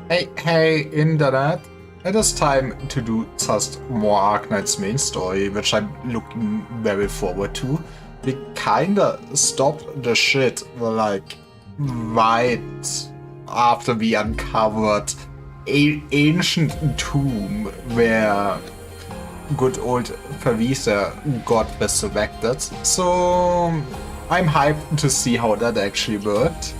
Hey, Internet. It is time to do just more Arknight's main story, which I'm looking very forward to. We kinda stopped the shit, like, right after we uncovered a ancient tomb where good old Theresa got resurrected. So, I'm hyped to see how that actually worked.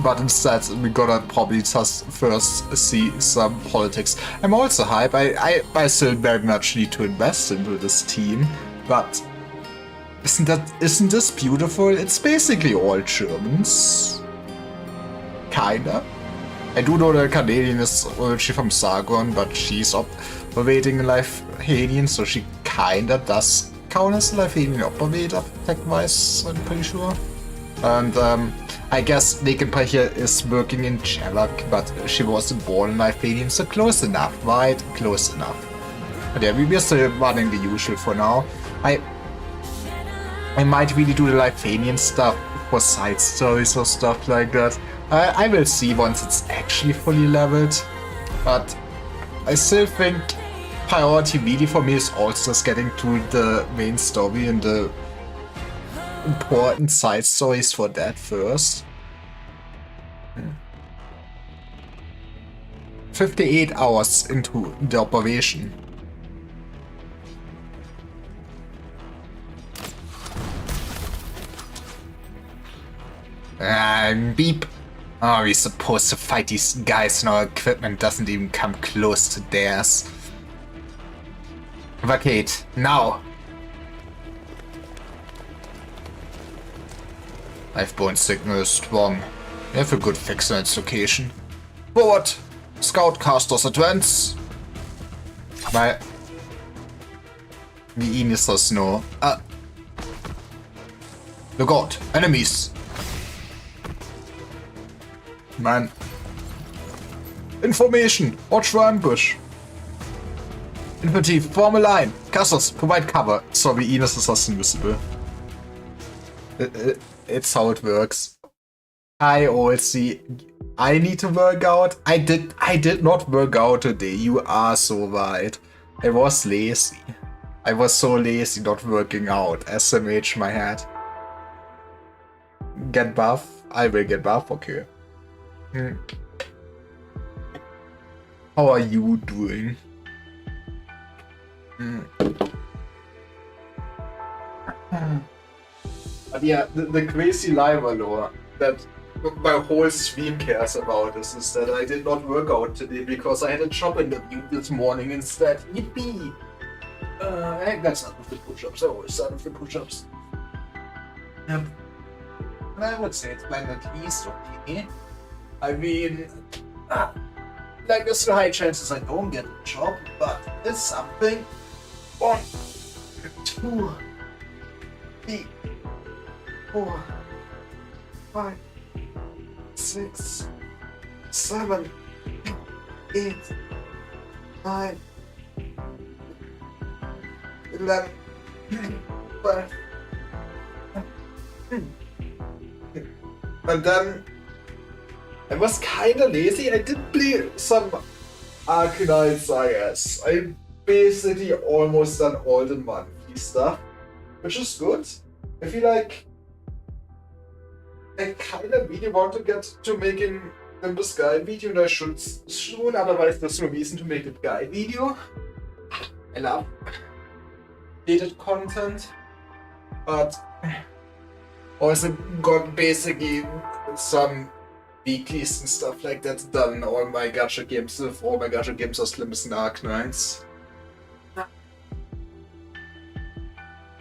But instead, we gotta probably just first see some politics. I'm also hype. I still very much need to invest into this team, but isn't this beautiful? It's basically all Germans. Kinda. I do know the Canadian is originally from Sargon, but she's operating a Lifehanian, so she kinda does count as a Lifehanian operator, tech-wise, I'm pretty sure. And I guess Nekenbrecher is working in Chevak, but she wasn't born in Lifehanian, so close enough, right? Close enough. But yeah, we're still running the usual for now. I might really do the Lifehanian stuff for side stories or stuff like that. I will see once it's actually fully leveled, but I still think priority really for me is also just getting to the main story and the important side stories for that first. 58 hours into the operation. Beep. Oh, we're supposed to fight these guys and our equipment doesn't even come close to theirs. Vacate, now! Lifebone signal is strong. We have a good fix on its location. Forward! Scoutcasters advance! Weil wie ihn ist das nur. Look out! Enemies! Man. Information! Watch for ambush! Infantry, form a line! Casters, provide cover! So wie ihn ist das invisible. It's how it works. I also I need to work out. I did not work out today. You are so right. I was lazy. I was so lazy not working out. SMH my head. Get buff? I will get buff, okay. How are you doing? But yeah, the crazy liver lore that my whole stream cares about is that I did not work out today because I had a job interview this morning instead. Yippee! I got started with the push-ups. I always start with the push-ups. Yep. And I would say it's been at least okay. I mean, like there's high chances I don't get a job, but it's something. 1, 2, 3, 4, 5, 6, 7, 8, 9, 11, 12. And then I was kinda lazy. I did play some Arknights, I guess. I basically almost done all the monthly stuff, which is good. I feel like I kinda really want to get to making this guide video, and I should soon, otherwise there's no reason to make a guide video. I love dated content, but also got basically some weeklies and stuff like that done. All my gacha games, all my gacha games are Slim as Arknights.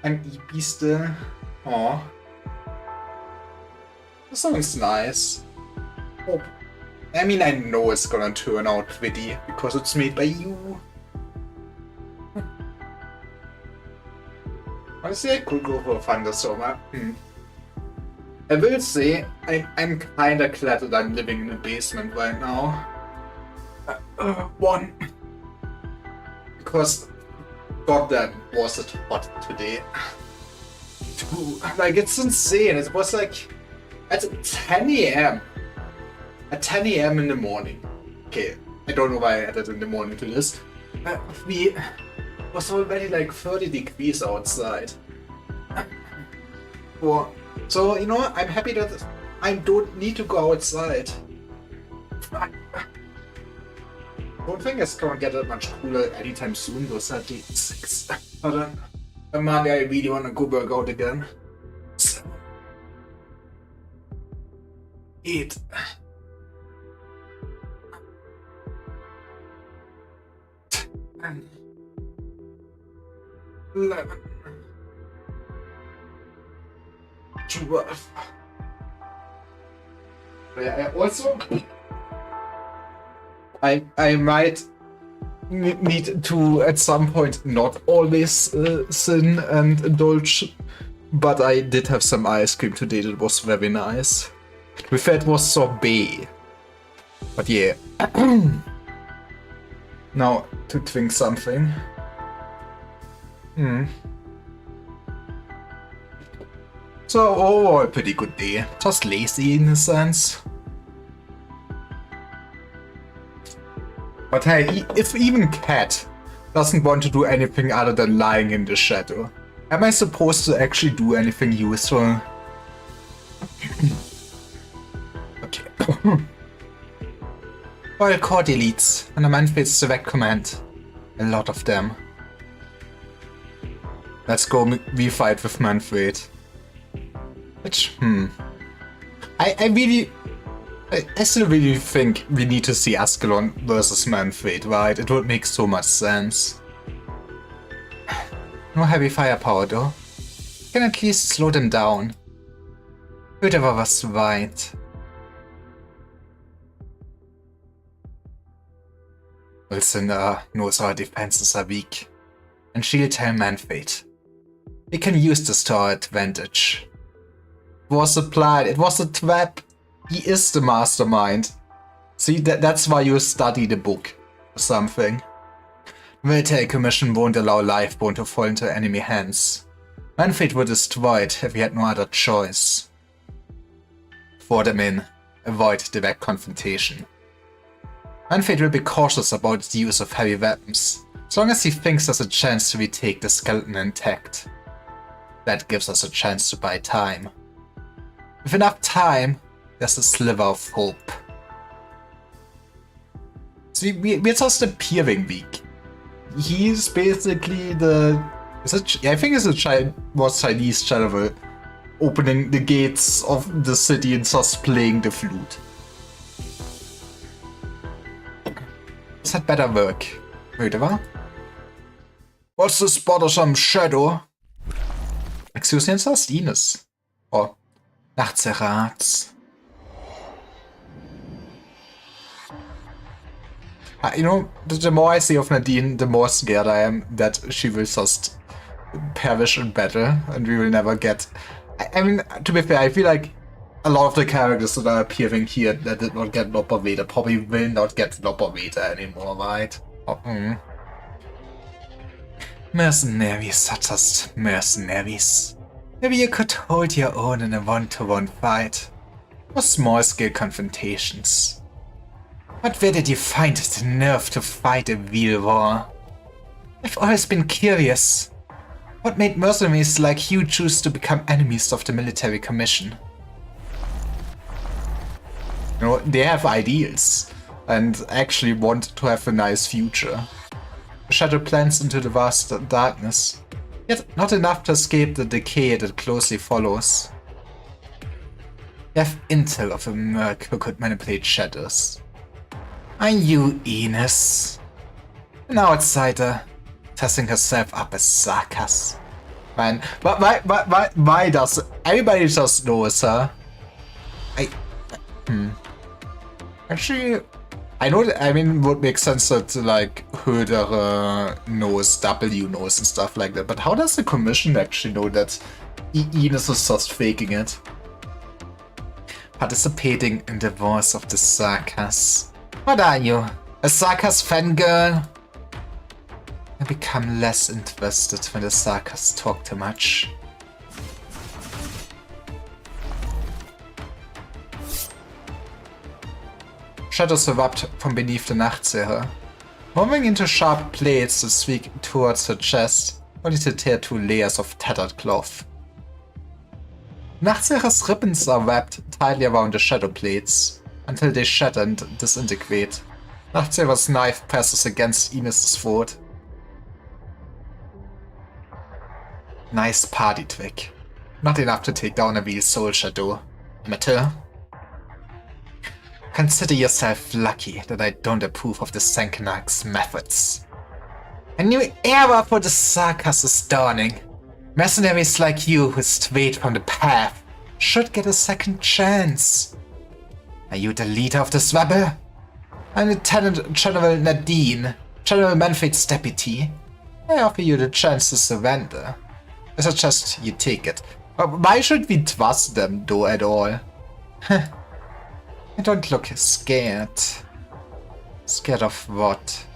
Ein EP still. Aw. This song's nice. Oh. I mean, I know it's gonna turn out pretty because it's made by you. Honestly, I could go for a thunderstorm. I will say, I'm kinda glad that I'm living in a basement right now. 1. Because goddamn was it hot today. 2. Like, it's insane. It was like at 10 AM. at 10 a.m. in the morning. Okay, I don't know why I added in the morning to this. We was already like 30 degrees outside. Well, so, you know, I'm happy that I don't need to go outside. I don't think it's gonna get that much cooler anytime soon, though, 36. But on Monday I really wanna go work out again. 7, 8. 10, 11, 12. I also I might need to at some point not always sin and indulge, but I did have some ice cream today that was very nice. We fed it was sorbet, but yeah. Now to drink something. So overall, a pretty good day. Just lazy in a sense. But hey, if even Cat doesn't want to do anything other than lying in the shadow, am I supposed to actually do anything useful? Okay. Well, core deletes and a Manfred's direct command. A lot of them. Let's go refight with Manfred. Which, I still really think we need to see Ascalon versus Manfred, right? It would make so much sense. No heavy firepower though. Can at least slow them down. Whatever was right. Wilson knows our defenses are weak, and she'll tell Manfred. We can use this to our advantage. It was a plan, it was a trap. He is the mastermind. See, that's why you study the book or something. The military commission won't allow Lifebone to fall into enemy hands. Manfred would destroy it if he had no other choice. For them in, avoid direct confrontation. Manfred will be cautious about the use of heavy weapons, as long as he thinks there's a chance to retake the skeleton intact. That gives us a chance to buy time. With enough time, there's a sliver of hope. So we're just appearing weak. He's basically the... I think it's a Chinese general opening the gates of the city and just playing the flute. This had better work. Whatever. What's the spot of some shadow? Excuse me, it's just Ines. Oh, Nachtserats. You know, the more I see of Nadine, the more scared I am that she will just perish in battle and we will never get... I mean, to be fair, I feel like a lot of the characters that are appearing here that did not get Lopa Veda probably will not get Lopa Veda anymore, right? Mercenaries are just mercenaries. Maybe you could hold your own in a one-to-one fight, or small-scale confrontations. But where did you find the nerve to fight a real war? I've always been curious. What made mercenaries like you choose to become enemies of the military commission? You know, they have ideals, and actually want to have a nice future. Shadow plans into the vast darkness, yet not enough to escape the decay that closely follows. They have intel of a merc who could manipulate shadows. Are you Ines? An outsider, dressing herself up as Sarkas. Man, why does everybody just knows her? Actually, I know that, I mean, it would make sense that, like, Höder knows, W knows and stuff like that, but how does the commission actually know that Ines is just faking it? Participating in the wars of the Sarkas. What are you? A Sarkas fangirl? I become less interested when the Sarkas talk too much. Shadows erupt from beneath the Nachtseher. Moving into sharp blades that sweep towards her chest, only to tear 2 layers of tattered cloth. Nachtseher's ribbons are wrapped tightly around the shadow blades, until they shatter and disintegrate. Nachtseher's knife presses against Ines' throat. Nice party trick. Not enough to take down a real soldier though. Amateur. Consider yourself lucky that I don't approve of the Sankanak's methods. A new era for the Sarkas is dawning. Mercenaries like you who strayed from the path should get a second chance. Are you the leader of this rebel? I'm Lieutenant General Nadine, General Manfred's deputy. I offer you the chance to surrender. I suggest you take it. Why should we trust them though at all? I don't look scared. Scared of what?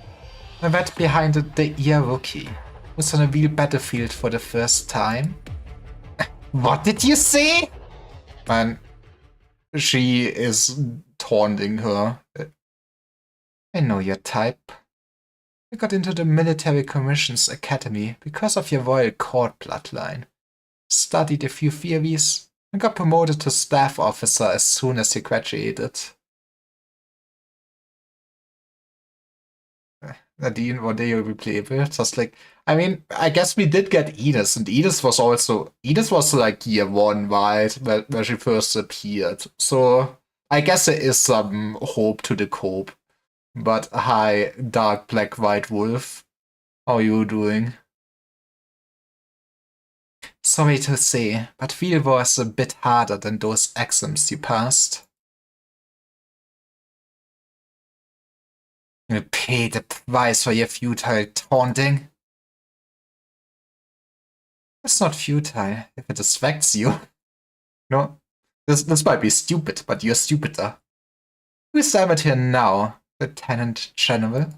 I read behind the ear rookie, who's on a real battlefield for the first time. What did you say? Man, she is taunting her. I know your type. You got into the Military Commissions Academy because of your royal court bloodline. Studied a few theories, and got promoted to staff officer as soon as you graduated. Nadine, one day you'll be playable. Just like, I mean, I guess we did get Ines, and Ines was like year 1, right? Where she first appeared. So, I guess there is some hope to the cope. But hi, Dark Black White Wolf. How are you doing? Sorry to say, but field was a bit harder than those exams you passed. You pay the price for your futile taunting. It's not futile if it distracts you. No, this might be stupid, but you're stupider. Who is amateur now, Lieutenant General?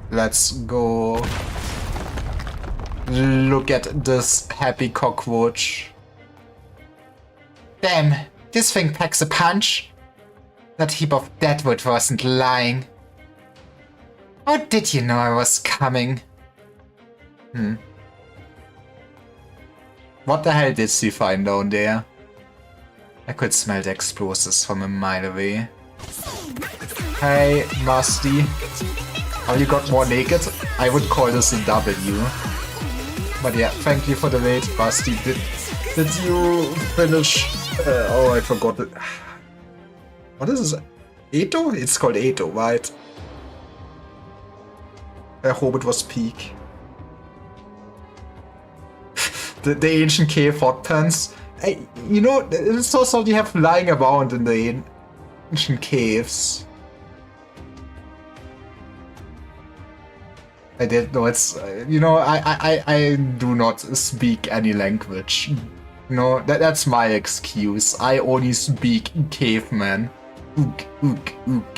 Let's go look at this happy cockroach. Damn, this thing packs a punch. That heap of deadwood wasn't lying. How did you know I was coming? What the hell did she find down there? I could smell the explosives from a mile away. Hey, Musty. Oh, you got more naked? I would call this a W. But yeah, thank you for the raid, Basti. Did you finish? Oh, I forgot it. What is this? Eto? It's called Eto, right? I hope it was peak. the ancient cave hot pants. You know, it's also they have lying around in the ancient caves. I didn't know it's, you know, I do not speak any language. You know, that's my excuse. I only speak caveman. Ook, ook, ook.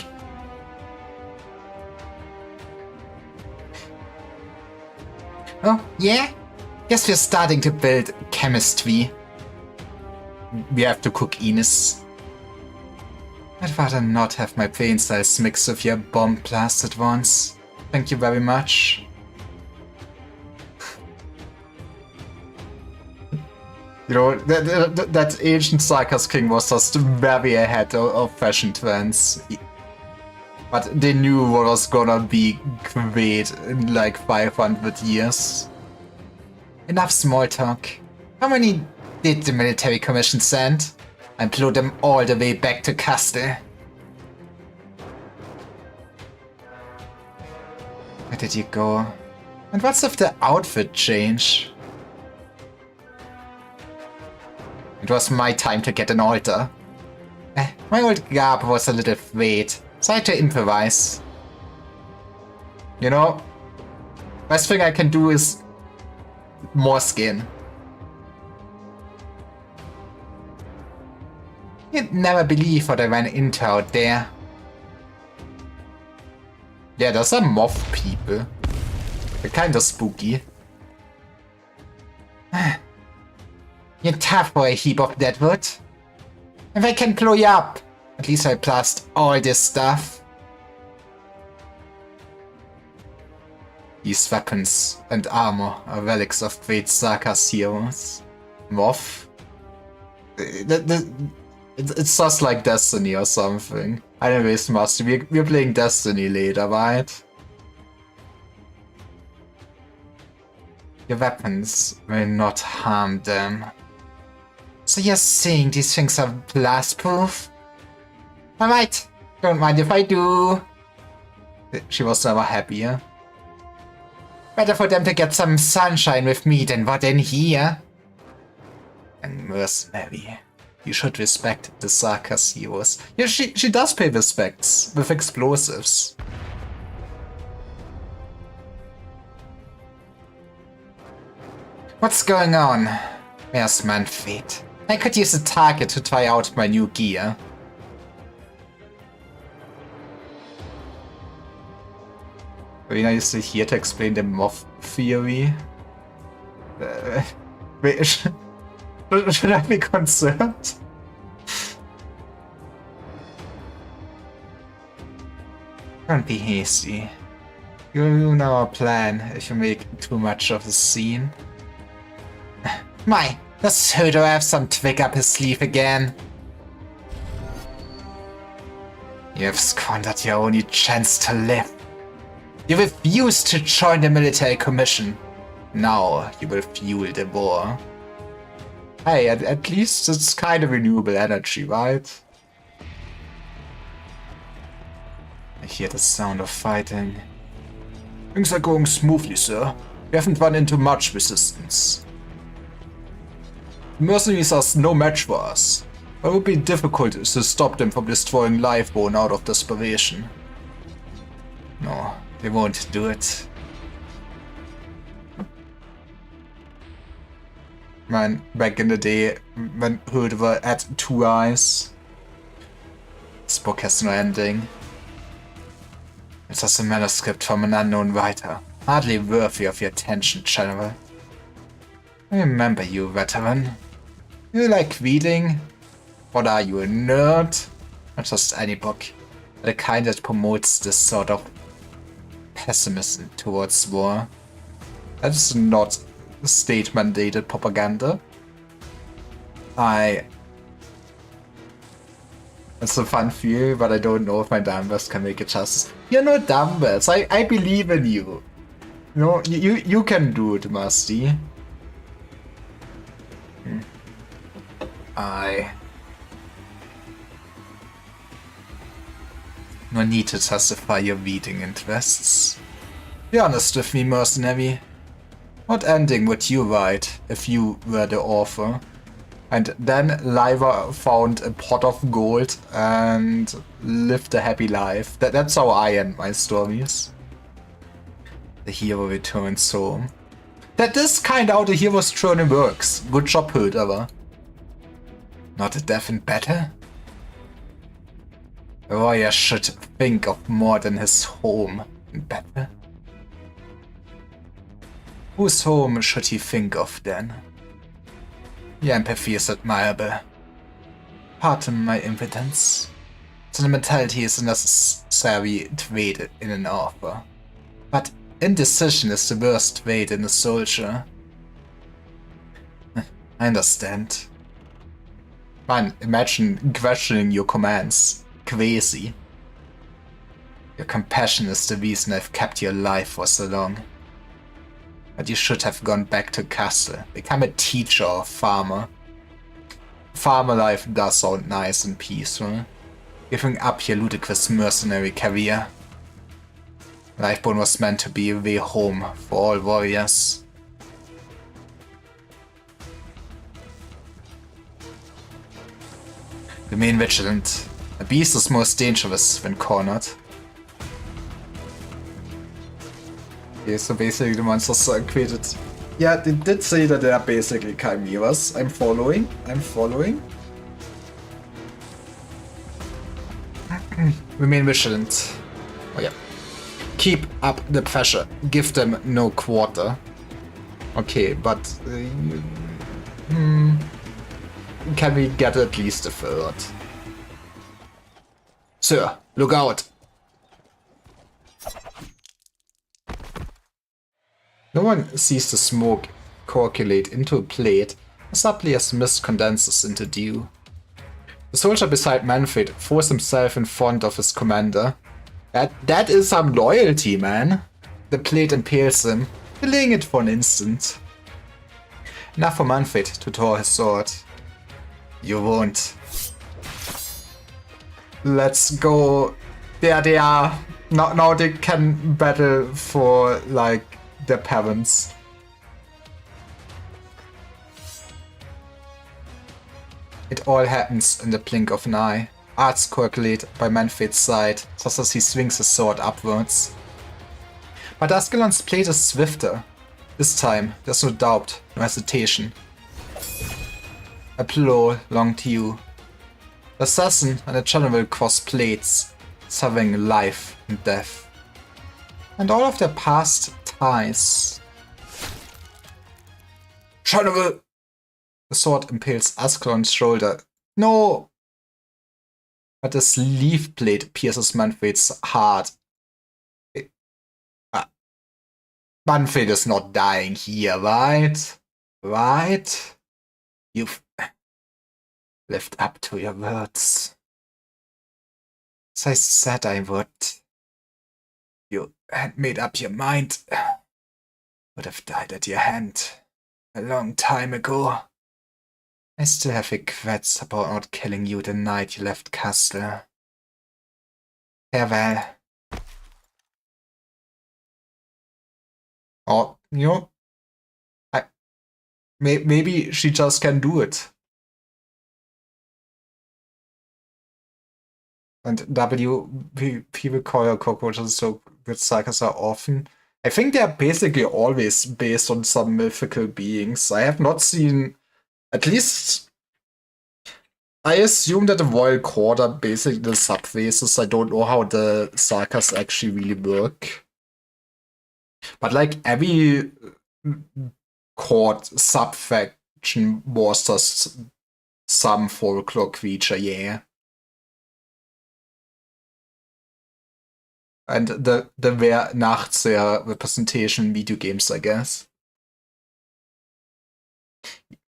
Oh, yeah? Guess we're starting to build chemistry. We have to cook Ines. I'd rather not have my brain cells mixed with your bomb blasted ones. Thank you very much. You know, that ancient Sarkas king was just very ahead of fashion trends. But they knew what was gonna be great in like 500 years. Enough small talk. How many did the military commission send? I blew them all the way back to Castle. Where did you go? And what's with the outfit change? It was my time to get an altar. My old garb was a little frayed, so I had to improvise. You know, best thing I can do is more skin. You'd never believe what I ran into out there. Yeah, those are moth people. They're kinda spooky. You're tough for a heap of deadwood. If I can blow you up, at least I blast all this stuff. These weapons and armor are relics of great Sarkaz heroes. Moth? It's just like Destiny or something. Anyways, Master, we're playing Destiny later, right? Your weapons will not harm them. So you're saying these things are blast-proof? Alright, don't mind if I do. She was never happier. Better for them to get some sunshine with me than what in here. And mercenary. You should respect the Sarkaz heroes. Yeah, she does pay respects with explosives. What's going on? Where's Manfred? I could use a target to try out my new gear. Rena is here to explain the moth theory. Wait, should I be concerned? Don't be hasty. You ruin our plan if you make too much of a scene. My, does Hodo have some twig up his sleeve again? You have squandered your only chance to live. You refused to join the military commission. Now you will fuel the war. Hey, at least it's kind of renewable energy, right? I hear the sound of fighting. Things are going smoothly, sir. We haven't run into much resistance. The mercenaries are no match for us. It would be difficult to stop them from destroying Livebone out of desperation. No, they won't do it. Man, back in the day, when Hodo had 2 eyes. This book has no ending. It's just a manuscript from an unknown writer. Hardly worthy of your attention, General. I remember you, veteran. You like reading? What are you, a nerd? Not just any book. The kind that promotes this sort of pessimism towards war. That is not state-mandated propaganda. It's a fun theory, but I don't know if my numbers can make it justice. You're not numbers. I believe in you. No, you can do it, Musty. No need to justify your reading interests. Be honest with me, mercenary. What ending would you write if you were the author? And then Liva found a pot of gold and lived a happy life. That's how I end my stories. The hero returns home. That is kinda how the hero's journey works. Good job, Hodo. Not a death in battle? A warrior should think of more than his home in battle. Whose home should he think of then? Your empathy is admirable. Pardon my impotence. Sentimentality is a necessary trait in an author. But indecision is the worst trait in a soldier. I understand. Man, imagine questioning your commands. Crazy. Your compassion is the reason I've kept you alive for so long. But you should have gone back to castle, become a teacher or farmer. Farmer life does sound nice and peaceful. Giving up your ludicrous mercenary career. Livebone was meant to be a way home for all warriors. Remain vigilant. A beast is most dangerous when cornered. Okay, so basically the monsters are created. Yeah, they did say that they are basically chimeras. I'm following. Remain vigilant. Oh yeah. Keep up the pressure. Give them no quarter. Okay, but... can we get at least a third? Sir, look out! No one sees the smoke coagulate into a plate as subtly as mist condenses into dew. The soldier beside Manfred throws himself in front of his commander. That is some loyalty, man. The plate impales him, delaying it for an instant. Enough for Manfred to draw his sword. You won't. Let's go. There they are. Now they can battle for, like, their parents. It all happens in the blink of an eye. Arts coagulate by Manfred's side, just as he swings his sword upwards. But Ascalon's plate is swifter. This time, there's no doubt, no hesitation. A blow long to you. The assassin and the general cross blades, severing life and death. And all of their past ties. General! The sword impales Ascalon's shoulder. No! But the sleeve blade pierces Manfred's heart. Manfred is not dying here, right? Right? You've lived up to your words. As I said I would. You had made up your mind. Would have died at your hand a long time ago. I still have regrets about not killing you the night you left Castle. Farewell. Oh, you know, maybe she just can do it. And people call her cockroaches, so good psychos are often. I think they're basically always based on some mythical beings. I have not seen, at least, I assume that the Royal Court are basically the subfaces. I don't know how the sagas actually really work. But like every court subfaction was just some folklore creature, yeah. And the Wehrnachtswehr representation in video games, I guess.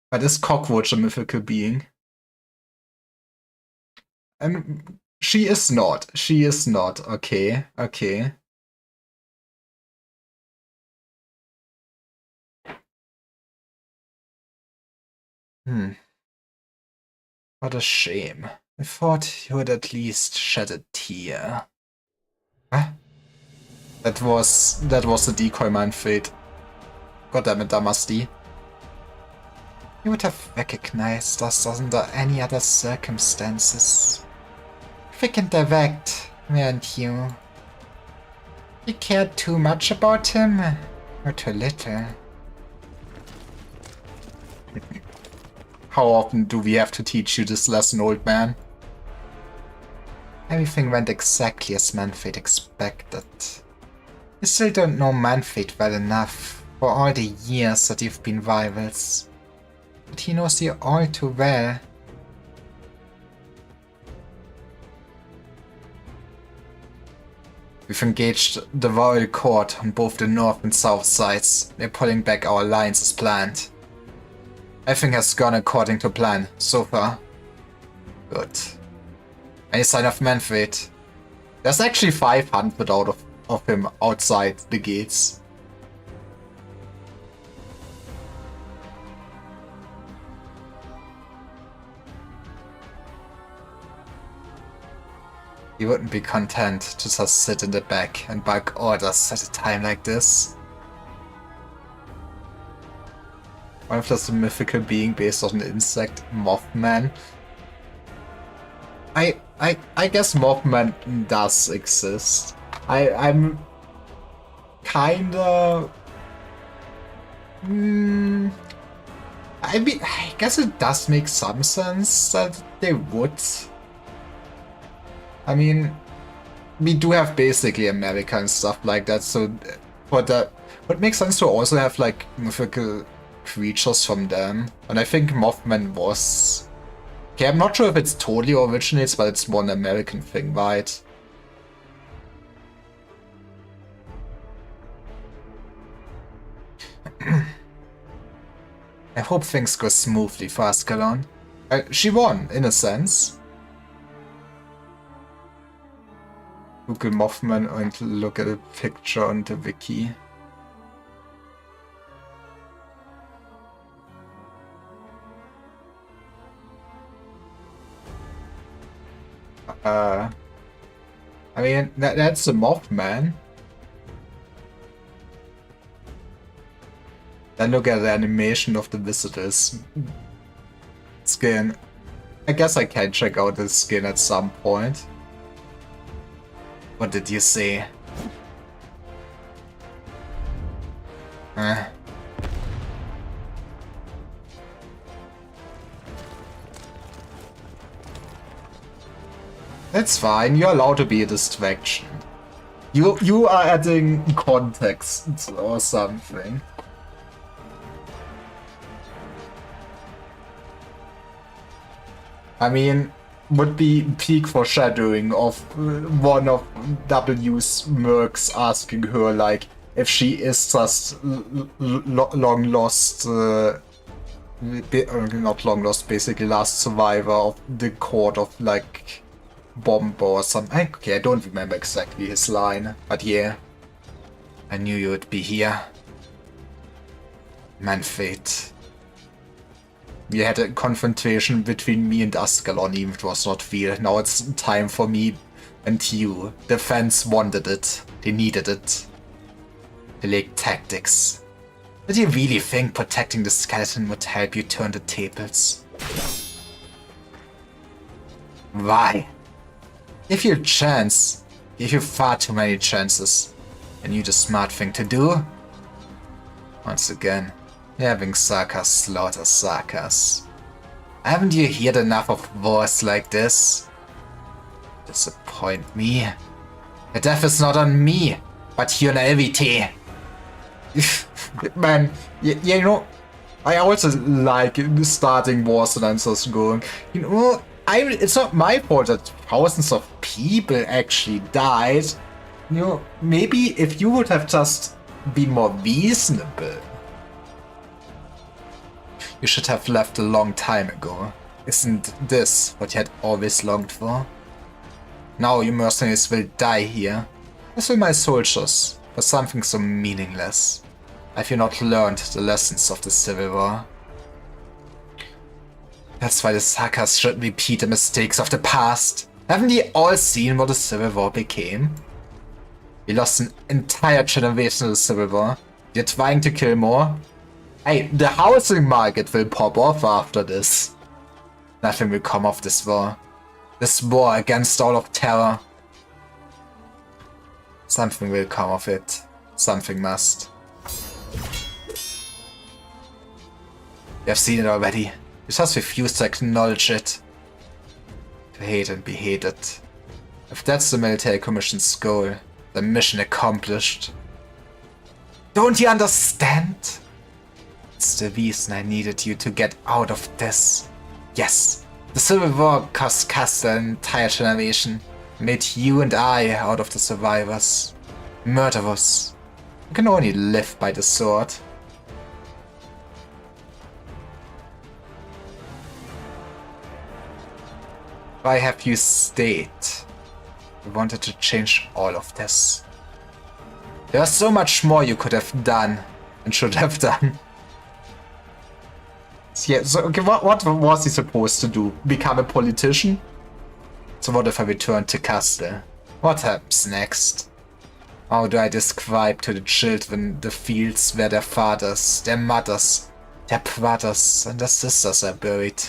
But is Cockroach a mythical being? And she is not. She is not. Okay, okay. What a shame. I thought you would at least shed a tear. Huh? That was the decoy Manfred. Goddammit, Damasti. You would have recognized us under any other circumstances. Quick and direct, weren't you? You cared too much about him, or too little? How often do we have to teach you this lesson, old man? Everything went exactly as Manfred expected. You still don't know Manfred well enough for all the years that you've been rivals. But he knows you all too well. We've engaged the Royal Court on both the north and south sides. They're pulling back our lines as planned. Everything has gone according to plan, so far. Good. Any sign of Manfred? There's actually 500 out of him outside the gates. He wouldn't be content to just sit in the back and bark orders at a time like this. What if there's a mythical being based on an insect, Mothman? I guess Mothman does exist. I'm kinda... I mean, I guess it does make some sense that they would. I mean, we do have basically America and stuff like that, so for that, it makes sense to also have like mythical creatures from them. And I think Mothman was Okay, I'm not sure if it's totally originates, but it's more an American thing, right? I hope things go smoothly for Ascalon. She won, in a sense. Google Mothman and look at a picture on the wiki. I mean, that's the Mothman. Then look at the animation of the visitors skin. I guess I can check out the skin at some point. What did you say? That's fine, you're allowed to be a distraction. You are adding context or something. I mean, would be peak foreshadowing of one of W's mercs asking her, like, if she is just long lost, not long lost, basically last survivor of the court of, like, Bomb or something. Okay, I don't remember exactly his line, but yeah. I knew you would be here. Man, fate. We had a confrontation between me and Ascalon, even if it was not real. Now it's time for me and you. The fans wanted it. They needed it. They lacked tactics. Did you really think protecting the skeleton would help you turn the tables? Why? Give you a chance. Give you far too many chances. And you the smart thing to do? Once again. Having Sarkaz slaughter Sarkaz. Haven't you heard enough of wars like this? Disappoint me. The death is not on me, but your naivety. Man, you know, I also like starting wars and then just going, you know, it's not my fault that thousands of people actually died. You know, maybe if you would have just been more reasonable. You should have left a long time ago. Isn't this what you had always longed for? Now you mercenaries will die here. As will my soldiers, for something so meaningless. Have you not learned the lessons of the Civil War? That's why the Sarkaz should repeat the mistakes of the past. Haven't you all seen what the Civil War became? We lost an entire generation of the Civil War. You're trying to kill more? Hey, the housing market will pop off after this. Nothing will come of this war. This war against all of terror. Something will come of it. Something must. You have seen it already. You just refuse to acknowledge it. To hate and be hated. If that's the military commission's goal, the mission accomplished. Don't you understand? It's the reason I needed you to get out of this. Yes, the Civil War cost an entire generation. Made you and I out of the survivors. Murderers. You can only live by the sword. Why have you stayed? You wanted to change all of this. There's so much more you could have done and should have done. Yeah, so okay, what was he supposed to do? Become a politician? So what if I return to Castle? What happens next? How do I describe to the children the fields where their fathers, their mothers, their brothers and their sisters are buried?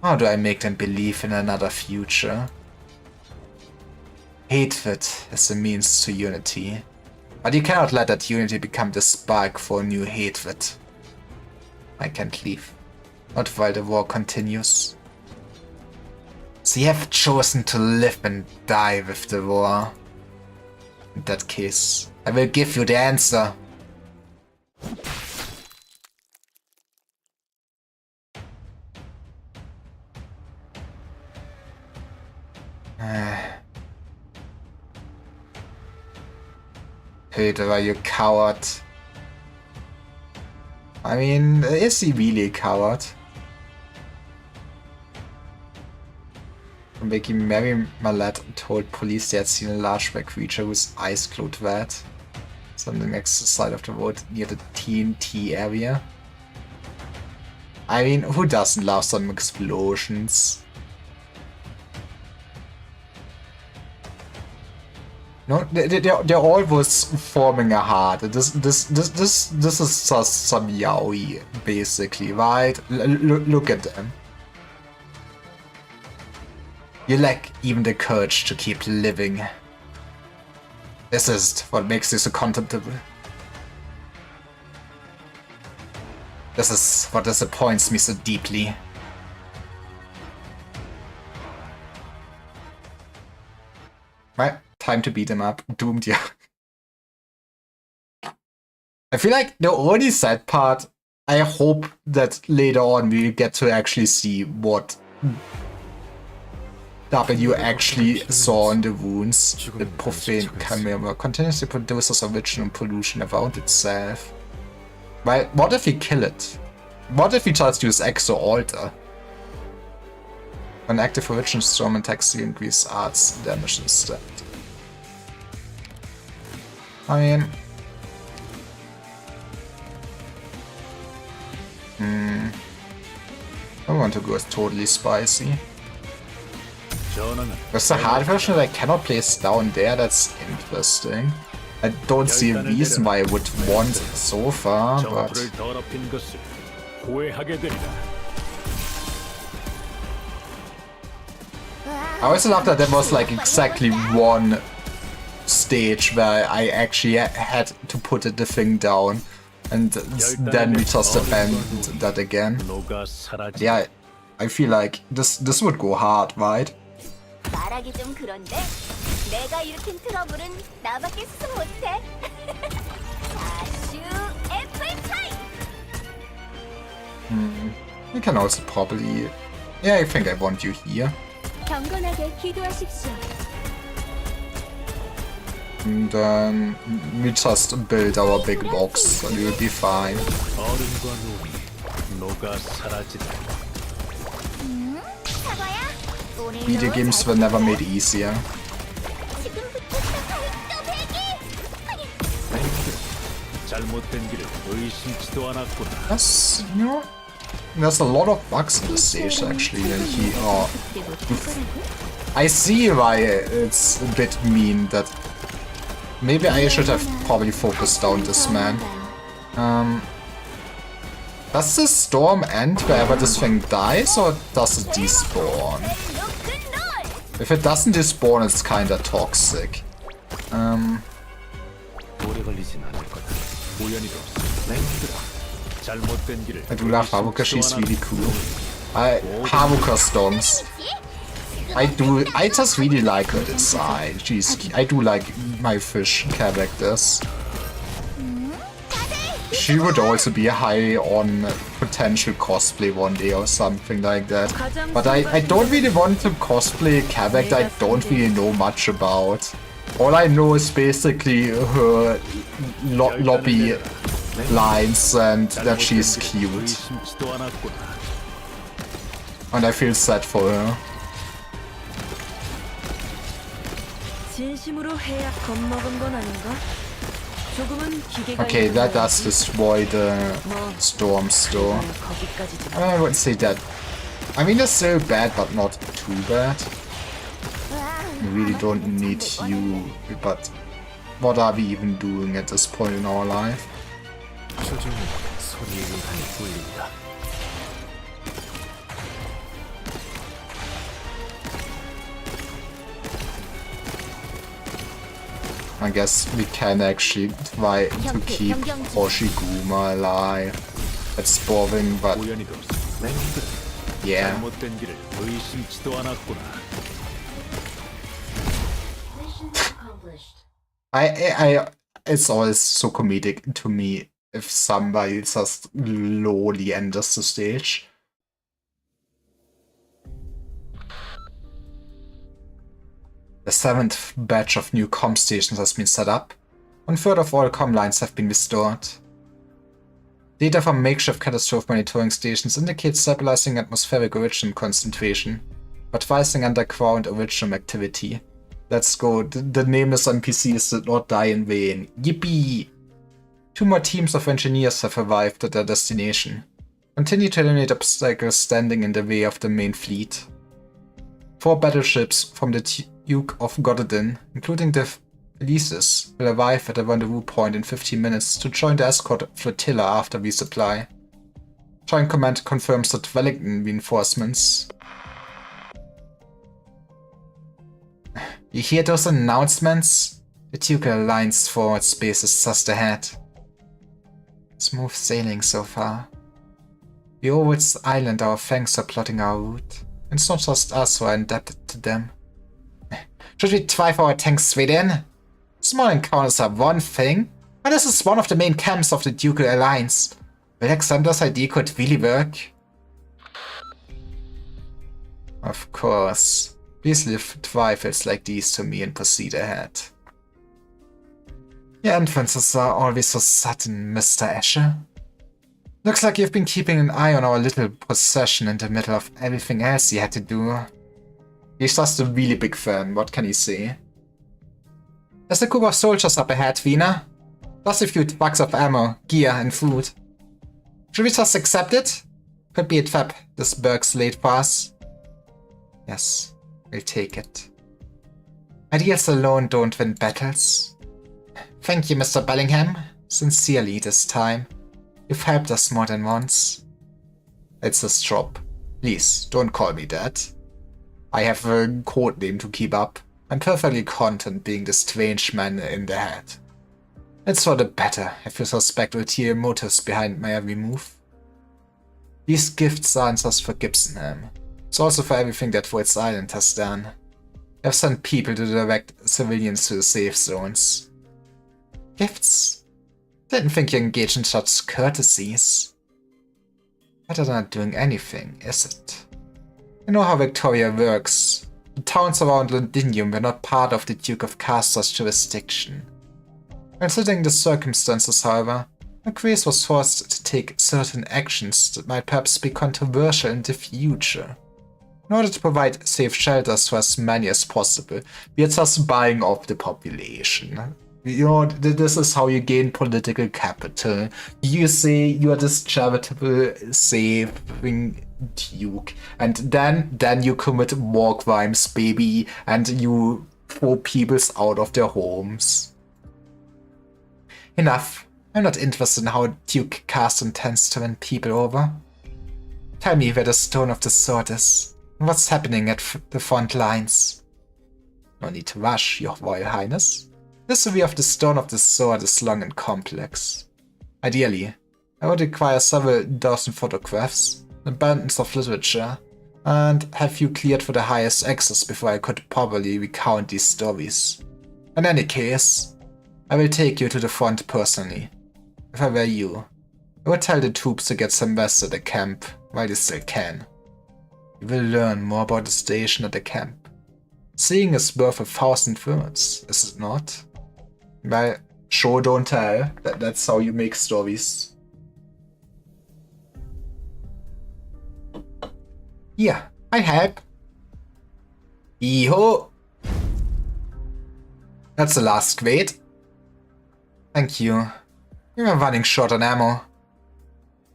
How do I make them believe in another future? Hatred is a means to unity. But you cannot let that unity become the spark for a new hatred. I can't leave. Not while the war continues. So you have chosen to live and die with the war. In that case, I will give you the answer. Peter, you coward. I mean, is he really a coward? Vicky Mary Malette told police they had seen a large black creature whose eyes glowed red. Something next to the side of the road near the TNT area. I mean, who doesn't love some explosions? No, they're always forming a heart. This is just some yaoi, basically, right? Look at them. You lack even the courage to keep living. This is what makes you so contemptible. This is what disappoints me so deeply. Right, time to beat him up. Doomed, yeah. I feel like the only sad part, I hope that later on we get to actually see what W actually saw in the wounds. The profane chimera continuously produces original pollution around itself. But what if we kill it? What if we just use Exo Alter? When active original storm attacks, the increase arts damage instead. I mean... I want to go totally spicy. With the hard version that I cannot place down there, that's interesting. I don't see a reason why I would want it so far, but... I also love that there was like exactly one stage where I actually had to put the thing down, and then we just abandoned that again. Yeah, I feel like this would go hard, right? 말하기 좀 그런데 내가 일으킨 트러블은 나밖에 수습 못해. 아슈 애플 타임. You can also probably... Yeah, I think I want you here. 경건하게 기도하십시오. And then we just build our big box and we'll be fine. 사과야. Video games were never made easier. That's, you know, there's a lot of bugs in this stage actually, and I see why it's a bit mean that maybe I should have probably focused down this man. Does the storm end wherever this thing dies, or does it despawn? If it doesn't despawn, it's kinda toxic. I do love Haruka, she's really cool. Haruka Storms. I just really like her design. I do like my fish characters. She would also be high on potential cosplay one day or something like that. But I don't really want to cosplay a character I don't really know much about. All I know is basically her lobby lines and that she's cute. And I feel sad for her. Okay, that does destroy the storm store. I would say that. I mean, it's still bad, but not too bad. We really don't need you, but what are we even doing at this point in our life? I guess we can actually try to keep Hoshiguma alive. It's boring, but yeah. It's always so comedic to me if somebody just slowly enters the stage. The 7th batch of new comp stations has been set up. 1/3 of all comm lines have been restored. Data from makeshift catastrophe monitoring stations indicate stabilizing atmospheric origin concentration, but rising underground origin activity. Let's go. The nameless NPCs did not die in vain. Yippee! 2 more teams of engineers have arrived at their destination. Continue to eliminate obstacles standing in the way of the main fleet. 4 battleships from the Duke of Gododin, including the Felices, will arrive at the rendezvous point in 15 minutes to join the escort flotilla after resupply. Joint Command confirms that Wellington reinforcements. You hear those announcements? The Ducal Alliance forward space is just ahead. Smooth sailing so far. We owe its island our thanks for plotting our route. It's not just us who are indebted to them. Should we drive our tanks straight in? Small encounters are one thing, but this is one of the main camps of the Ducal Alliance. Will Alexander's idea could really work? Of course. Please leave rifles like these to me and proceed ahead. Your entrances are always so sudden, Mr. Escher. Looks like you've been keeping an eye on our little procession in the middle of everything else you had to do. He's just a really big fan, what can you say? There's a group of soldiers up ahead, Wiener. Plus a few trucks of ammo, gear, and food. Should we just accept it? Could be a trap this Berg's laid for us. Yes, we'll take it. Ideals alone don't win battles. Thank you, Mr. Bellingham. Sincerely this time. You've helped us more than once. It's a strop. Please, don't call me that. I have a code name to keep up. I'm perfectly content being the strange man in the head. It's for the better if you suspect ulterior motives behind my every move. These gifts aren't just for Gibsonham. It's also for everything that Void's Island has done. I've sent people to direct civilians to the safe zones. Gifts? Didn't think you engaged in such courtesies. Better than not doing anything, is it? You know how Victoria works. The towns around Londinium were not part of the Duke of Castor's jurisdiction. Considering the circumstances, however, Macrace was forced to take certain actions that might perhaps be controversial in the future. In order to provide safe shelters for as many as possible, we are just buying off the population. You know, this is how you gain political capital. You say you are this charitable, saving duke, and then you commit war crimes, baby, and you throw peoples out of their homes. Enough. I'm not interested in how Duke Cast intends to win people over. Tell me where the Stone of the Sword is, and what's happening at the front lines. No need to rush, Your Royal Highness. The history of the Stone of the Sword is long and complex. Ideally, I would require several dozen photographs, abundance of literature, and have you cleared for the highest access before I could properly recount these stories. In any case, I will take you to the front personally. If I were you, I would tell the troops to get some rest at the camp while they still can. You will learn more about the station at the camp. Seeing is worth 1,000 words, is it not? Well, show don't tell. That's how you make stories. Yeah, I help. Yeehaw! That's the last grade. Thank you. We were running short on ammo.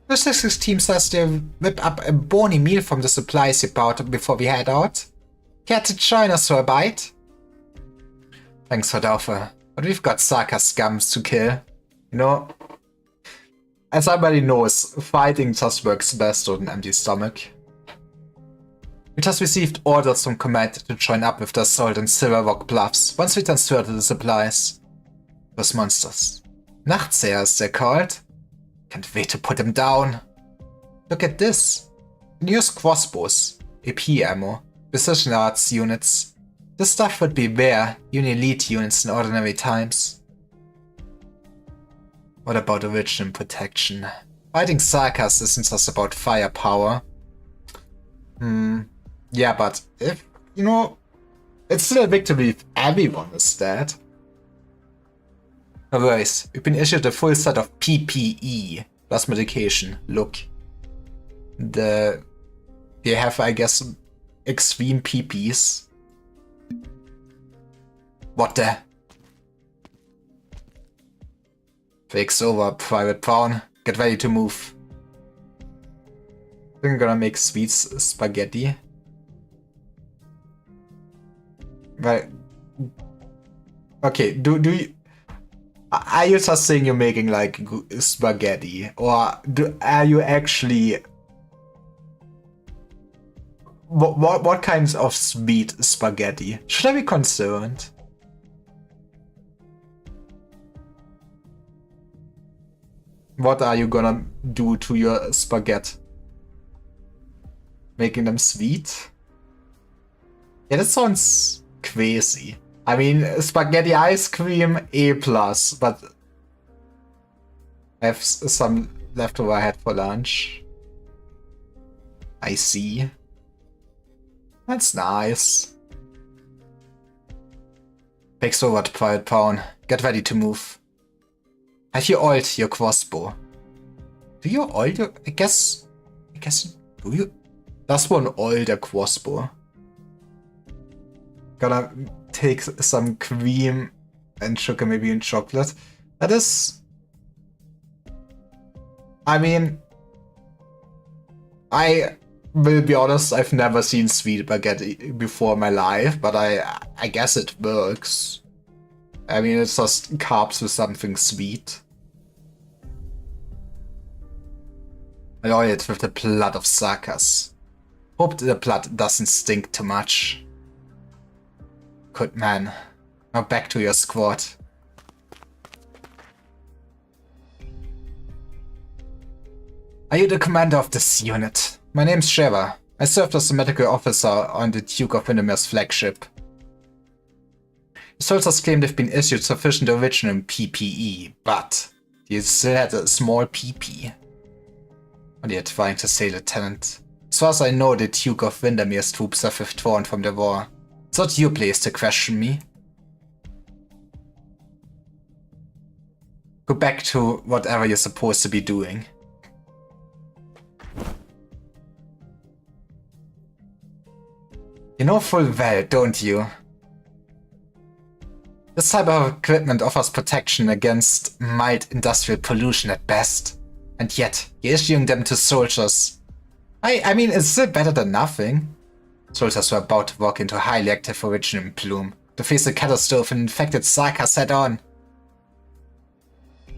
The 6 team says they'll whip up a bony meal from the supplies you bought before we head out. Care to join us for a bite? Thanks for the offer, but we've got Saka scums to kill. You know, as everybody knows, fighting just works best on an empty stomach. We just received orders from Command to join up with the assault on Silver Rock Bluffs once we transfer to the supplies. Those monsters. Nachtseers, they're called. Can't wait to put them down. Look at this. Use crossbows, AP ammo, precision arts units. This stuff would be rare, elite units in ordinary times. What about original protection? Fighting Sarkas isn't just about firepower. Yeah, but if, you know, it's still a victory if everyone is dead. No worries, we've been issued a full set of PPE plus medication. Look. They have, I guess, extreme PPs. What the? Fake's over, Private Brown. Get ready to move. I'm gonna make sweet spaghetti. Right. Okay, do you... Are you just saying you're making, like, spaghetti? Or are you actually... What kinds of sweet spaghetti? Should I be concerned? What are you gonna do to your spaghetti? Making them sweet? Yeah, that sounds crazy. I mean, spaghetti ice cream, A+, but I have some leftover I had for lunch. I see. That's nice. Takes over to Private Brown. Get ready to move. Have you oiled your crossbow? Do you oil your... I guess... Do you? Does one oil their crossbow? Gonna take some cream and sugar, maybe in chocolate. That is... I mean... I will be honest, I've never seen sweet spaghetti before in my life, but I guess it works. I mean, it's just carbs with something sweet. I oil it with the blood of Sarkas. Hope the blood doesn't stink too much. Good man. Now back to your squad. Are you the commander of this unit? My name's Sheva. I served as a medical officer on the Duke of Windermere's flagship. The soldiers claim they've been issued sufficient original PPE, but you still had a small PP. What are you trying to say, Lieutenant? As far as I know, the Duke of Windermere's troops have withdrawn from the war. It's not your place to question me. Go back to whatever you're supposed to be doing. You know full well, don't you? This type of equipment offers protection against mild industrial pollution at best. And yet, you're issuing them to soldiers. I mean, it's still better than nothing. Soldiers were about to walk into a highly active original plume, to face the catastrophe and infected Sarkas head on.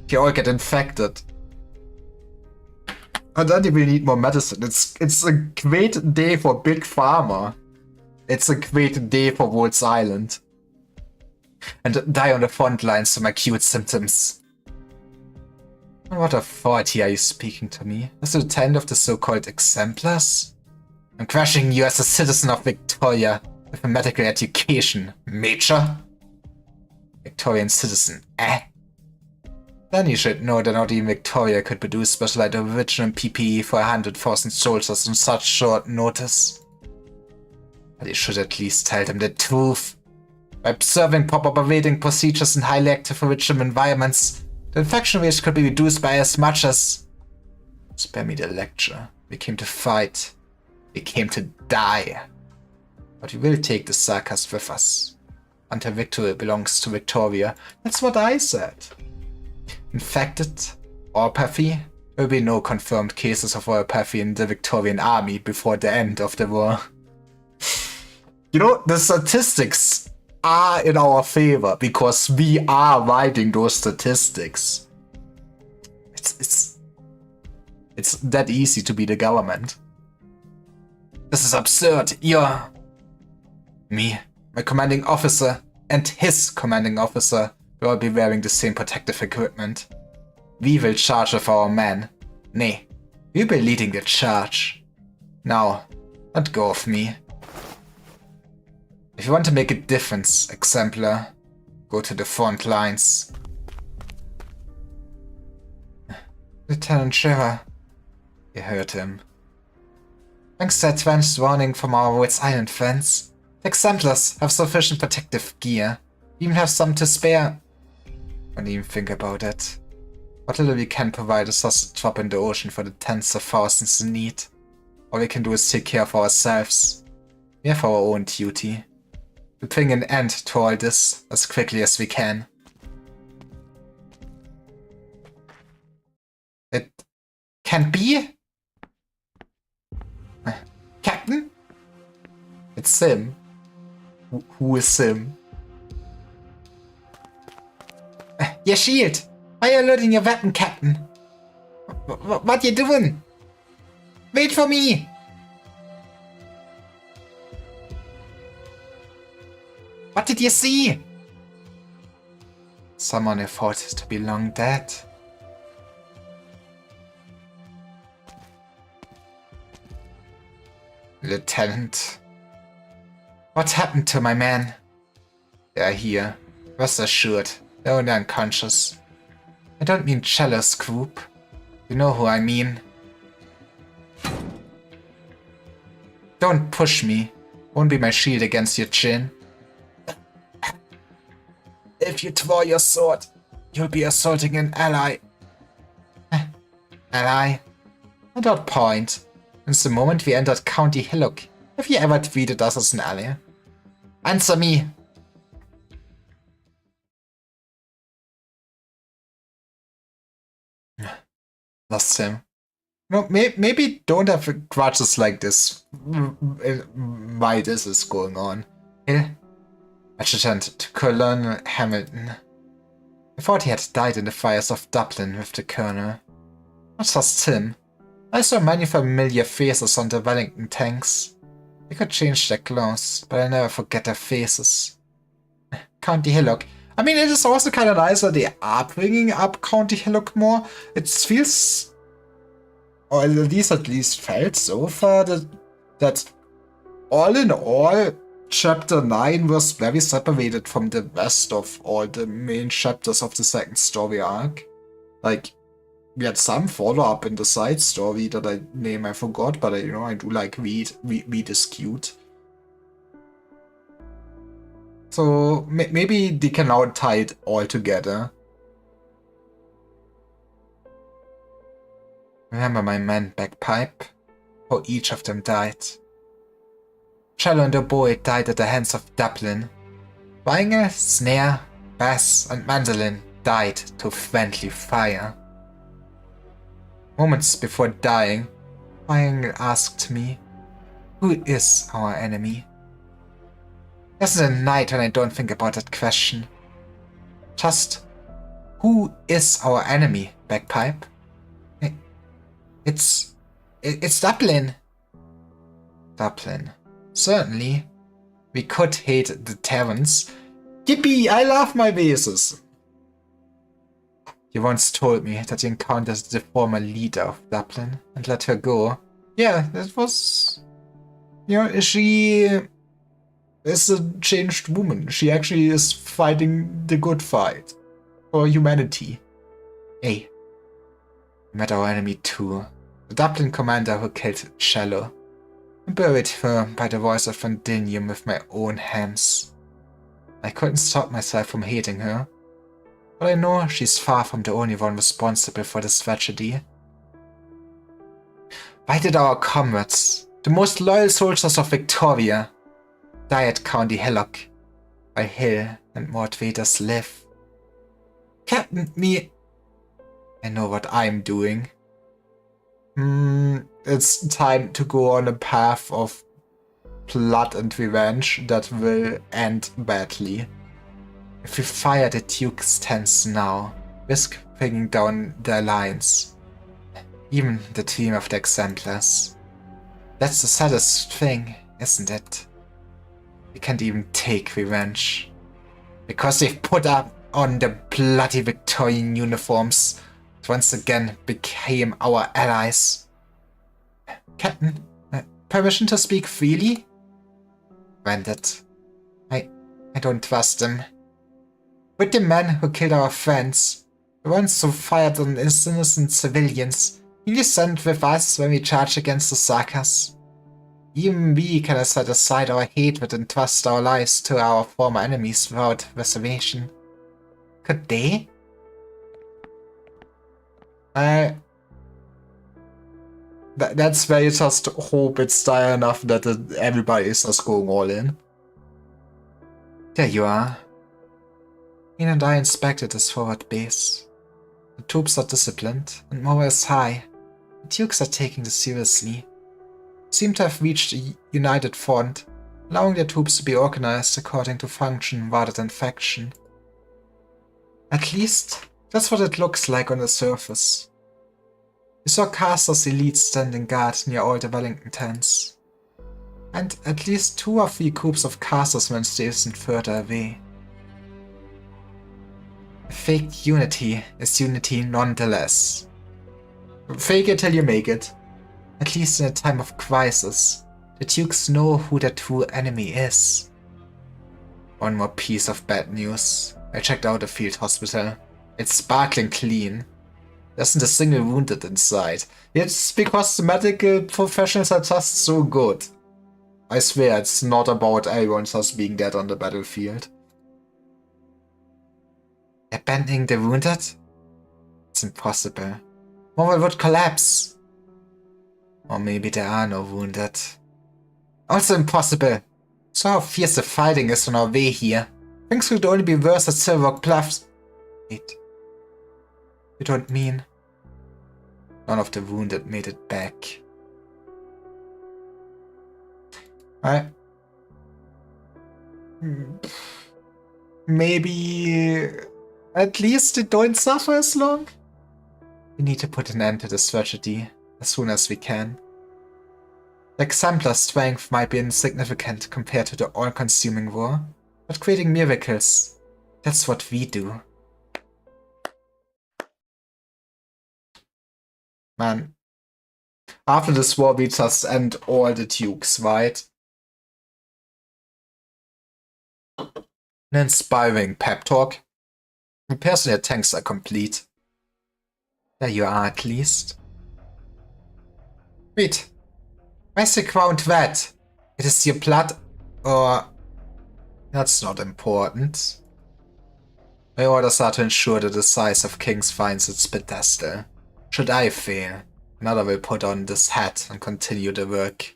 You all get infected. And then you will need more medicine. It's a great day for Big Pharma. It's a great day for Waltz Island. And die on the front lines from acute symptoms. What authority are you speaking to me? As the lieutenant of the so-called exemplars? I'm questioning you as a citizen of Victoria with a medical education, Major? Victorian citizen, eh? Then you should know that not even Victoria could produce specialized original PPE for 100,000 soldiers on such short notice. But you should at least tell them the truth. By observing proper operating procedures in highly active original environments, the infection rate could be reduced by as much as... Spare me the lecture. We came to fight. We came to die. But we will take the Sarkas with us. Until victory belongs to Victoria. That's what I said. Infected? Orpathy? There will be no confirmed cases of orpathy in the Victorian army before the end of the war. You know, the statistics are in our favor because we are writing those statistics. It's that easy to be the government. This is absurd. You're... Me, my commanding officer, and his commanding officer will all be wearing the same protective equipment. We will charge with our men. Nay, we'll be leading the charge. Now, let go of me. If you want to make a difference, Exemplar, go to the front lines. Lieutenant Sheva. You heard him. Thanks to advanced warning from our Waltz Island friends, the Exemplars have sufficient protective gear. We even have some to spare. Don't even think about it. What little we can provide is just a drop in the ocean for the tens of thousands in need. All we can do is take care of ourselves. We have our own duty. To bring an end to all this as quickly as we can. It can't be? Captain? It's Sim. Who is Sim? Your shield! Why are you loading your weapon, Captain? What you doing? Wait for me! What did you see? Someone who thought to be long dead. Lieutenant. What happened to my men? They are here. Rest assured, they're only unconscious. I don't mean jealous group. You know who I mean. Don't push me. Won't be my shield against your chin. If you draw your sword, you'll be assaulting an ally. Ally? At what point? Since the moment we entered County Hillock, have you ever treated us as an ally? Answer me! Lost him. No, maybe don't have grudges like this. Why this is going on. Adjutant to Colonel Hamilton. I thought he had died in the fires of Dublin with the Colonel. Not just him. I saw many familiar faces on the Wellington tanks. They could change their clothes, but I never forget their faces. County Hillock. I mean, it is also kind of nice that they are bringing up County Hillock more. It feels, or at least felt so far, that all in all, Chapter 9 was very separated from the rest of all the main chapters of the second story arc. Like, we had some follow-up in the side story that I forgot, but I do like Reed. Reed is cute. So maybe they can now tie it all together. Remember my man Bagpipe? How each of them died. Cello and Oboe died at the hands of Dublin. Triangle, Snare, Bass, and Mandolin died to friendly fire. Moments before dying, Triangle asked me, who is our enemy? There's a night when I don't think about that question. Just, who is our enemy, Bagpipe? It's Dublin. Dublin. Certainly. We could hate the Terrans. Yippee, I love my bases. You once told me that you encountered the former leader of Dublin and let her go. Yeah, that was... she is a changed woman. She actually is fighting the good fight for humanity. Hey, we met our enemy too. The Dublin commander who killed Cello. I buried her by the voice of Vandinium with my own hands. I couldn't stop myself from hating her. But I know she's far from the only one responsible for this tragedy. Why did our comrades, the most loyal soldiers of Victoria, die at County Hillock, while Hill and Mort Vadas live? Captain, me... I know what I'm doing. It's time to go on a path of blood and revenge that will end badly. If we fire the Duke's tents now, risk bringing down the Alliance. Even the team of the Exemplars. That's the saddest thing, isn't it? We can't even take revenge. Because they've put up on the bloody Victorian uniforms that once again became our allies. Captain, permission to speak freely? Granted. I don't trust them. With the men who killed our friends, the ones who fired on innocent civilians, will you stand with us when we charge against the Sarkas? Even we can set aside our hatred and trust our lives to our former enemies without reservation. Could they? That's where you just hope it's dire enough that everybody is just going all in. There you are. Ian and I inspected this forward base. The troops are disciplined, and morale is high. The Dukes are taking this seriously. Seem to have reached a united front, allowing their troops to be organized according to function rather than faction. At least, that's what it looks like on the surface. We saw Caster's elite standing guard near all the Wellington tents. And at least 2 or 3 groups of Casters men stationed further away. Fake unity is unity nonetheless. Fake it till you make it. At least in a time of crisis, the Dukes know who their true enemy is. One more piece of bad news. I checked out the field hospital. It's sparkling clean. There isn't a single wounded inside. It's because the medical professionals are just so good. I swear it's not about everyone just being dead on the battlefield. Abandoning the wounded? It's impossible. Morale would collapse. Or maybe there are no wounded. Also impossible. So how fierce the fighting is on our way here. Things could only be worse at Silver Rock Bluffs. Wait. You don't mean... None of the wounded made it back. Maybe... At least they don't suffer as long? We need to put an end to this tragedy as soon as we can. The exemplar's strength might be insignificant compared to the all-consuming war, but creating miracles, that's what we do. Man. After this war we just end all the Dukes, right? An inspiring pep talk. Repairs on your tanks are complete. There you are at least. Wait. Why is the ground wet? It is your blood or... That's not important. My orders are to ensure that the size of King's finds its pedestal. Should I fail, another will put on this hat and continue the work.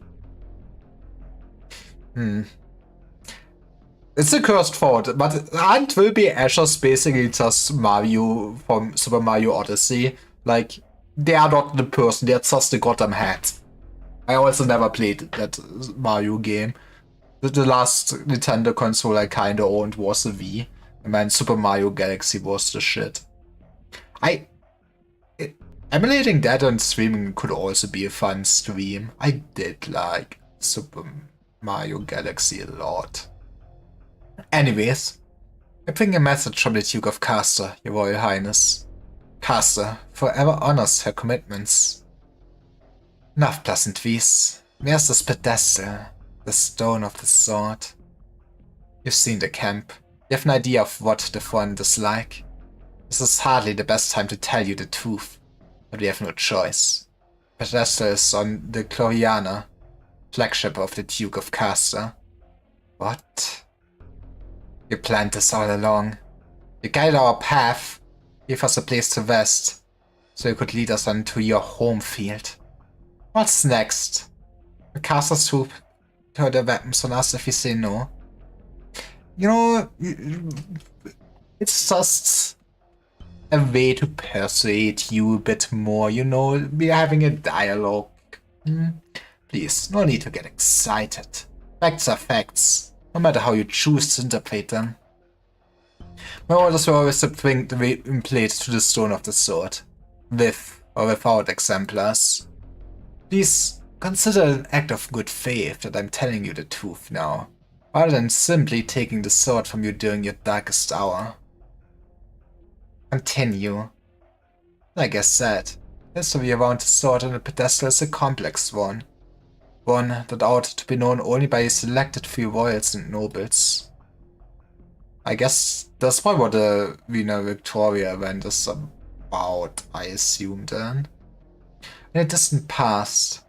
It's a cursed thought, but aren't will be Ashes basically just Mario from Super Mario Odyssey? Like, they are not the person, they're just the goddamn hat. I also never played that Mario game. The last Nintendo console I kinda owned was the Wii. And man, Super Mario Galaxy was the shit. Emulating that on streaming could also be a fun stream. I did like Super Mario Galaxy a lot. Anyways, I bring a message from the Duke of Caster, Your Royal Highness. Caster forever honors her commitments. Enough pleasantries. Where's this pedestal? The stone of the sword. You've seen the camp. You have an idea of what the front is like. This is hardly the best time to tell you the truth, but we have no choice. Pedestal is on the Gloriana, flagship of the Duke of Caster. What? You planned this all along. You guided our path, gave us a place to rest, so you could lead us onto your home field. What's next? The Caster's troop throw their weapons on us if we say no. You know, it's just a way to persuade you a bit more, you know, we're having a dialogue. Please, no need to get excited. Facts are facts, no matter how you choose to interpret them. My orders were always to bring the weapon plate to the stone of the sword, with or without exemplars. Please consider it an act of good faith that I'm telling you the truth now, rather than simply taking the sword from you during your darkest hour. Continue. Like I said, history around the sword and the pedestal is a complex one. One that ought to be known only by a selected few royals and nobles. I guess that's probably what the Wiener Victoria event is about, I assume then. In the distant past,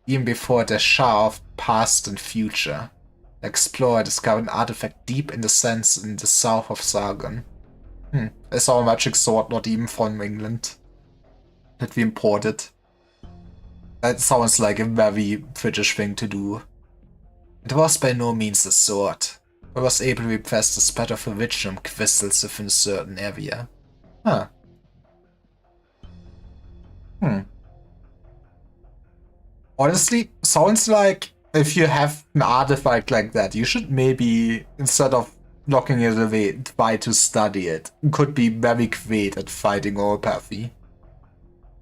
even before the Shah of past and future, the explorer discovered an artifact deep in the sands in the south of Sargon. I saw a magic sword not even from England. that we imported. That sounds like a very British thing to do. It was by no means a sword. I was able to repress the spread of iridium crystals within a certain area. Huh. Honestly, sounds like if you have an artifact like that, you should maybe, instead of locking it away, try to study it. It could be very great at fighting oropathy.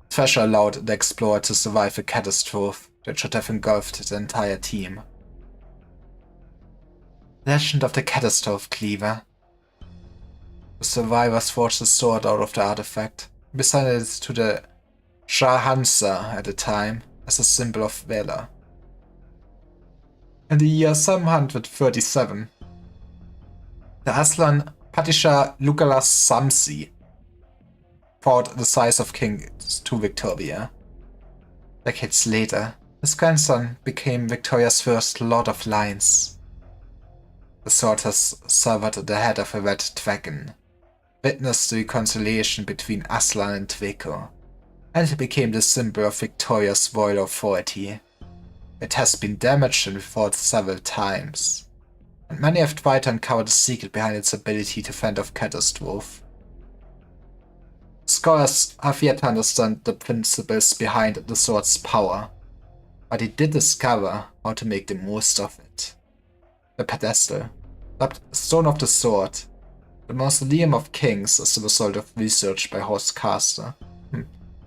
Thresher allowed the explorer to survive a catastrophe that should have engulfed the entire team. Legend of the Catastrophe Cleaver. The survivors forged the sword out of the artifact, presented it to the Shahansa at the time as a symbol of valor. In the year 737, the Aslan Patisha Lugalas Samsi fought the size of king to Victoria. Decades later, his grandson became Victoria's first Lord of Lions. The sword has severed the head of a red dragon, witnessed the reconciliation between Aslan and Dweko, and it became the symbol of Victoria's royal authority. It has been damaged and refought several times, and many have tried to uncover the secret behind its ability to fend off catastrophe. Scholars have yet to understand the principles behind the sword's power, but they did discover how to make the most of it. The pedestal, dubbed Stone of the Sword, the Mausoleum of Kings, is the result of research by Horst Caster.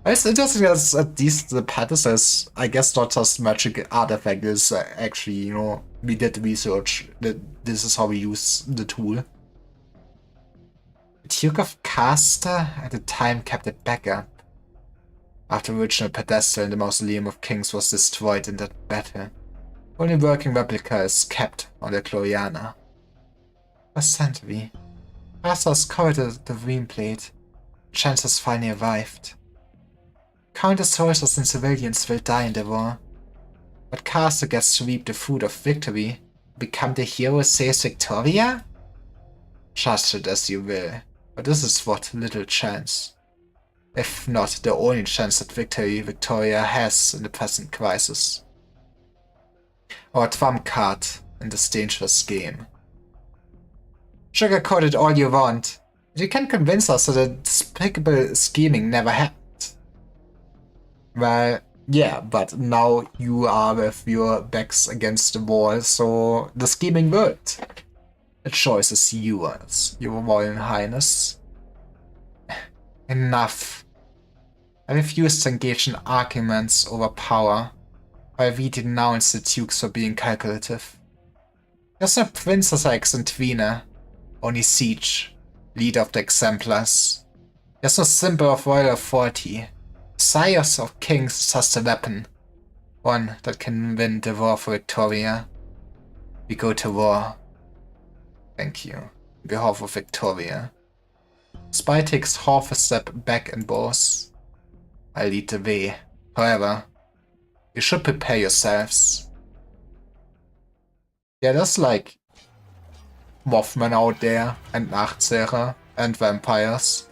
It's interesting that at least the pedestal is, I guess, not just magic artifact, is actually, we did research, that this is how we use the tool. The Duke of Caster at the time kept it back up, after the original pedestal in the Mausoleum of Kings was destroyed in that battle. Only working replica is kept on the Gloriana. For a century, Caster has covered the Dream Plate. Chance has finally arrived. Countless soldiers and civilians will die in the war, but Caster gets to reap the fruit of victory. Become the hero saves Victoria? Judge it as you will, but this is what little chance, if not the only chance at victory Victoria has in the present crisis. Our trump card in this dangerous game. Sugarcoat it all you want, but you can't convince us that the despicable scheming never happened. Well, yeah, but now you are with your backs against the wall, so the scheming worked. The choice is yours, your Royal Highness. Enough. I refuse to engage in arguments over power. I we denounce the dukes for being calculative. There's no Princess Exentrina, only Siege, leader of the Exemplars. There's no symbol of royal authority. Sires of Kings is just a weapon, one that can win the war for Victoria. We go to war. Thank you. On behalf of Victoria. Spy takes half a step back and bows. I lead the way. However, you should prepare yourselves. Yeah, there's like Mothman out there, and Nachtzehrer, and vampires.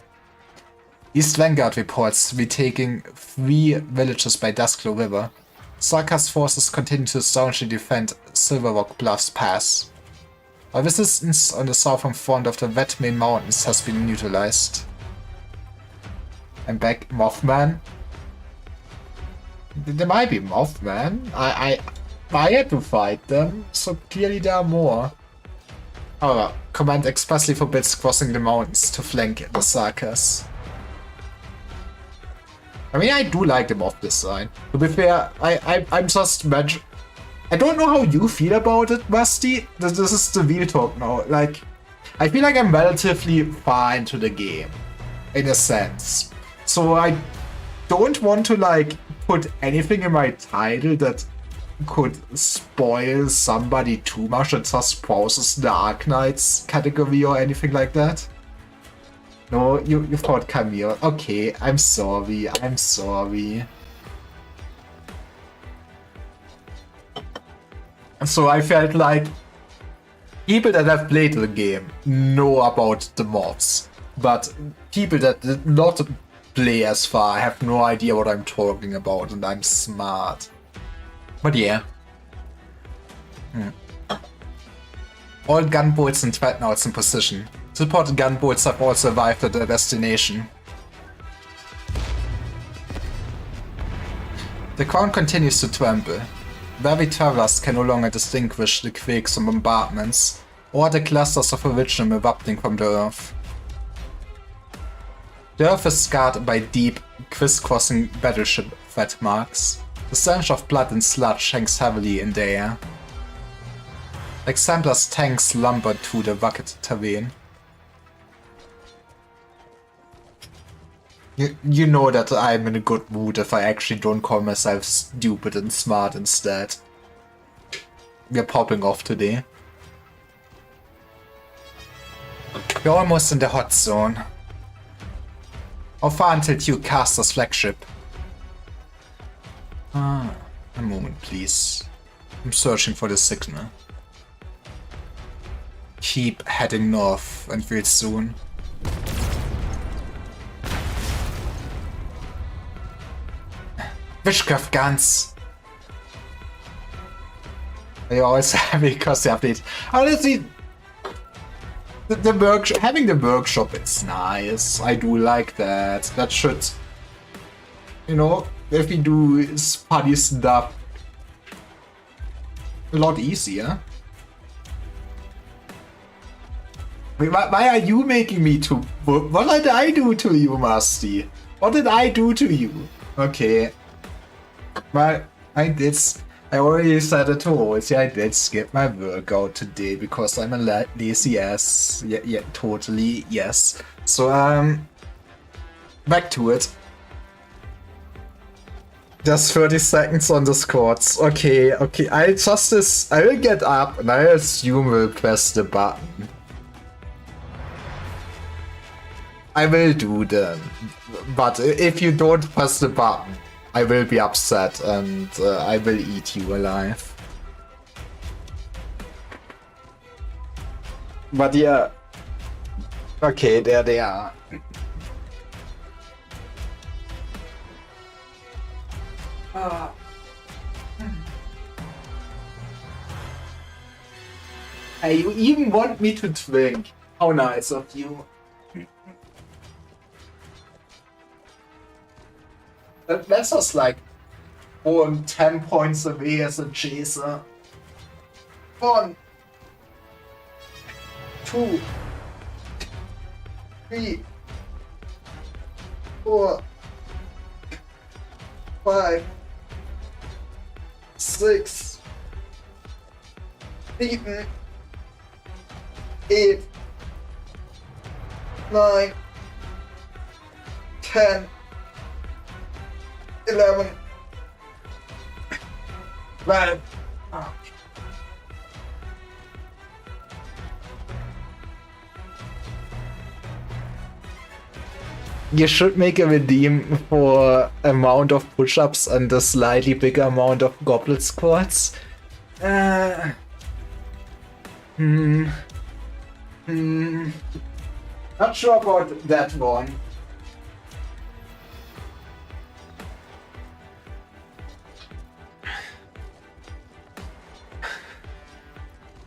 East Vanguard reports retaking 3 villages by Duskglow River. Sarkaz forces continue to staunchly defend Silver Rock Bluffs Pass. Our resistance on the southern front of the Wetmain Mountains has been neutralized. I'm back, Mothman. There might be Mothman. I had to fight them, so clearly there are more. However, command expressly forbids crossing the mountains to flank the Sarkaz. I mean, I do like the moth design. To be fair, I'm just I don't know how you feel about it, Rusty. This is the real talk now. Like, I feel like I'm relatively far into the game, in a sense. So I don't want to, like, put anything in my title that could spoil somebody too much that just browses the Arknights category or anything like that. No, you thought Camille. Okay, I'm sorry. I'm sorry. So I felt like people that have played the game know about the mods, but people that did not play as far. I have no idea what I'm talking about, and I'm smart. But yeah. All gunboats and dreadnoughts in position. Supported gunboats have also arrived at their destination. The ground continues to tremble. Weary travelers can no longer distinguish the quakes and bombardments, or the clusters of origin erupting from the earth. The earth is scarred by deep, crisscrossing battleship threat marks. The stench of blood and sludge hangs heavily in the air. Exemplar's tanks lumbered through the rugged terrain. You know that I'm in a good mood if I actually don't call myself stupid and smart instead. We're popping off today. We're almost in the hot zone. How far until Duke Caster's flagship? A moment, please. I'm searching for the signal. Keep heading north and we'll soon. Witchcraft guns! Are you always happy because they update? Honestly, the workshop, having the workshop, it's nice. I do like that. That should, you know, if we do funny stuff, a lot easier. Wait, why are you making me to? What did I do to you, Musty? What did I do to you? Okay. Well, I already said it twice. I did skip my workout today because I'm a lazy ass. Yeah, totally, yes. So, back to it. Just 30 seconds on the squats. Okay. I will get up and I assume we'll press the button. I will do them. But if you don't press the button, I will be upset and I will eat you alive. But yeah. Okay, there they are. Hey, you even want me to drink. How nice of you. That's just like 10 points away as a chaser. 1, 2, 3, 4, 5, 6, 7, 8, 9, 10, 11, 12. You should make a redeem for amount of push-ups and a slightly bigger amount of goblet squats. Not sure about that one.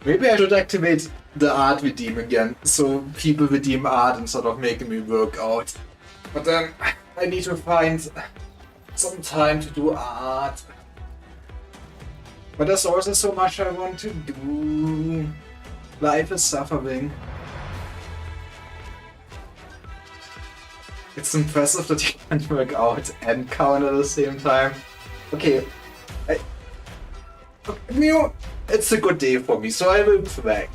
Maybe I should activate the art redeem again, so people redeem art instead of making me work out. But then I need to find some time to do art. But there's also so much I want to do. Life is suffering. It's impressive that you can work out and count at the same time. Okay, it's a good day for me, so I will brag.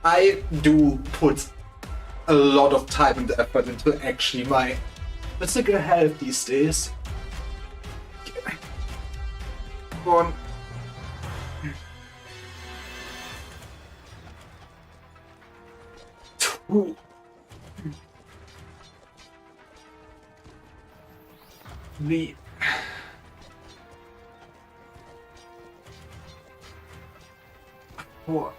I do put a lot of time and effort into actually my physical health these days. 1, 2, 3, 4.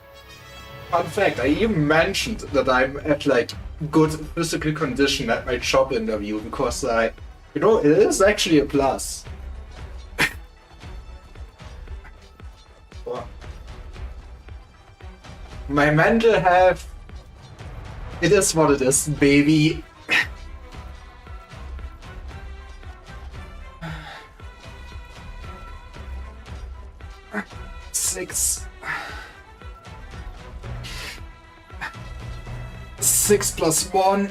Fun fact, I even mentioned that I'm at like good physical condition at my job interview because it is actually a plus. My mental health, it is what it is, baby. Six plus 1.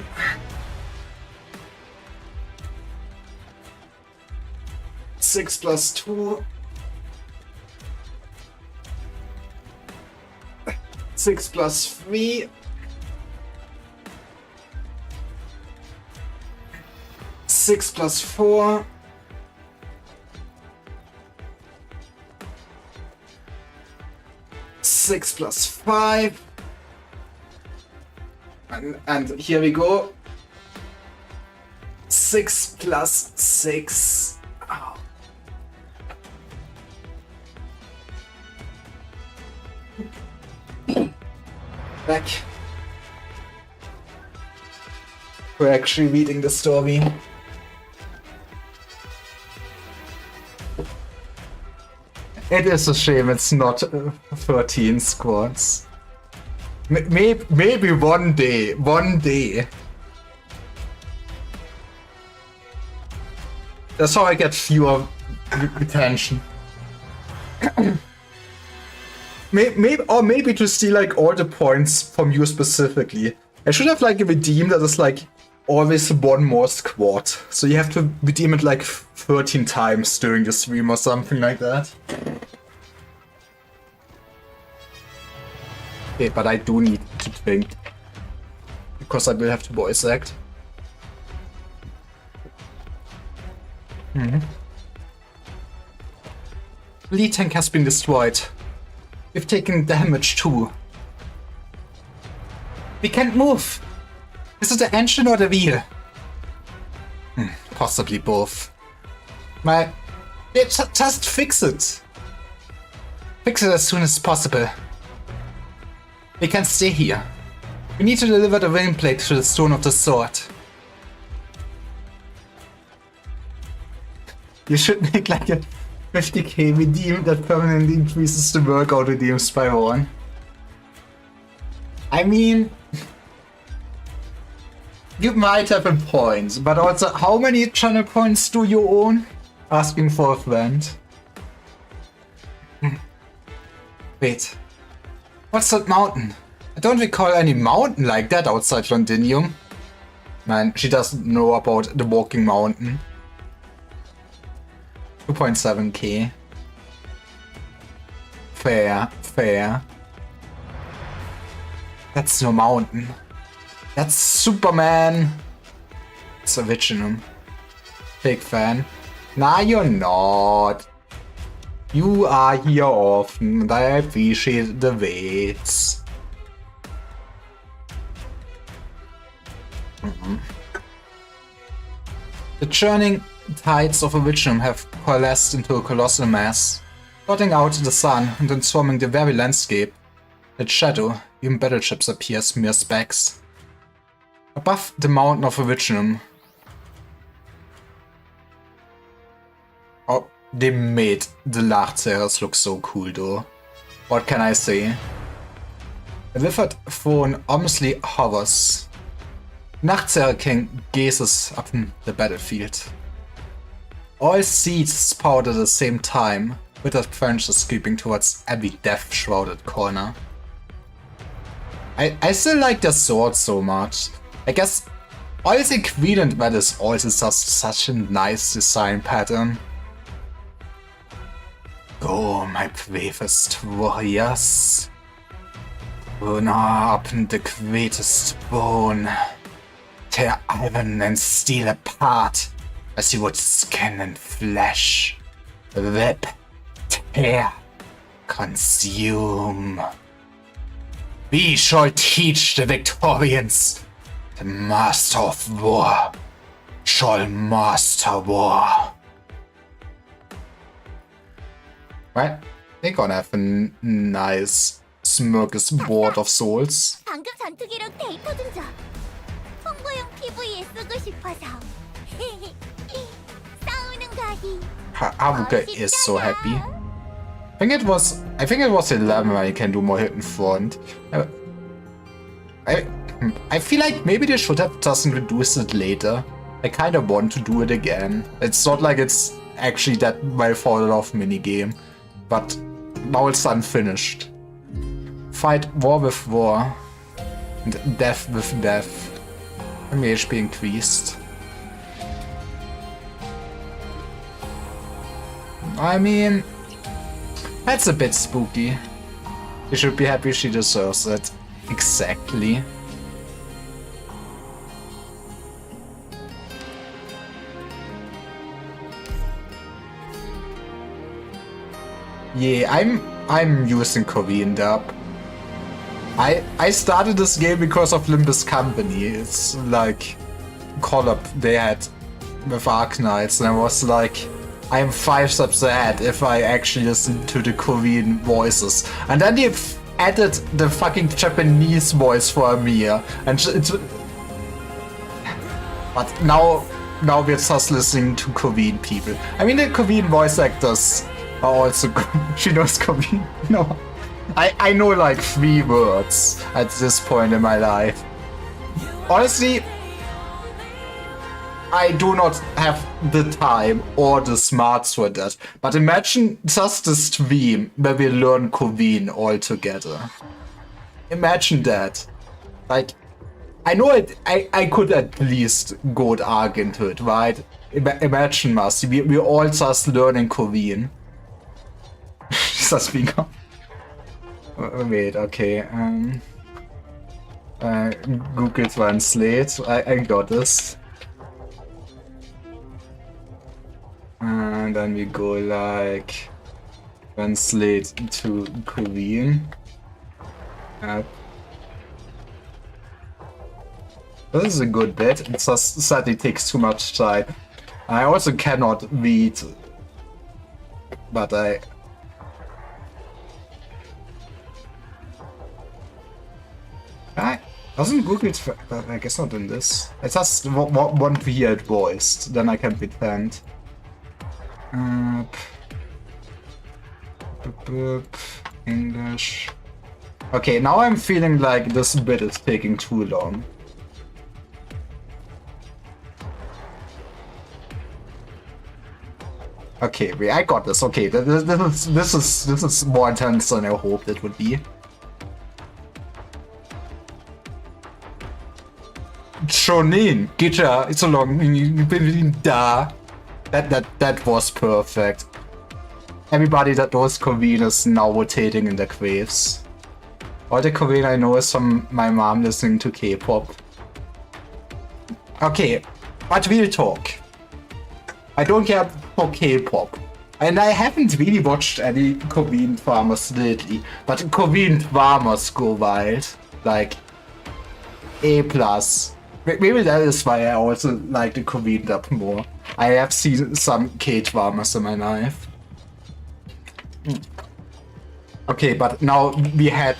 6 plus 2. 6 plus 3. 6 plus 4. 6 plus 5. And here we go. 6 plus 6. Oh. Back. We're actually reading the story. It is a shame it's not 13 squads. Maybe one day. That's how I get fewer retention. Maybe to steal like all the points from you specifically. I should have like a redeem that is like always one more squad. So you have to redeem it like 13 times during the stream or something like that. Okay, but I do need to drink. Because I will have to voice act. Lead tank has been destroyed. We've taken damage too. We can't move. Is it the engine or the wheel? Possibly both. Just fix it. Fix it as soon as possible. We can't stay here. We need to deliver the wind plate to the Stone of the Sword. You should make like a 50k redeem that permanently increases the workout redeems by 1. I mean, you might have a point, but also how many channel points do you own? Asking for a friend. Wait, what's that mountain? I don't recall any mountain like that outside Londinium. Man, she doesn't know about the walking mountain. 2.7k. Fair. That's no mountain. That's Superman. It's original. Big fan. Nah, you're not. You are here often and I appreciate the waits. The churning tides of Originum have coalesced into a colossal mass, blotting out the sun and transforming the very landscape. Its shadow, even battleships appear as mere specks. Above the mountain of Originum. Oh, they made the Lachzerers look so cool though. What can I say? A withered throne ominously hovers. Nachtzerrer King gazes upon the battlefield. All seeds powered at the same time, withered branches creeping towards every death-shrouded corner. I still like their swords so much. I guess Oil's equivalent that is also just such a nice design pattern. Go, my bravest warriors. Burn up the greatest bone. Tear iron and steel apart as you would skin and flesh. Rip, tear, consume. We shall teach the Victorians. The master of war shall master war. Right? They're gonna have a nice smorgasbord of souls. 방금 전투기록 데이터 좀 줘. 소형 PV에 쓰고 싶어서. 싸우는 거리. Haruka is so happy. I think it was 11 when you can do more hit in front. I feel like maybe they should have just introduced it later. I kind of want to do it again. It's not like it's actually that well thought of minigame, but now it's unfinished. Fight war with war and death with death. And my HP increased. I mean, that's a bit spooky. You should be happy she deserves it. Exactly. Yeah, I'm using Korean dub. I started this game because of Limbus Company. It's like collab they had with Arknights, and I was like, I am 5 steps ahead if I actually listen to the Korean voices. And then they've added the fucking Japanese voice for Amir, and but now we're just listening to Korean people. I mean, the Korean voice actors are also good. She knows Korean. No, I know like 3 words at this point in my life. Honestly, I do not have the time or the smarts for that. But imagine just a stream where we learn Korean all together. Imagine that. Like, I know it. I could at least go arg into it, right? Imagine, Masi, we're all just learning Korean. Just being. Wait, okay. Google Translate. I got this. And then we go like translate to Korean. This is a good bit. It's just sadly takes too much time. I also cannot read, but doesn't Google? I guess not in this. I just want to hear it voiced. Then I can pretend. English. Okay, now I'm feeling like this bit is taking too long. Okay, wait, I got this. Okay, this is more intense than I hoped it would be. Shonin, Gita, it's a long da. That was perfect. Everybody that knows Korean is now rotating in their graves. All the Korean I know is from my mom listening to K-pop. Okay, but we'll talk. I don't care for K-pop. And I haven't really watched any Korean dramas lately. But Korean dramas go wild. Like, A+. Maybe that is why I also like the Korean dub more. I have seen some K-dramas in my life. Okay, but now we had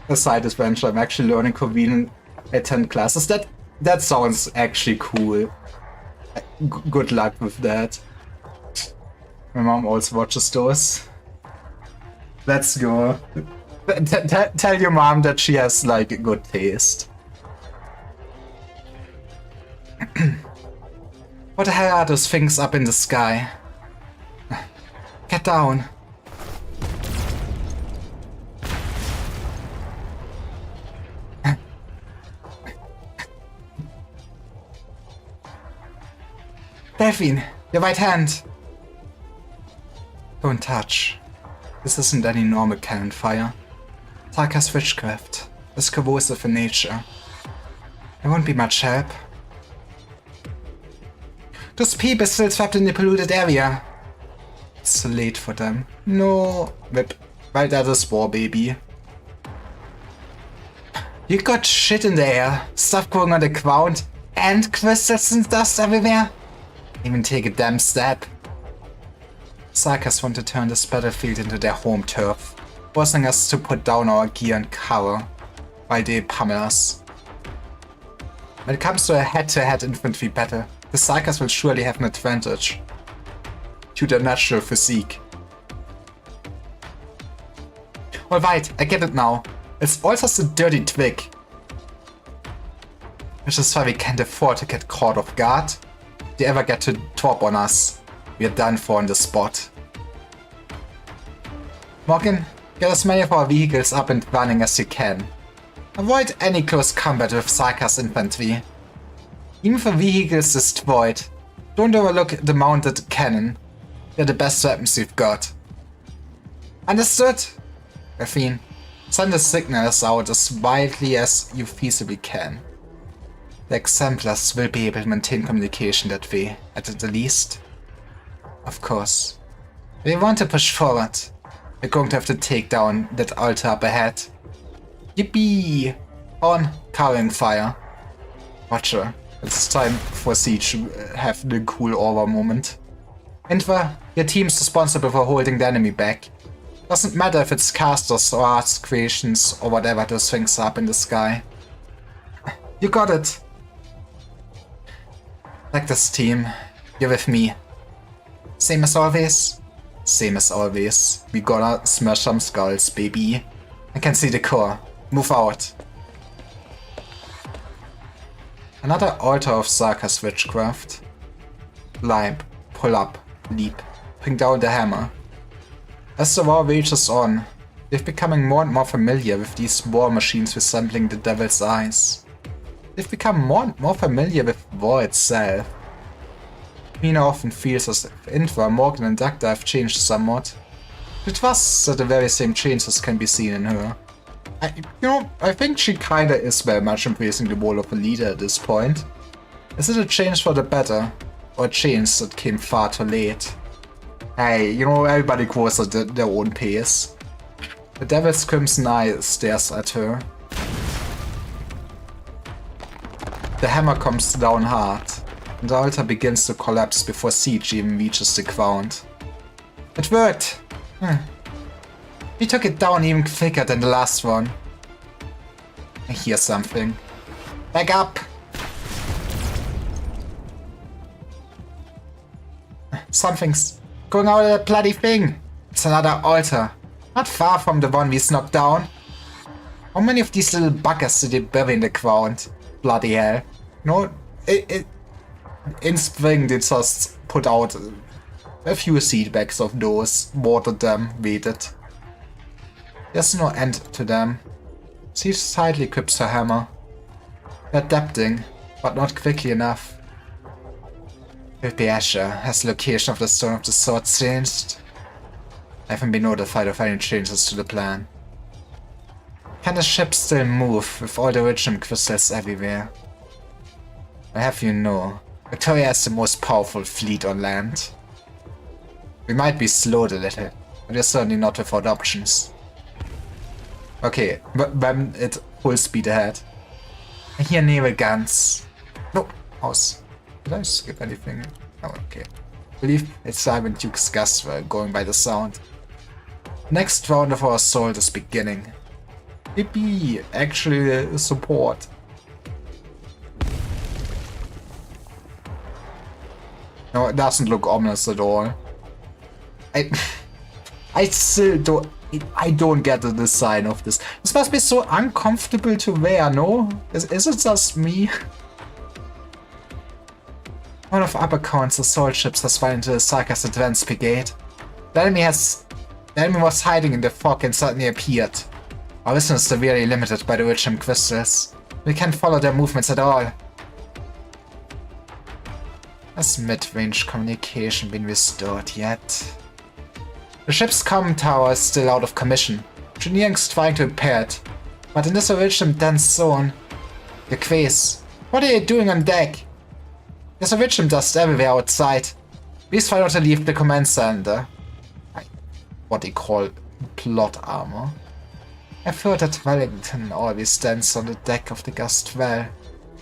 a side adventure. I'm actually learning Korean at 10 classes. That sounds actually cool. Good luck with that. My mom also watches those. Let's go. Tell your mom that she has like good taste. What the hell are those things up in the sky? Get down. Delphine, your right hand. Don't touch. This isn't any normal cannon fire. Tarka's witchcraft is corrosive in nature. It won't be much help. Those people still trapped in the polluted area. It's too late for them. No. Whip. Right, that is war, baby. You got shit in the air, stuff growing on the ground, and crystals and dust everywhere. Even take a damn step. Sarkas want to turn this battlefield into their home turf, forcing us to put down our gear and cover, while they pummel us. When it comes to a head-to-head infantry battle, the Psykers will surely have an advantage due to their natural physique. Alright, I get it now. It's all just a dirty twig. Which is why we can't afford to get caught off guard. If they ever get to top on us, we are done for on the spot. Morgan, get as many of our vehicles up and running as you can. Avoid any close combat with Psykers infantry. Even if a vehicle is destroyed, don't overlook the mounted cannon. They're the best weapons you've got. Understood? Raffine, send the signals out as widely as you feasibly can. The Exemplars will be able to maintain communication that way, at the least. Of course. If we want to push forward, we're going to have to take down that altar up ahead. Yippee! On, covering fire. Roger. It's time for Siege to have the cool aura moment. Inva, your team's responsible for holding the enemy back. Doesn't matter if it's casters or arts creations or whatever those things are up in the sky. You got it. Like this team, you're with me. Same as always? Same as always. We gonna smash some skulls, baby. I can see the core. Move out. Another altar of Sarkaz witchcraft. Climb, pull up, leap, bring down the hammer. As the war rages on, they're becoming more and more familiar with these war machines resembling the devil's eyes. They've become more and more familiar with war itself. Mina often feels as if Inva, Morgan and Dagda have changed somewhat. She trusts that the very same changes can be seen in her. I think she kinda is very much embracing the role of a leader at this point. Is it a change for the better? Or a change that came far too late? Hey, everybody grows at their own pace. The Devil's Crimson Eye stares at her. The hammer comes down hard, and the altar begins to collapse before Siege even reaches the ground. It worked! We took it down even quicker than the last one. I hear something. Back up! Something's going out of that bloody thing! It's another altar. Not far from the one we knocked down. How many of these little buggers did they bury in the ground? Bloody hell. No, in spring they just put out a few seed bags of those, watered them, waited. There's no end to them. Siege tightly equips her hammer. Adapting, but not quickly enough. With Asher, has the location of the Stone of the Sword changed? I haven't been notified of any changes to the plan. Can the ship still move with all the Richum crystals everywhere? I have you know, Victoria has the most powerful fleet on land. We might be slowed a little, but we're certainly not without options. Okay, when it full speed ahead. I hear naval guns. No, house. Did I skip anything? Oh, okay. I believe it's Simon Duke's Gastwell going by the sound. Next round of our assault is beginning. Yippee! Actually, support. No, it doesn't look ominous at all. I still don't. I don't get the design of this. This must be so uncomfortable to wear, no? Is it just me? One of Uppercorn's assault ships has run into the Sarkaz Advance Brigade. The enemy was hiding in the fog and suddenly appeared. Our vision is severely limited by the Richum crystals. We can't follow their movements at all. Has mid-range communication been restored yet? The ship's comm tower is still out of commission. Engineering's trying to repair it. But in this original dense zone... The Quays, what are you doing on deck? There's original dust everywhere outside. Please try not to leave the command center. What they call plot armor. I've heard that Wellington always stands on the deck of the Gastwell,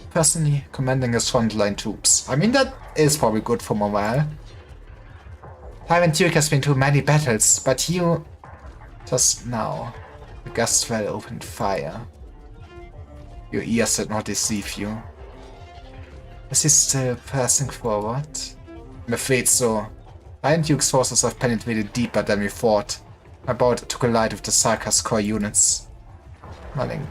personally commanding his frontline troops. I mean, that is probably good for morale. Tywin Duke has been through many battles, but you... Just now, the Gastwell opened fire. Your ears did not deceive you. Is he still pressing forward? I'm afraid so. Iron Duke's forces have penetrated deeper than we thought. About to collide with the Sarkaz core units. Wellington.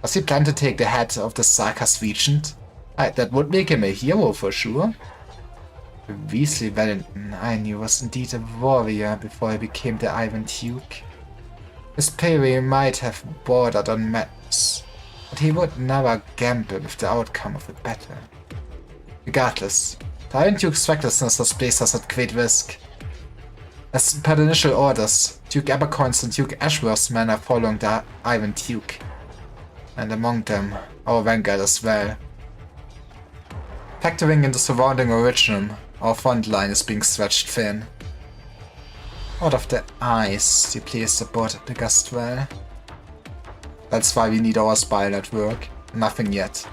Does he plan to take the head of the Sarkaz regent? That would make him a hero for sure. Weasley Wellington, I knew, was indeed a warrior before he became the Iron Duke. His bravery might have bordered on madness, but he would never gamble with the outcome of a battle. Regardless, the Iron Duke's recklessness has placed us at great risk. As per the initial orders, Duke Abercorn's and Duke Ashworth's men are following the Iron Duke. And among them, our vanguard as well. Factoring in the surrounding Originum, our front line is being stretched thin. Out of the ice you placed aboard the Gastwell. That's why we need our spy network. Nothing yet.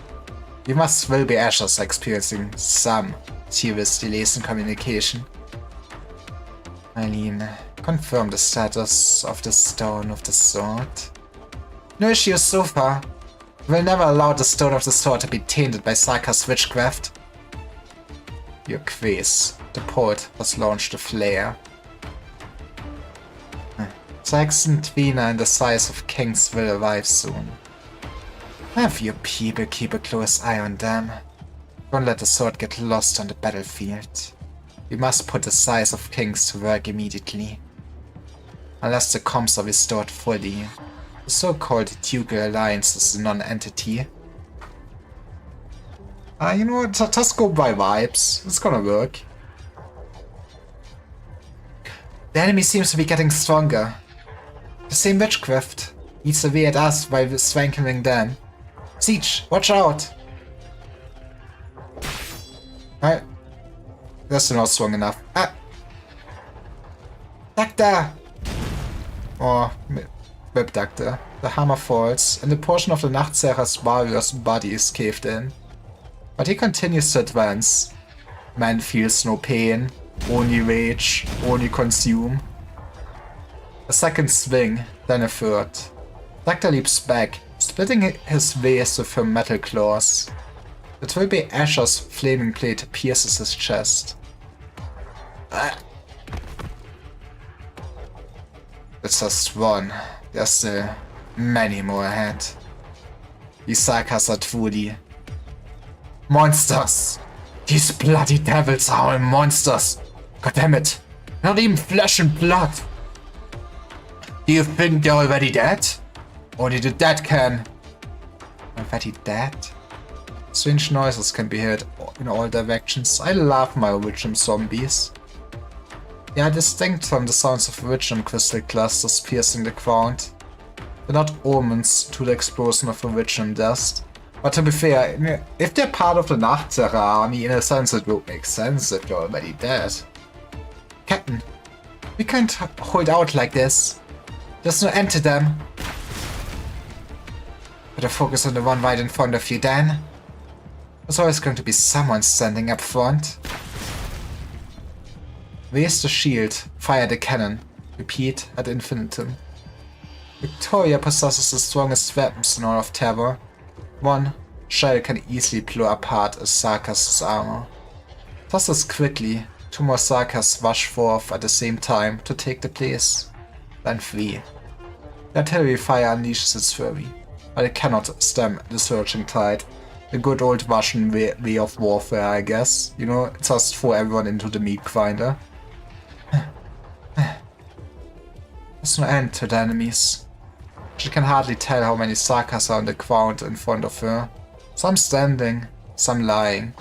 We must will be Ashers experiencing some serious delays in communication. Eileen, confirm the status of the Stone of the Sword. No issues so far. We will never allow the Stone of the Sword to be tainted by Sarkaz witchcraft. Your quiz. The poet has launched a flare. Saxon Tweener in the size of kings will arrive soon. Have your people keep a close eye on them. Don't let the sword get lost on the battlefield. We must put the size of kings to work immediately. Unless the comms are restored fully, the so-called Ducal Alliance is a non-entity. You know what, just go by vibes. It's gonna work. The enemy seems to be getting stronger. The same witchcraft eats away at us while strengthening them. Siege, watch out! Alright. That's still not strong enough. Ah! Doctor! Or Web Doctor. The hammer falls, and a portion of the Nachtserer's warrior's body is caved in. But he continues to advance. Man feels no pain, only rage, only consume. A second swing, then a third. Doctor leaps back, splitting his vase with her metal claws. The Trilby Asher's flaming blade pierces his chest. It's just one. There's still many more ahead. Die Sarkaz are truly monsters! These bloody devils are all monsters! God damn it! Not even flesh and blood! Do you think they're already dead? Only the dead can. Already dead? Strange noises can be heard in all directions. I love my Originum zombies. They are distinct from the sounds of Originum crystal clusters piercing the ground. They're not omens to the explosion of Originum dust. But to be fair, if they're part of the Nachtserer army, in a sense it would make sense if they're already dead. Captain, we can't hold out like this. There's no end to them. Better focus on the one right in front of you, Dan. There's always going to be someone standing up front. Raise the shield, fire the cannon. Repeat ad infinitum. Victoria possesses the strongest weapons in all of Terror. One shell can easily blow apart a Sarkaz's armor. Just as quickly, two more Sarkaz rush forth at the same time to take the place. Then flee. The artillery fire unleashes its fury, but it cannot stem the surging tide. The good old Russian way of warfare, I guess. You know, just throw everyone into the meat grinder. There's no end to the enemies. She can hardly tell how many Sarkaz are on the ground in front of her. Some standing, some lying.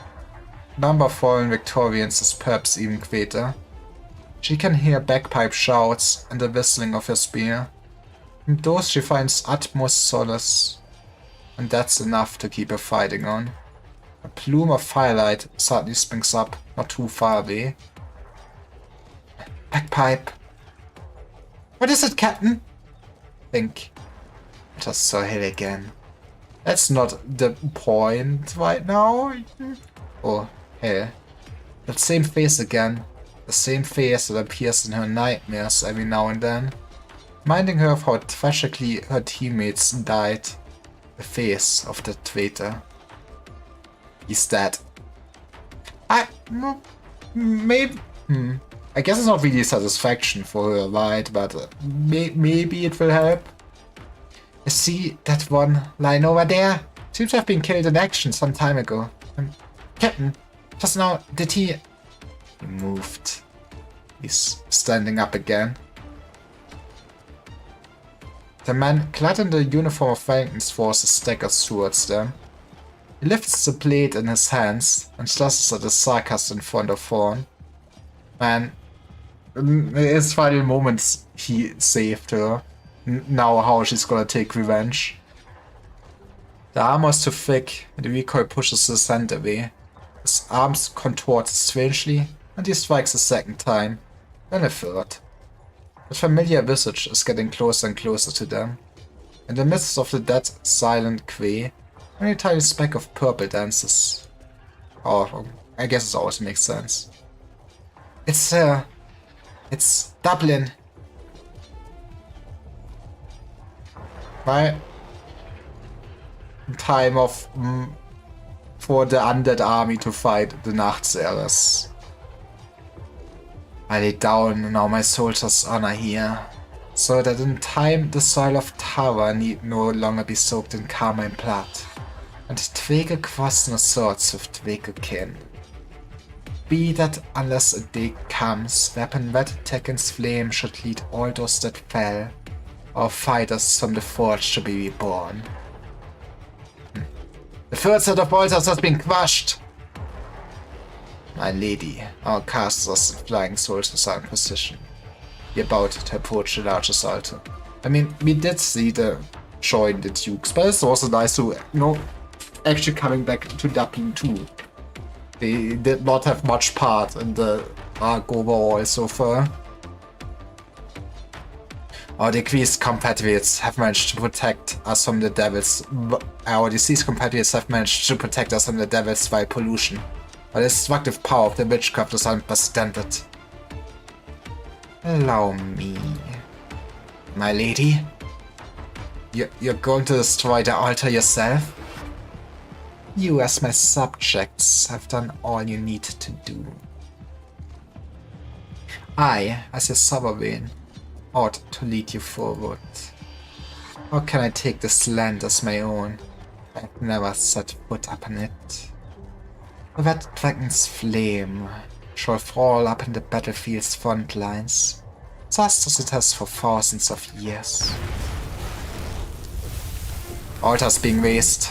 The number of fallen Victorians is perhaps even greater. She can hear bagpipe shouts and the whistling of her spear. In those she finds utmost solace. And that's enough to keep her fighting on. A plume of firelight suddenly springs up not too far away. Bagpipe. What is it, Captain? Think. I just saw Hill again. That's not the point right now. Oh, Hill. That same face again. The same face that appears in her nightmares every now and then. Reminding her of how tragically her teammates died. The face of the traitor. He's dead. Maybe. I guess it's not really satisfaction for her, right? But maybe it will help. You see that one lying over there? Seems to have been killed in action some time ago. Captain, just now, did he... He moved. He's standing up again. The man clad in the uniform of Wellington's forces staggers towards them. He lifts the blade in his hands and glances at the Sarkast in front of Thorn. Man, in his final moments, he saved her. Now how she's gonna take revenge. The armor is too thick, and the recoil pushes his hand away. His arms contort strangely, and he strikes a second time, then a third. The familiar visage is getting closer and closer to them. In the midst of the dead, silent quay, only a tiny speck of purple dances. Oh, I guess it always makes sense. It's Dublin. Right? Time of for the undead army to fight the Nachtseers. I lay down and now my soldiers honor here, so that in time the soil of Tara need no longer be soaked in carmine blood, and Twege cross no swords with Twege kin. Be that unless a day comes, weapon wet Tekken's flame should lead all those that fell, or fighters from the forge to be reborn. The third set of bolters has been crushed! My lady, our casters and flying soldiers are in position. We're about to approach the largest altar. I mean, we did see the join the Dukes, but it's also nice to, actually coming back to Dublin too. They did not have much part in the arc overall so far. Our deceased compatriots have managed to protect us from the devils. Our deceased compatriots have managed to protect us from the devils by pollution. But the destructive power of the witchcraft is unprecedented. Allow me. My lady? You're going to destroy the altar yourself? You as my subjects have done all you need to do. I, as your sovereign, ought to lead you forward. How can I take this land as my own? I've never set foot upon it. The red dragon's flame shall fall up in the battlefield's front lines, just as it has for thousands of years. Altars being raised.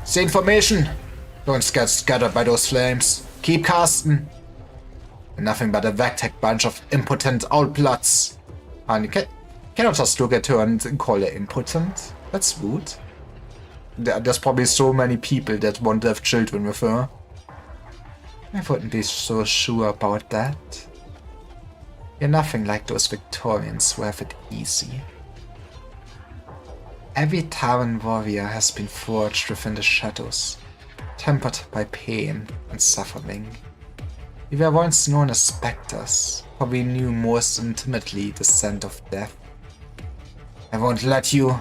See information! Don't get scattered by those flames. Keep casting! Nothing but a ragtag bunch of impotent outbloods. And you cannot just look at her and call her impotent. That's rude. There's probably so many people that want to have children with her. I wouldn't be so sure about that. You're nothing like those Victorians who have it easy. Every Taran warrior has been forged within the shadows, tempered by pain and suffering. We were once known as specters, for we knew most intimately the scent of death. I won't let you.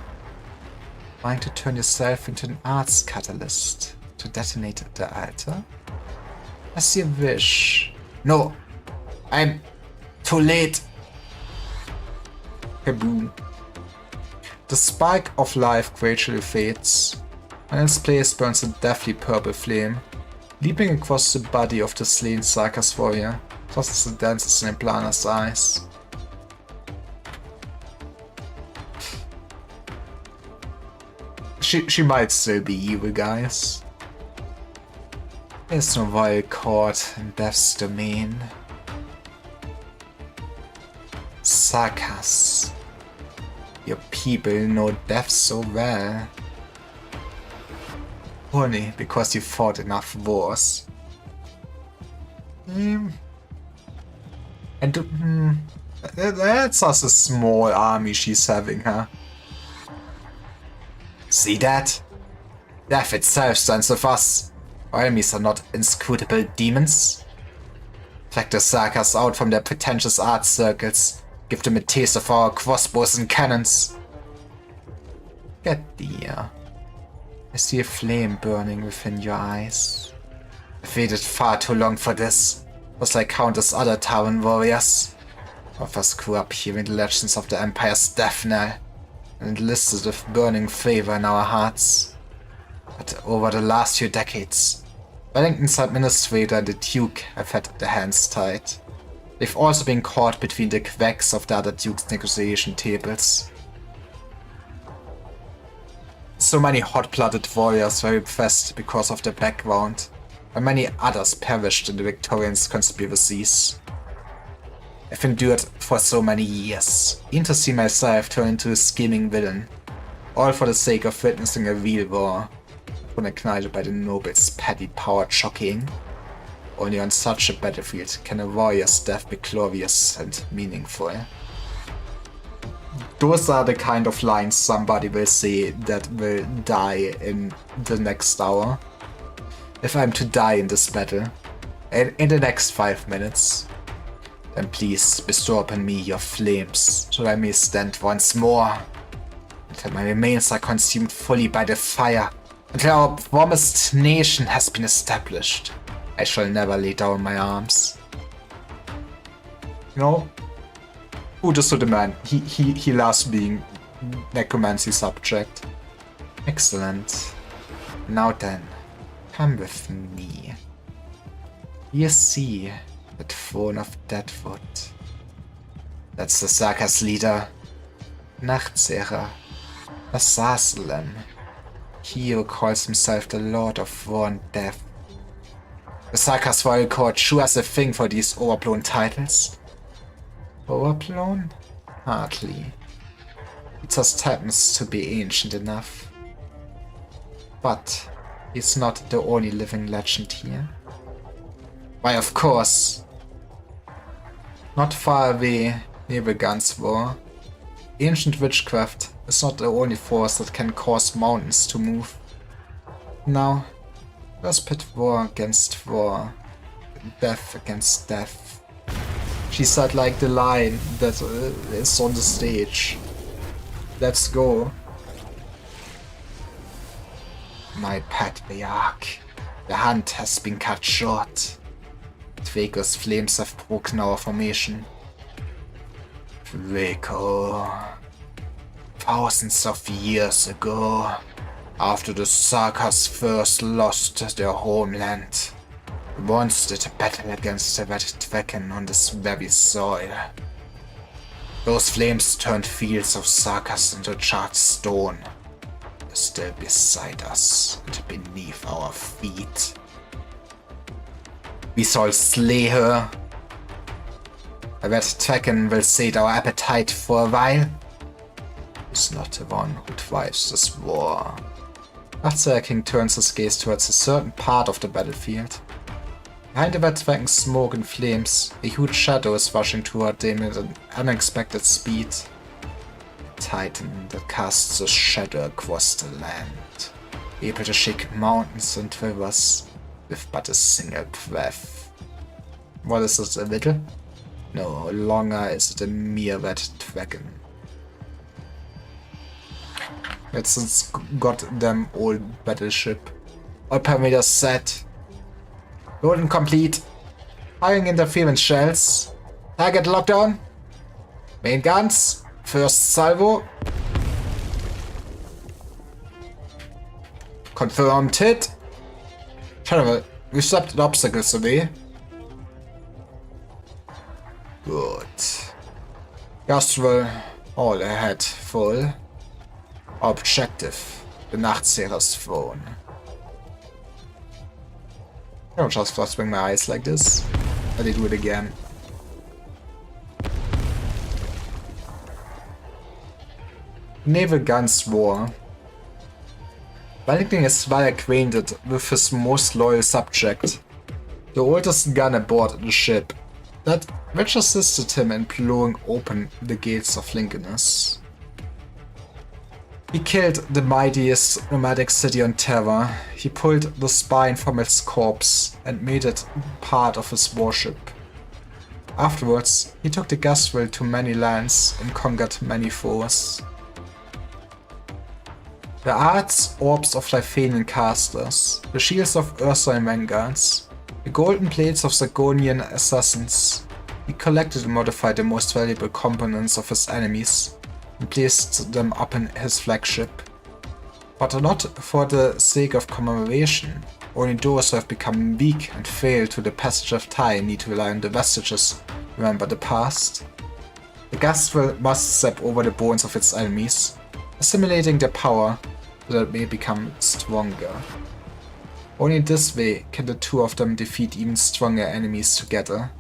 Trying to turn yourself into an arts catalyst to detonate the altar? As you wish. No, I'm too late. Kaboom. The spark of life gradually fades, and in its place burns a deathly purple flame, leaping across the body of the slain Sarkast warrior, just as it dances in Implana's eyes. She might still be evil, guys. There's no royal court in Death's domain. Sarkast. Your people know death so well. Only because you fought enough wars. And that's just a small army she's having, huh? See that? Death itself stands with us. Our enemies are not inscrutable demons. Drag the Sarkast out from their pretentious art circles. Give them a taste of our crossbows and cannons. Get the I see a flame burning within your eyes. I've waited far too long for this, just like countless other Tauren warriors. Of us grew up hearing the legends of the Empire's death knell, and enlisted with burning favor in our hearts. But over the last few decades, Wellington's administrator and the Duke have had their hands tied. They've also been caught between the quacks of the other Duke's negotiation tables. So many hot-blooded warriors were repressed because of their background, and many others perished in the Victorians' conspiracies. I've endured for so many years, even to see myself turn into a scheming villain, all for the sake of witnessing a real war, unignited by the nobles' petty power jockeying. Only on such a battlefield can a warrior's death be glorious and meaningful. Those are the kind of lines somebody will say that will die in the next hour. If I'm to die in this battle, in the next 5 minutes, then please bestow upon me your flames, so I may stand once more, until my remains are consumed fully by the fire, until our promised nation has been established. I shall never lay down my arms. You know, who just the man? He loves being necromancy subject. Excellent. Now then, come with me. You see that throne of Deadwood. That's the Sarkaz leader, Nachtseher, Azazelem. He who calls himself the Lord of War and Death. The Sarkaz Royal Court sure has a thing for these overblown titles. Overblown? Hardly. It just happens to be ancient enough. But he's not the only living legend here. Why, of course. Not far away, Nebelgun's War. Ancient witchcraft is not the only force that can cause mountains to move. Now, let's pit war against war, death against death. She said like the line that is on the stage. Let's go. My patriarch, the hunt has been cut short. Draco's flames have broken our formation. Draco. Thousands of years ago, after the Sarkaz first lost their homeland, we once did a battle against the Red Dragon on this very soil. Those flames turned fields of Sarkaz into charred stone. They're still beside us and beneath our feet. We shall slay her. A Red Dragon will sate our appetite for a while. He's not the one who drives this war. Nachtseher King turns his gaze towards a certain part of the battlefield. Behind the Red Dragon's smoke and flames, a huge shadow is rushing toward them at an unexpected speed. A titan that casts a shadow across the land, able to shake mountains and rivers with but a single breath. What is it, a little? No longer is it a mere Red Dragon. It's its goddamn old battleship. All parameters set. Loading complete. Firing interference shells. Target lockdown. Main guns. First salvo. Confirmed hit. General, we swept the obstacles away. Good. Gastwell, all ahead, full. Objective, the Nachtseher's throne. I don't just flustering my eyes like this. Let me do it again. Nebelgun's War. Wellington is well acquainted with his most loyal subject, the oldest gun aboard the ship, that which assisted him in blowing open the gates of Lincolnus. He killed the mightiest nomadic city on Terra. He pulled the spine from its corpse and made it part of his warship. Afterwards, he took the Gastwell to many lands and conquered many foes. The arts orbs of Lifanian casters, the shields of Ursuline vanguards, the golden plates of Zagonian assassins. He collected and modified the most valuable components of his enemies and placed them up in his flagship. But not for the sake of commemoration. Only those who have become weak and failed through the passage of time need to rely on the vestiges, remember the past. The Ghastwell must step over the bones of its enemies, assimilating their power so that it may become stronger. Only this way can the two of them defeat even stronger enemies together.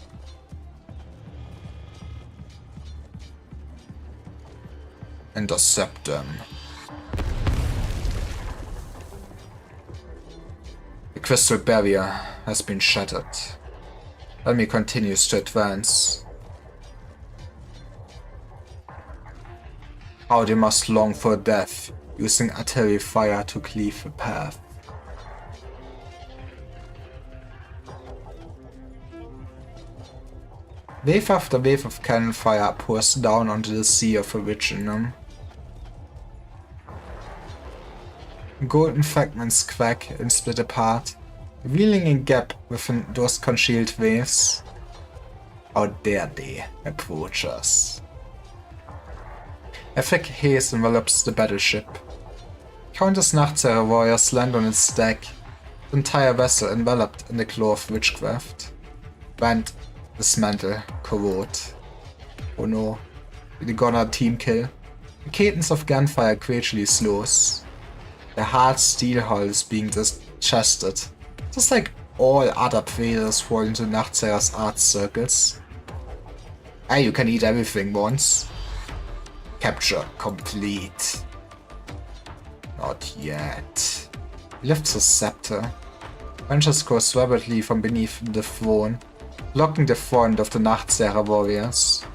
Intercept them. The crystal barrier has been shattered. Enemy continues to advance. How they must long for death, using artillery fire to cleave the path. Wave after wave of cannon fire pours down onto the Sea of Originum. Golden fragments crack and split apart, revealing a gap within those concealed waves. How dare they approach us? A thick haze envelops the battleship. Countless Nachtseher warriors land on its deck, the entire vessel enveloped in the glow of witchcraft. Bend, dismantle, corrode. Oh no, the Gunner team kill. The cadence of gunfire gradually slows. The hard steel hull is being digested, just like all other predators fall into Nachtseher's art circles. Hey, you can eat everything once. Capture complete. Not yet. He lifts his scepter. Branches goes rapidly from beneath the throne, blocking the front of the Nachtseher warriors.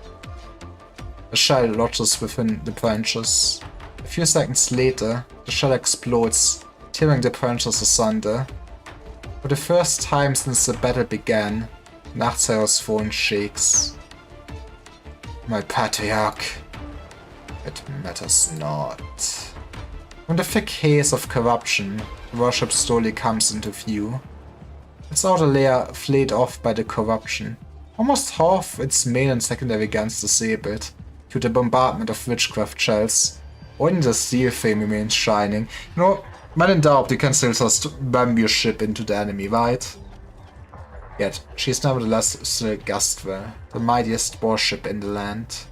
A shell lodges within the branches. A few seconds later, the shell explodes, tearing the branches asunder. For the first time since the battle began, Nachtseher's throne shakes. My patriarch. It matters not. From the thick haze of corruption, the warship slowly comes into view. Its outer layer flayed off by the corruption. Almost half its main and secondary guns disabled, due to the bombardment of witchcraft shells. Only the steel frame remains shining. You know, when in doubt, you can still just bomb your ship into the enemy, right? Yet, she is nevertheless still Ghastwell, the mightiest warship in the land.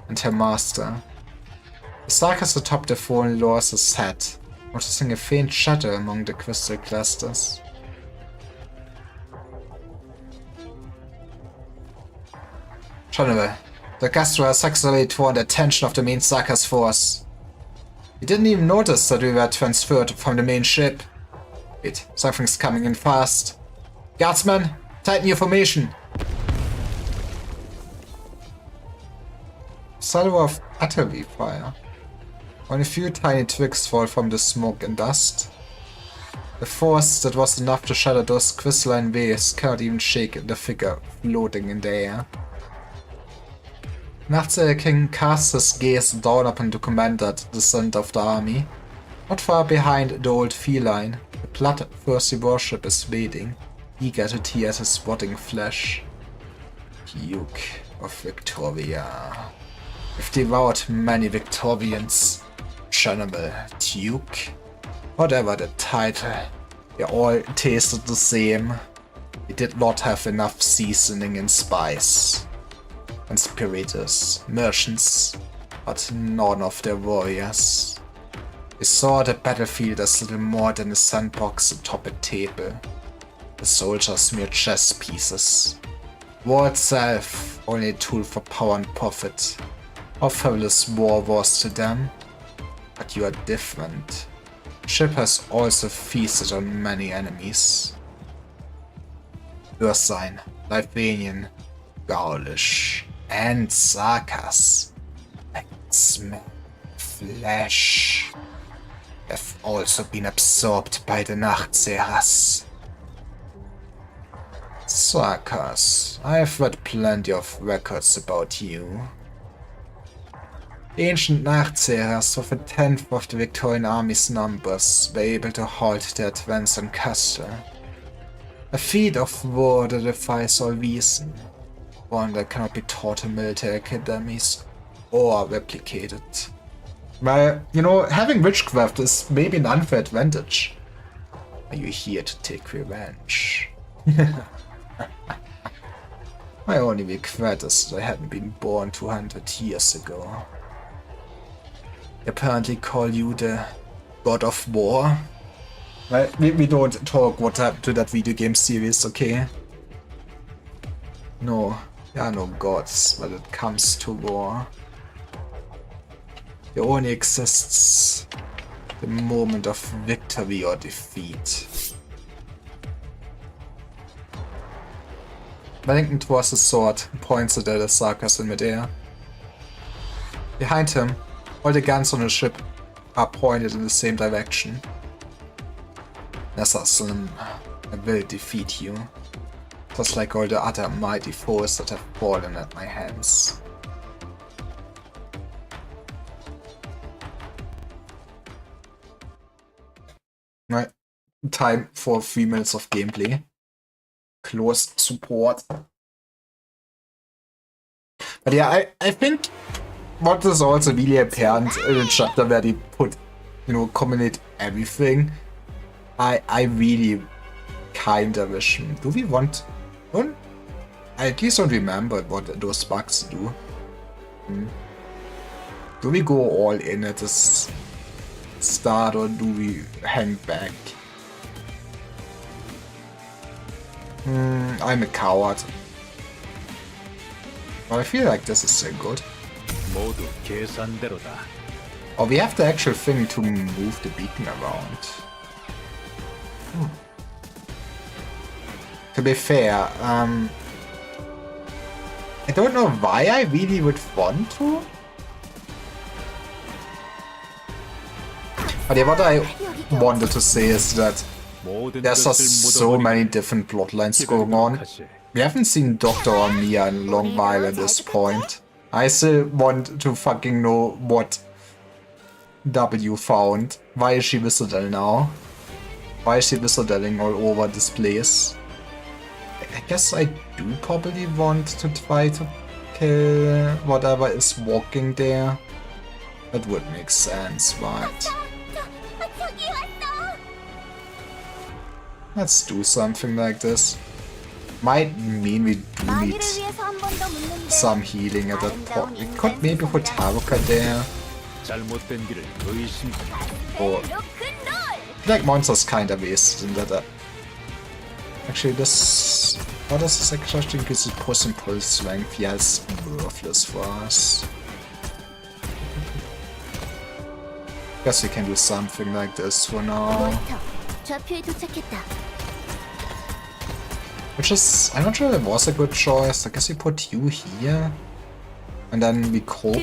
And her master. The Sarkis atop the throne lowers his head, noticing a faint shudder among the crystal clusters. General, the Ghastwell has successfully drawn the attention of the main Sarkis force. We didn't even notice that we were transferred from the main ship. Wait, something's coming in fast. Guardsmen, tighten your formation. Salvo of artillery fire. Only a few tiny twigs fall from the smoke and dust. The force that was enough to shatter those crystalline waves cannot even shake the figure floating in the air. Nachtseher King casts his gaze down upon the commander at the center of the army. Not far behind the old feline, the bloodthirsty warship is waiting, eager to tear at his rotting flesh. Duke of Victoria. We've devoured many Victorians. General Duke. Whatever the title, they all tasted the same. They did not have enough seasoning and spice. Conspirators, merchants, but none of their warriors. They saw the battlefield as little more than a sandbox atop a table. The soldiers mere chess pieces. War itself only a tool for power and profit. How fabulous war was to them. But you are different. Ship has also feasted on many enemies. Ursine, Lifanian, Gaulish, and Sarkas. I can smell flesh. Have also been absorbed by the Nachtsehers. Sarkas, I have read plenty of records about you. The ancient Nachzehers, with a tenth of the Victorian army's numbers, were able to halt the advance on Castle. A feat of war that defies all reason. One that cannot be taught in military academies or replicated. Well, you know, having witchcraft is maybe an unfair advantage. Are you here to take revenge? My only regret is that I hadn't been born 200 years ago. They apparently call you the God of War. Well, we don't talk what happened to that video game series, okay? No, there are no gods when it comes to war. There only exists the moment of victory or defeat. Wellington draws his sword and points it at the Sarkas in midair. Behind him, all the guns on the ship are pointed in the same direction. Nesaslim, I will defeat you, just like all the other mighty foes that have fallen at my hands. Right, time for 3 minutes of gameplay. Close support. But yeah, I think what is also really apparent in the chapter where they put, you know, combinate everything. I really kinda wish. Do we want? I at least don't remember what those bugs do. Do we go all in at this start or do we hang back? I'm a coward. But I feel like this is still good. Oh, we have the actual thing to move the beacon around. To be fair, I don't know why I really would want to. But yeah, what I wanted to say is that there's just so many different plotlines going on. We haven't seen Doctor or Mia in a long while at this point. I still want to fucking know what W found. Why is she visible now? Why is she visiting all over this place? I guess I do probably want to try to kill whatever is walking there. That would make sense, right? Let's do something like this. Might mean we do need some healing at that point. We could maybe put Haruka there. Or like monsters kinda wasted in that. Actually, this. What does this actually gives it push and pull strength? Yeah, it's worthless for us. Guess we can do something like this for now. Which is, I'm not sure if it was a good choice. I guess we put you here. And then we cope.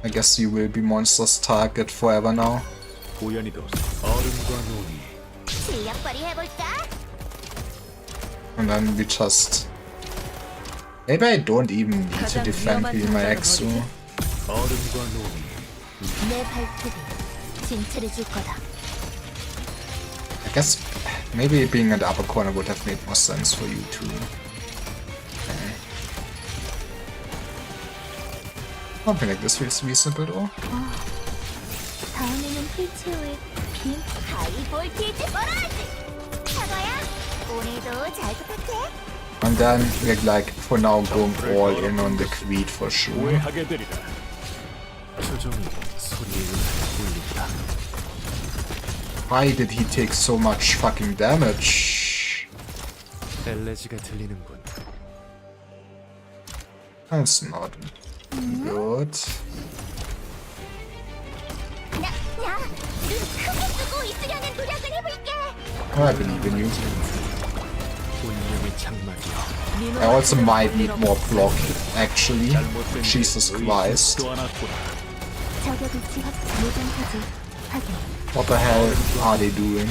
I guess you will be Monster's target forever now. And then we just... Maybe I don't even need to defend with my Exu. I guess maybe being in the upper corner would have made more sense for you too. Okay. Something like this feels reasonable though. And then we're like for now going all in on the Creed for sure. Why did he take so much fucking damage? That's not good. I believe in you. I also might need more block, actually. Jesus Christ. What the hell are they doing?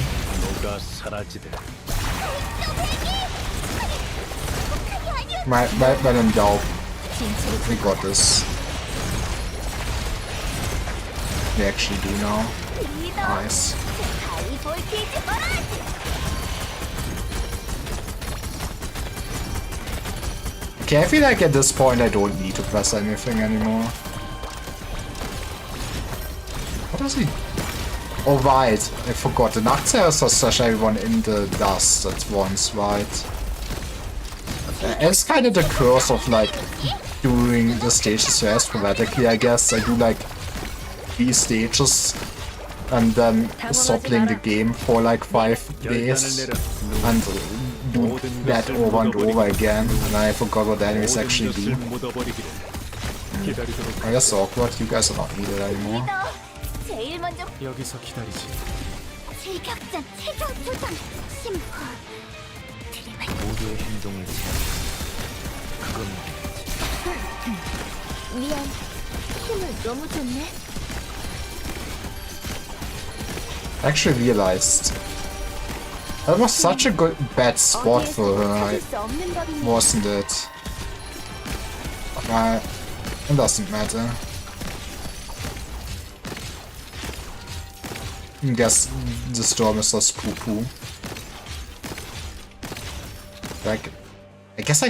When in doubt, We got this. We actually do now. Nice. Okay, I feel like at this point I don't need to press anything anymore. What does he... Oh right, I forgot. The Nachtseher does slash everyone in the dust at once, right? It's kind of the curse of like doing the stages so sporadically, I guess. I do like 3 stages and then stop playing the game for like 5 days and do that over and over again, and I forgot what the enemies actually do. I guess awkward, you guys are not needed anymore. 제일 먼저 여기서 기다리지. 출격전 최종 조정 심판 모두의 행동을 제한. 그건 미안 힘을 너무 줬네. I actually realized that was such a good bad spot for her, wasn't it? It doesn't matter. I guess the storm is just poo-poo. Like, I guess I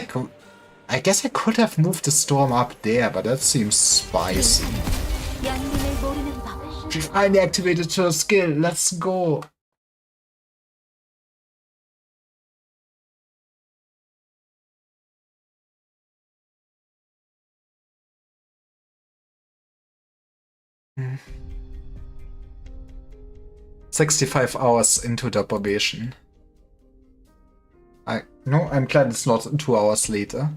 could have moved the storm up there, but that seems spicy. 연민을 모르는 법. She finally activated her skill. Let's go. Hmm. 65 hours into the probation. I'm glad it's not 2 hours later.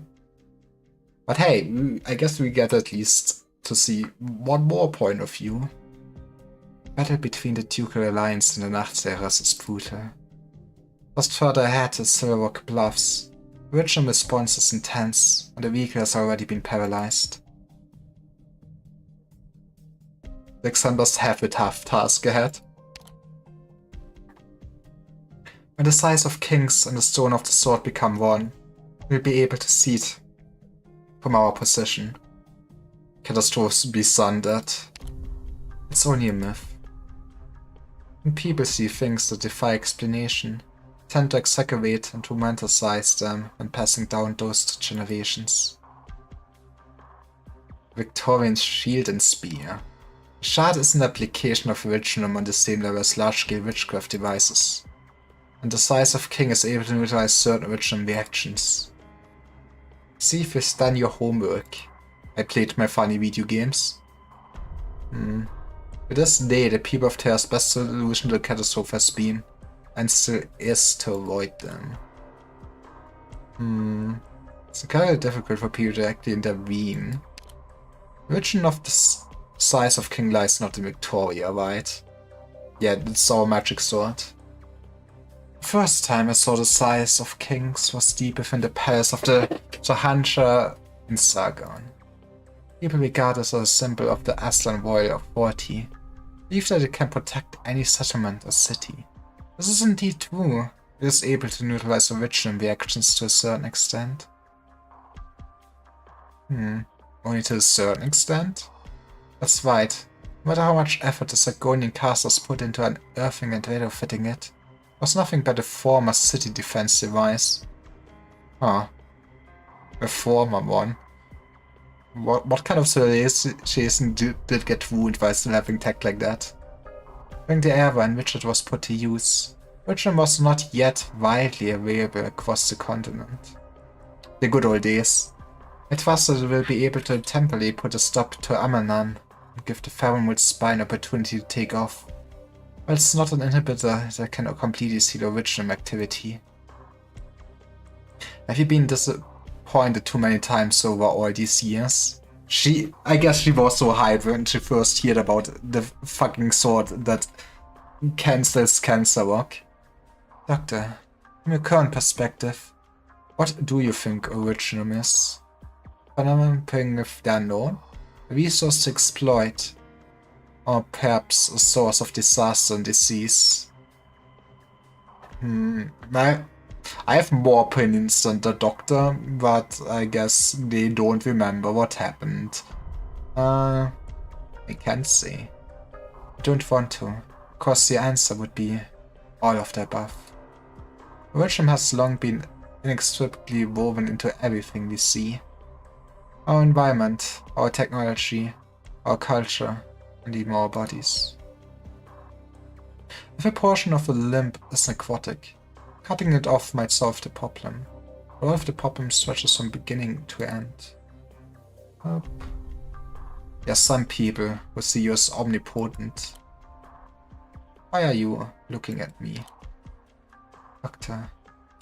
But hey, I guess we get at least to see one more point of view. Battle between the Ducal Alliance and the Nachtseherers is brutal. Just further ahead is Silverrock Bluffs. The original response is intense, and the vehicle has already been paralyzed. The Xanders have a tough task ahead. When the size of kings and the stone of the sword become one, we'll be able to see it from our position. Catastrophes be sundered. It's only a myth. When people see things that defy explanation, tend to exaggerate and romanticize them when passing down those to generations. Victorian shield and spear. The shard is an application of Originum on the same level as large-scale witchcraft devices, and the size of king is able to neutralize certain Originum reactions. See if you've done your homework. I played my funny video games. To this day, the people of Terra's best solution to the catastrophe has been, and still is, to avoid them. It's kind of difficult for people to actually intervene. The origin of the size of King lies not in Victoria, right? Yeah, it's our magic sword. The first time I saw the size of kings was deep within the palace of the Jahanshah in Sargon. People regard it as a symbol of the Aslan royal authority, believe that it can protect any settlement or city. This is indeed true. It is able to neutralize original reactions to a certain extent. Only to a certain extent? That's right. No matter how much effort the Sargonian casters put into unearthing and retrofitting it, it was nothing but a former city defense device. Huh. A former one. What kind of civilization did get ruined by still having tech like that? During the era in which it was put to use, Originum was not yet widely available across the continent. The good old days. I trust that it will be able to temporarily put a stop to Amanan and give the Faramud spy an opportunity to take off. But it's not an inhibitor that can completely seal Originum activity. Have you been disappointed too many times over all these years? I guess she was so hyped when she first heard about the fucking sword that cancels Cancer Rock. Doctor, from your current perspective, what do you think Originum is? Phenomenon playing with the unknown? A resource to exploit? Or perhaps a source of disaster and disease? Well, I have more opinions than the doctor, but I guess they don't remember what happened. I can't say. I don't want to, because the answer would be all of the above. Religion has long been inextricably woven into everything we see. Our environment, our technology, our culture, and even our bodies. If a portion of the limb is aquatic, cutting it off might solve the problem. Or if the problem stretches from beginning to end. There are some people who see you as omnipotent. Why are you looking at me? Doctor,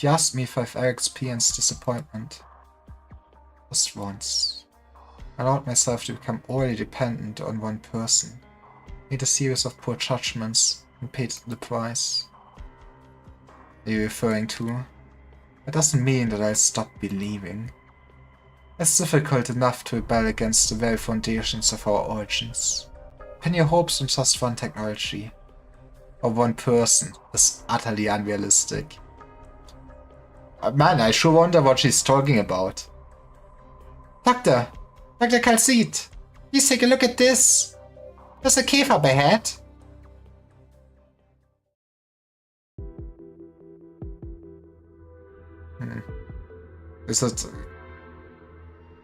you asked me if I've ever experienced disappointment. Just once. I allowed myself to become overly dependent on one person, made a series of poor judgments, and paid the price. Are you referring to? That doesn't mean that I'll stop believing. It's difficult enough to rebel against the very foundations of our origins. Pin your hopes on just one technology, or one person, is utterly unrealistic. Man, I sure wonder what she's talking about. Doctor Calcite, please take a look at this. There's a cave up ahead. Is it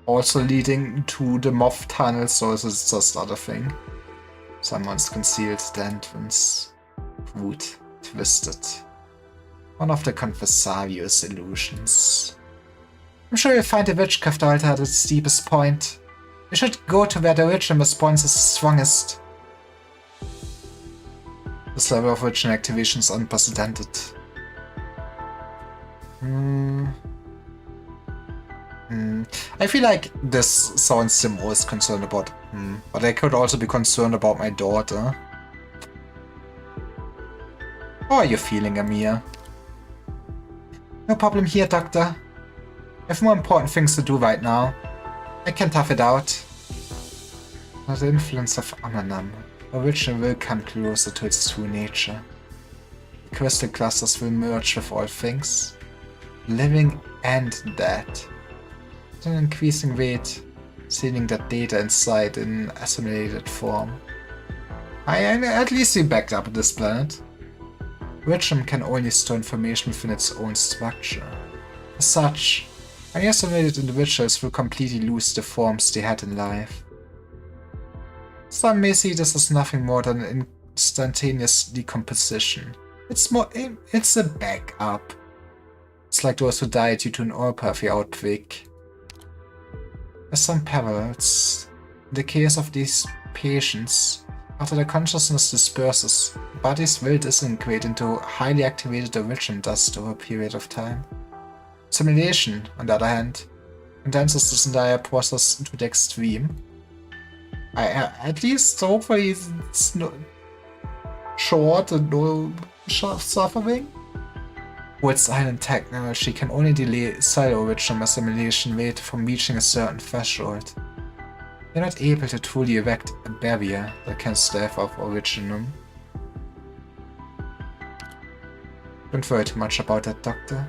also leading to the moth tunnels, or is it just other thing? Someone's concealed the entrance. Crude, twisted. One of the Conversarius illusions. I'm sure you'll find the witchcraft altar at its deepest point. We should go to where the original response is strongest. This level of original activation is unprecedented. I feel like this sounds the most concerned about but I could also be concerned about my daughter. How are you feeling, Amir? No problem here, Doctor. I have more important things to do right now. I can tough it out. Under the influence of Amanam, original will come closer to its true nature. The crystal clusters will merge with all things, living and dead. At an increasing rate, sealing that data inside in assimilated form. At least we backed up this planet. Richum can only store information within its own structure. As such, unassimilated individuals will completely lose the forms they had in life. Some may see this as nothing more than instantaneous decomposition. It's a backup. It's like those who die due to an oropathy outbreak. There's some parallels. In the case of these patients, after their consciousness disperses, bodies will disintegrate into highly activated original dust over a period of time. Simulation, on the other hand, condenses this entire process to the extreme. At least, hopefully, it's no short and no suffering. With Island technology can only delay cellular original assimilation rate from reaching a certain threshold. You're not able to truly erect a barrier that can stave off originum. Don't worry too much about that, Doctor.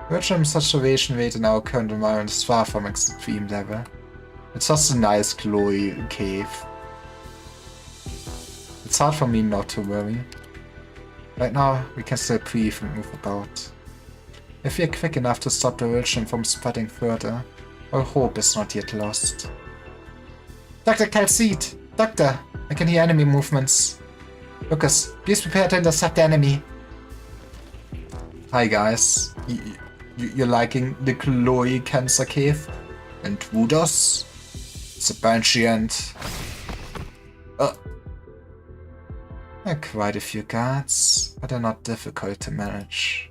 Originum saturation rate in our current environment is far from extreme level. It's just a nice glowy cave. It's hard for me not to worry. Right now, we can still breathe and move about. If we are quick enough to stop the originum from spreading further, our hope is not yet lost. Dr. Calcite! Doctor! I can hear enemy movements. Lucas, please prepare to intercept the enemy. Hi guys. You're liking the Chloe Cancer Cave? And Vudos? It's a Banshee and... quite a few guards, but they're not difficult to manage.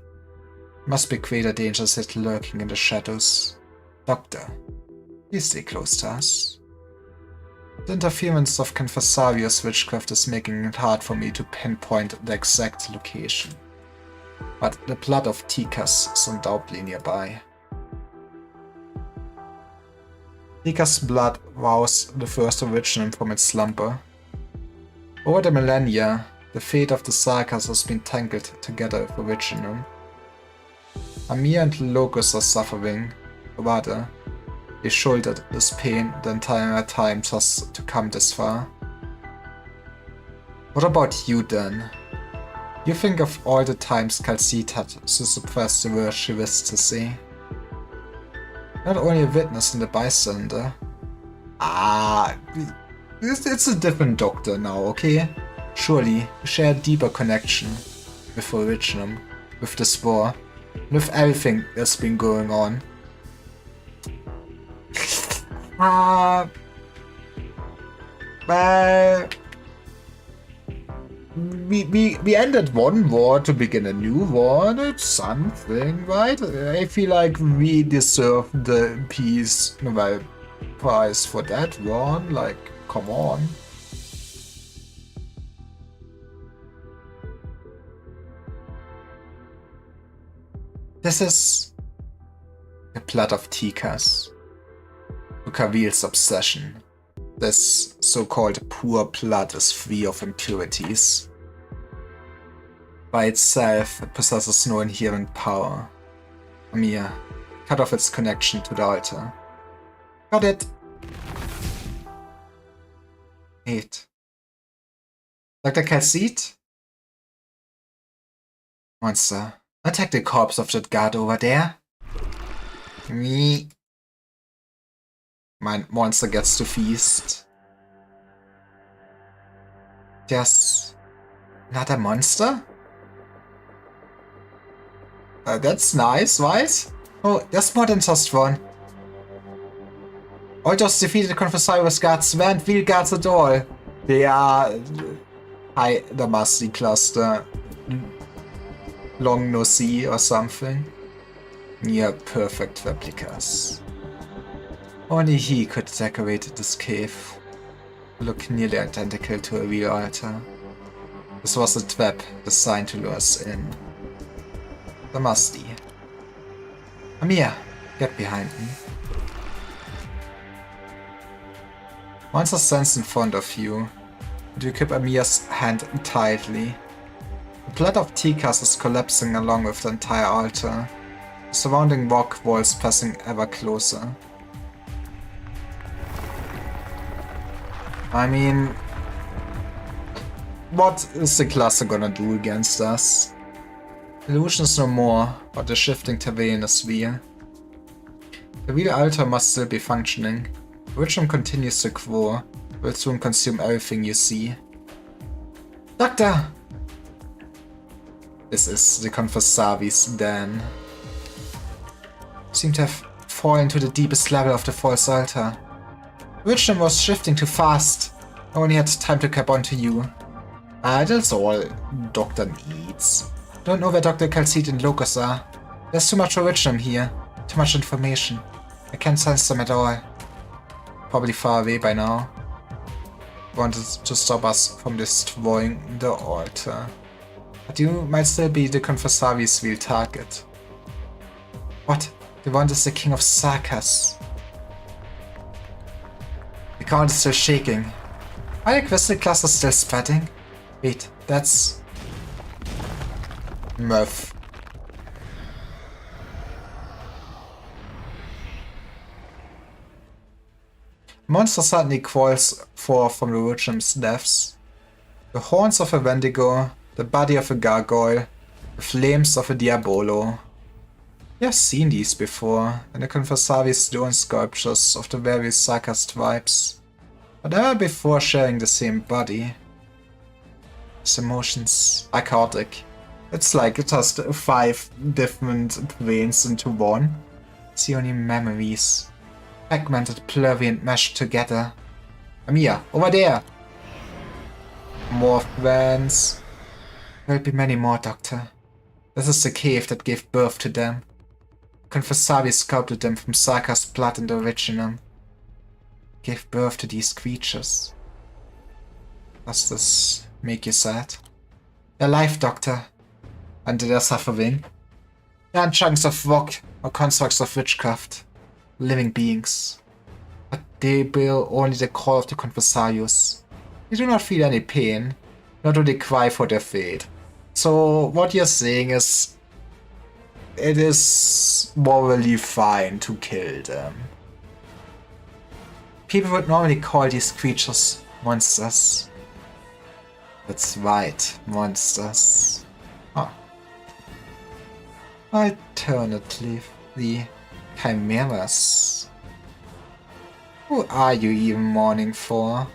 Must be greater dangers yet lurking in the shadows. Doctor, please stay close to us. The interference of Conversarius witchcraft is making it hard for me to pinpoint the exact location. But the blood of Tikas is undoubtedly nearby. Tikas' blood roused the first originum from its slumber. Over the millennia, the fate of the Sarkas has been tangled together with originum. Amir and Locus are suffering. Rather, they shouldered this pain the entire time just to come this far. What about you then? You think of all the times Calcite had to suppress the words she wished to say. Not only a witness and a bystander. It's a different doctor now, okay? Surely, you share a deeper connection with Originum, with this war, and with everything that's been going on. But we ended one war to begin a new war. That's something, right? I feel like we deserve the Peace Nobel Prize for that one. Like, come on. This is the blood of Tikas, Ukawil's obsession. This so-called pure blood is free of impurities. By itself, it possesses no inherent power. Amir, cut off its connection to the altar. Got it! 8. Dr. Calcite? Monster, attack the corpse of that guard over there. Me. My monster gets to feast. There's another monster? That's nice, right? Oh, there's more than just one. All those defeated Confessorius guards weren't real guards at all. They are the Musty Cluster. Long no see or something. Near perfect replicas. Only he could decorate this cave. Look nearly identical to a real altar. This was a trap designed to lure us in. The Musty. Amir, get behind me. Monster stands in front of you, and you grip Amir's hand tightly. The blood of Tikas is collapsing along with the entire altar, the surrounding rock walls pressing ever closer. I mean, what is the cluster gonna do against us? Illusion is no more, but the shifting terrain is real. The real altar must still be functioning. Originum continues to grow, will soon consume everything you see. Doctor! This is the Confessavi's den. Seem to have fallen to the deepest level of the false altar. Originum was shifting too fast. I only had time to cap onto you. That's all Doctor needs. Don't know where Dr. Calcite and Locus are. There's too much Originum here. Too much information. I can't sense them at all. Probably far away by now. Wanted to stop us from destroying the altar. But you might still be the Confessavi's real target. What? The one is the King of Sarkas. The ground is still shaking. Are the crystal clusters still spreading? Wait, that's... Murph. Monster suddenly crawls forth from the Originum's depths. The horns of a Wendigo, the body of a gargoyle, the flames of a Diabolo. We have seen these before in the Confessavi's stone sculptures of the various Sarkas tribes, but never before sharing the same body. His emotions are chaotic. It's like it has 5 different brains into one. See only memories. Fragmented, blurry and meshed together. Amir, over there! More friends. There'll be many more, Doctor. This is the cave that gave birth to them. Confessavi sculpted them from Sarka's blood and Originum. Gave birth to these creatures. Does this make you sad? They're alive, Doctor. And they're suffering. They aren't chunks of rock or constructs of witchcraft. Living beings. But they bear only the call of the Confessarius. They do not feel any pain, nor do they cry for their fate. So what you're saying is it is morally fine to kill them. People would normally call these creatures monsters. That's right, monsters. Huh. Alternatively, the chimeras. Who are you even mourning for?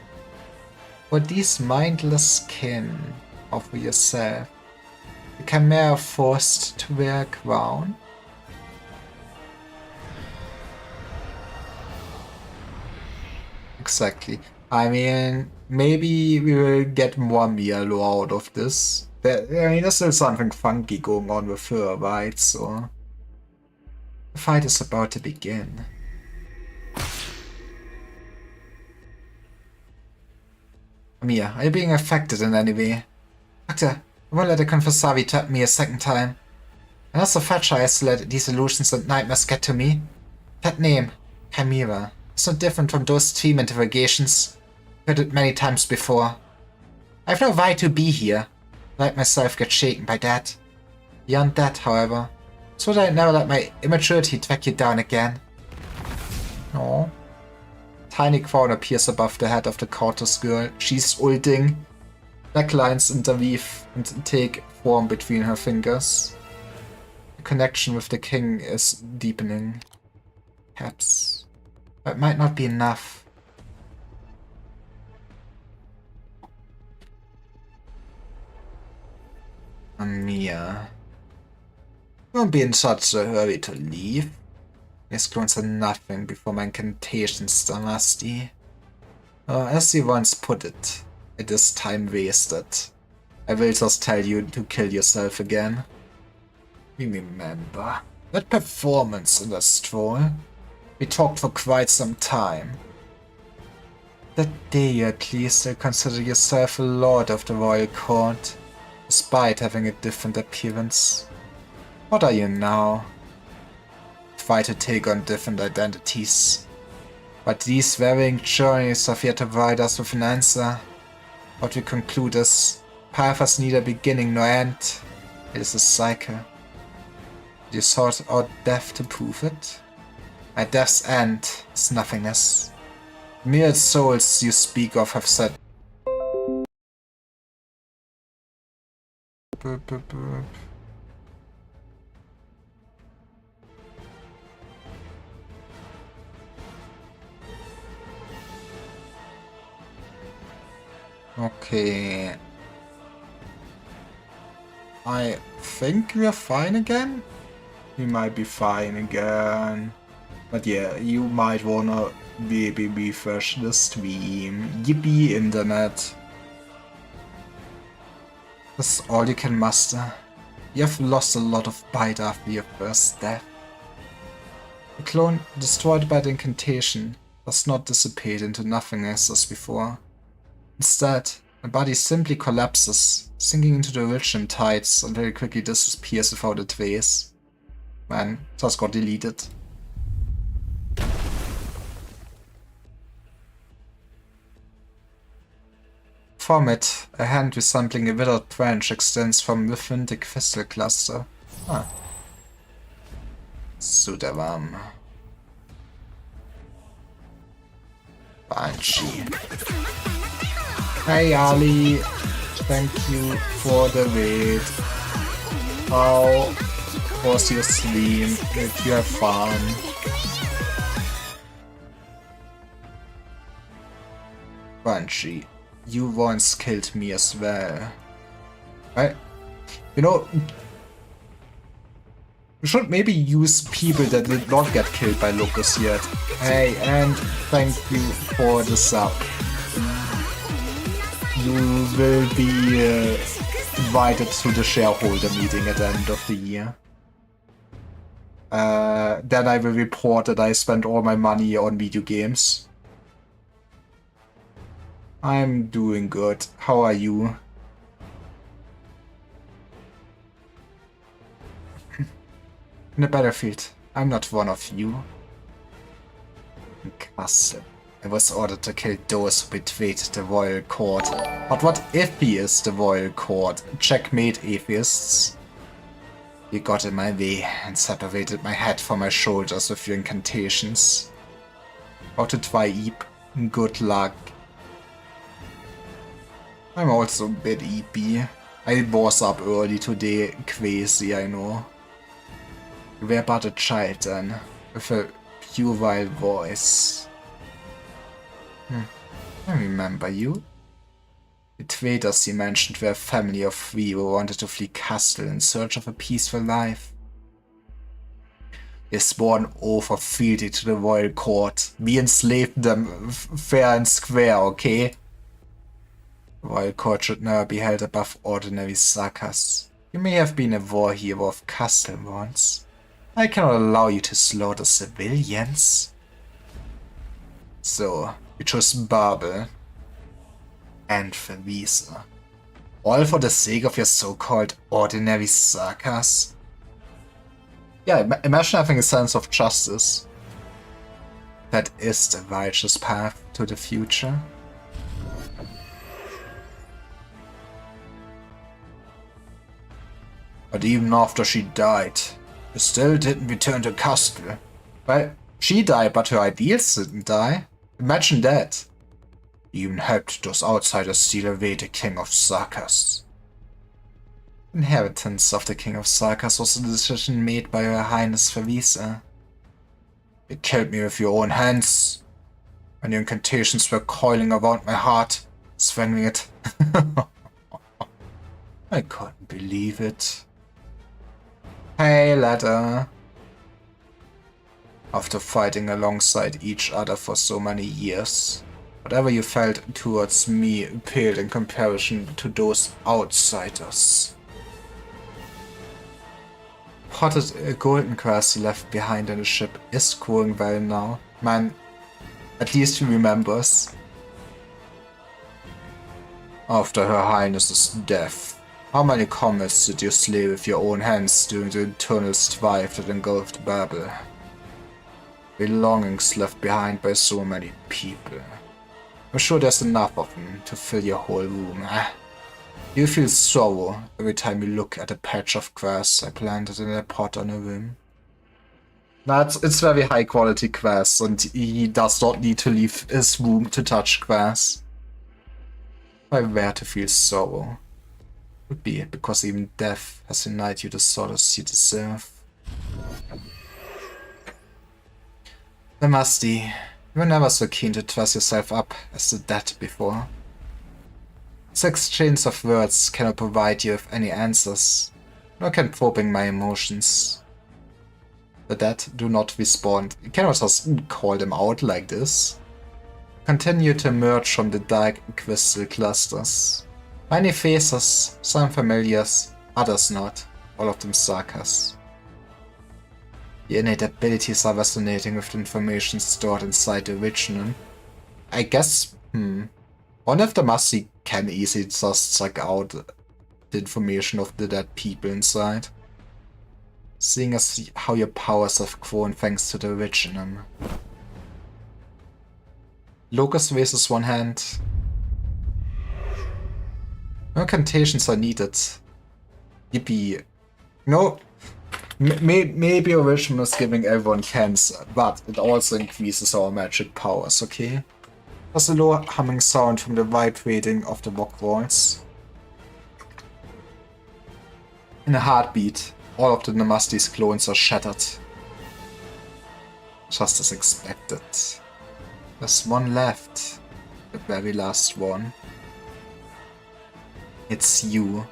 For these mindless kin of yourself, the chimera forced to wear a crown? Exactly. I mean, maybe we will get more Mialo out of this. There's still something funky going on with her, right? So the fight is about to begin. Mia, are you being affected in any way? Doctor, I won't let the Confusavi trap me a second time. And also fat tries to let these illusions and nightmares get to me. That name, Chimera, is no different from those dream interrogations. I've heard it many times before. I have no right to be here. I let myself get shaken by that. Beyond that, however, so that I never let my immaturity track you down again. No. Tiny crown appears above the head of the courteous girl. She's ulting. Black lines interweave and take form between her fingers. The connection with the king is deepening. Perhaps. But it might not be enough. Mia. Don't be in such a hurry to leave. These clones are nothing before my incantations, Damasti. As you once put it, it is time wasted. I will just tell you to kill yourself again. Remember that performance in the stroll? We talked for quite some time. That day at least you consider yourself a lord of the royal court, despite having a different appearance. What are you now? Try to take on different identities. But these varying journeys have yet to provide us with an answer. What we conclude is, path has neither beginning nor end. It is a cycle. You sought out death to prove it? My death's end is nothingness. Mere souls you speak of have said. Okay. I think we're fine again? We might be fine again. But yeah, you might wanna maybe refresh the stream. Yippee, internet. That's all you can muster. You have lost a lot of bite after your first death. The clone destroyed by the incantation does not dissipate into nothingness as before. Instead, my body simply collapses, sinking into the Elysian tides and very quickly disappears without a trace. Man, just got deleted. From it, a hand resembling a withered branch extends from within the crystal cluster. Ah. Sudaram. Banshee. Hey Ali, thank you for the raid. How was your stream? Did you have fun? Banshee, you once killed me as well. Right? You know, we should maybe use people that did not get killed by Lucas yet. Hey, and thank you for the sub. You will be invited to the shareholder meeting at the end of the year. Then I will report that I spent all my money on video games. I'm doing good. How are you? In the battlefield, I'm not one of you. In Castle, I was ordered to kill those who betrayed the royal court. But what if he is the royal court? Checkmate, atheists. You got in my way and separated my head from my shoulders with your incantations. How to try Eep? Good luck. I'm also a bit eepy. I was up early today, crazy, I know. You were but a child then, with a puerile voice. I remember you. The traders you mentioned were a family of 3 who wanted to flee Castle in search of a peaceful life. They swore an oath of fealty to the royal court. We enslaved them fair and square, okay? The royal court should never be held above ordinary Sarkas. You may have been a war hero of Castle once. I cannot allow you to slaughter civilians. So, you chose Babel and Vervisa. All for the sake of your so-called ordinary Sarkas? Yeah, imagine having a sense of justice. That is the righteous path to the future. But even after she died, you still didn't return to Castle. Well, she died, but her ideals didn't die. Imagine that. You even helped those outsiders steal away the King of Sarkas. Inheritance of the King of Sarkas was a decision made by Her Highness Vervisa. You killed me with your own hands, and your incantations were coiling around my heart, strangling it. I couldn't believe it. Hey, ladder. After fighting alongside each other for so many years, whatever you felt towards me paled in comparison to those outsiders. Potted golden grass left behind in the ship is growing well now. Man, at least he remembers. After Her Highness's death, how many comets did you slay with your own hands during the eternal strife that engulfed Babel? Belongings left behind by so many people. I'm sure there's enough of them to fill your whole room, eh? You feel sorrow every time you look at a patch of grass I planted in a pot on a rim. It's very high quality grass, and he does not need to leave his room to touch grass. If I were to feel sorrow, it would be because even death has denied you the solace you deserve. Lamasti, you were never so keen to dress yourself up as the dead before. This exchange of words cannot provide you with any answers, nor can probing my emotions. The dead do not respond. You cannot just call them out like this. Continue to emerge from the dark crystal clusters. Many faces, some familiars, others not, all of them Sarkas. The innate abilities are resonating with the information stored inside the original. I guess, one of them must can easily just suck out the information of the dead people inside. Seeing as how your powers have grown thanks to the original. Locust raises one hand. No incantations are needed. Yippee. No. Maybe original is giving everyone cancer, but it also increases our magic powers, okay? There's a low humming sound from the vibrating of the rock walls. In a heartbeat, all of the Namasti's clones are shattered. Just as expected. There's one left. The very last one. It's you.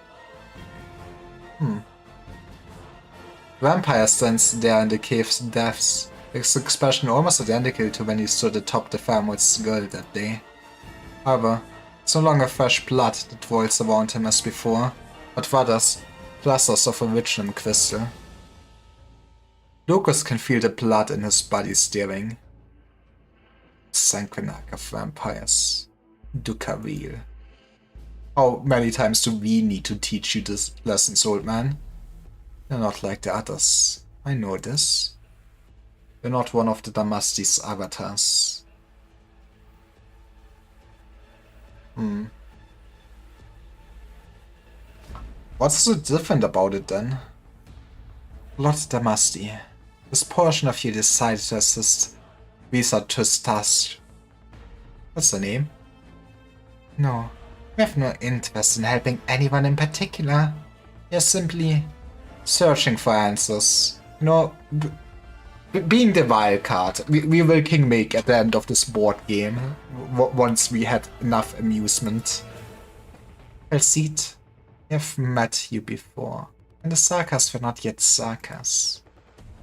Vampire stands there in the cave's depths, his expression almost identical to when he stood atop the Faramut's skull that day. However, it's no longer fresh blood that rolls around him as before, but rather clusters of original crystal. Lucas can feel the blood in his body stirring. Sanguinarch of vampires. Dukaril. How many times do we need to teach you these lessons, old man? You're not like the others. I know this. You're not one of the Damasti's avatars. What's so different about it then? Lord Damasti, this portion of you decided to assist Visa Tustas. What's the name? No, we have no interest in helping anyone in particular. We are simply searching for answers. You know, being the wild card, we will kingmake at the end of this board game, once we had enough amusement. Kal'tsit, I have met you before, and the Sarkas were not yet Sarkas.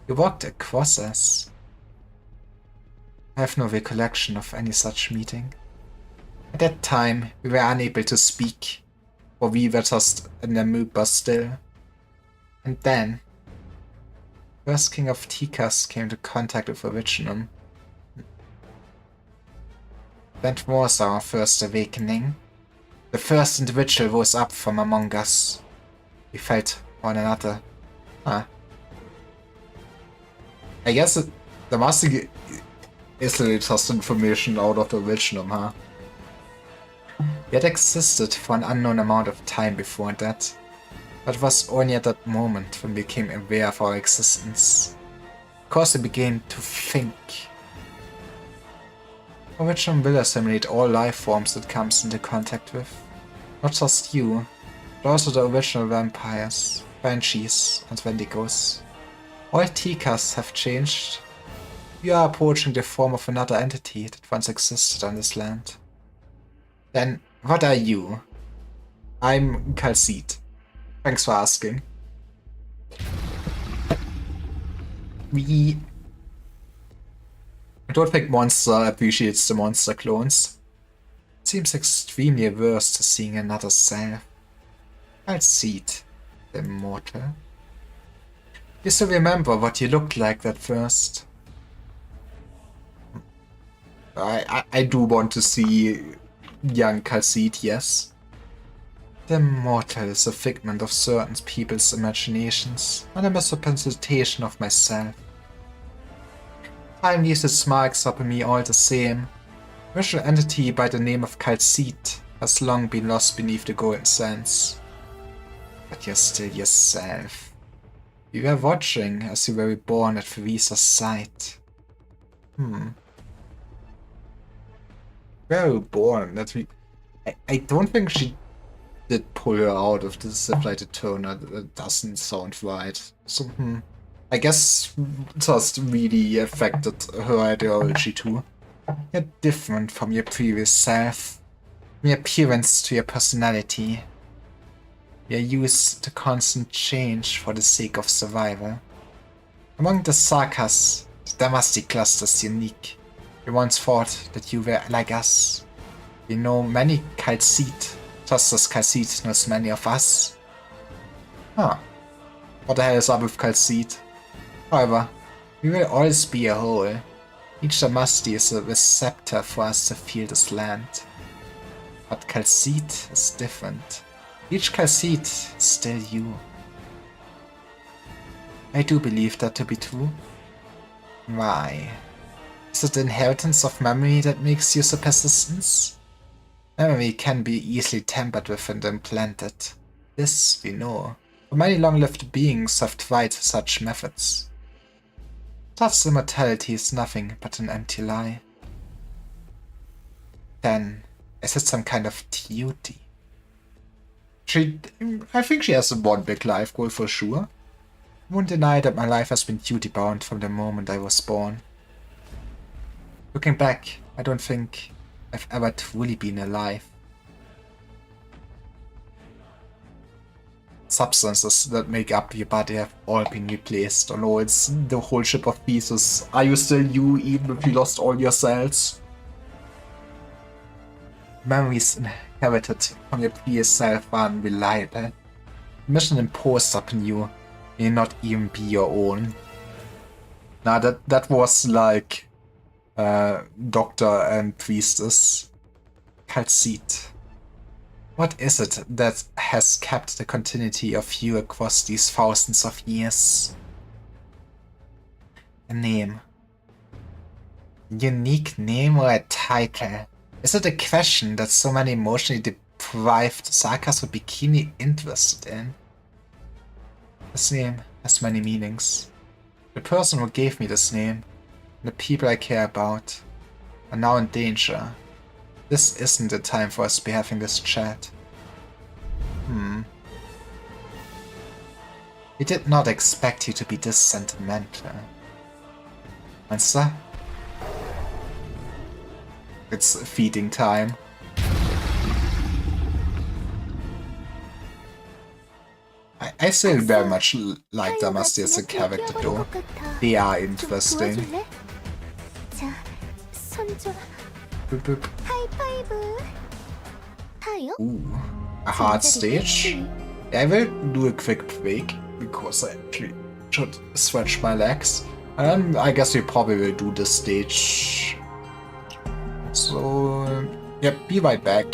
You walked across us. I have no recollection of any such meeting. At that time, we were unable to speak, for we were just an amoeba still. And then, first King of Tikas came into contact with Originum. That was our first awakening. The first individual rose up from among us. We felt one another. I guess the Master is just information out of the Originum, huh? We had existed for an unknown amount of time before that, but it was only at that moment when we became aware of our existence. Of course, we began to think. Originum will assimilate all life forms it comes into contact with. Not just you, but also the original vampires, banshees, and wendigos. All Tikas have changed. We are approaching the form of another entity that once existed on this land. Then, what are you? I'm Kal'tsit. Thanks for asking. I don't think Monster appreciates the monster clones. It seems extremely averse to seeing another self. Kal'tsit, the immortal. You still remember what you looked like at first? I do want to see young Kal'tsit, yes. The immortal is a figment of certain people's imaginations, and a misrepresentation of myself. Time leaves its marks upon me all the same. Visual entity by the name of Kal'tsit has long been lost beneath the golden sands. But you're still yourself. We were watching as you were reborn at Visa's side. Very born that we. I don't think she did pull her out of the zip-lighted toner. That doesn't sound right. So, I guess just really affected her ideology too. You're different from your previous self. From your appearance to your personality. You're used to constant change for the sake of survival. Among the Sarkas, the Damasti cluster is unique. We once thought that you were like us. We know many Kal'tsit, just as Kal'tsit knows many of us. What the hell is up with Kal'tsit? However, we will always be a whole. Each Damasti is a receptor for us to feel this land. But Kal'tsit is different. Each Kal'tsit is still you. I do believe that to be true. Why? Is it the inheritance of memory that makes you so persistent? Memory can be easily tampered with and implanted. This we know, for many long-lived beings have tried such methods. Thus immortality is nothing but an empty lie. Then, is it some kind of duty? I think she has one big life goal for sure. I won't deny that my life has been duty-bound from the moment I was born. Looking back, I don't think I've ever truly been alive. Substances that make up your body have all been replaced, although it's the whole ship of pieces. Are you still you even if you lost all your cells? Memories inherited from your previous self are unreliable. Mission imposed upon you may not even be your own. Nah, that was like Doctor and Priestess. Kal'tsit. What is it that has kept the continuity of you across these thousands of years? A name. Unique name or a title? Is it a question that so many emotionally deprived Sarkas would be keenly interested in? This name has many meanings. The person who gave me this name, and the people I care about, are now in danger. This isn't the time for us to be having this chat. We did not expect you to be this sentimental. Monster? It's feeding time. I still very much like Damacy as a character though. They are interesting. 자, 손 좀. Boop, boop. 하이파이브. 타요? Ooh, a hard stage? I will do a quick break, because I actually should stretch my legs. And then I guess we probably will do this stage. So, yeah, be right back.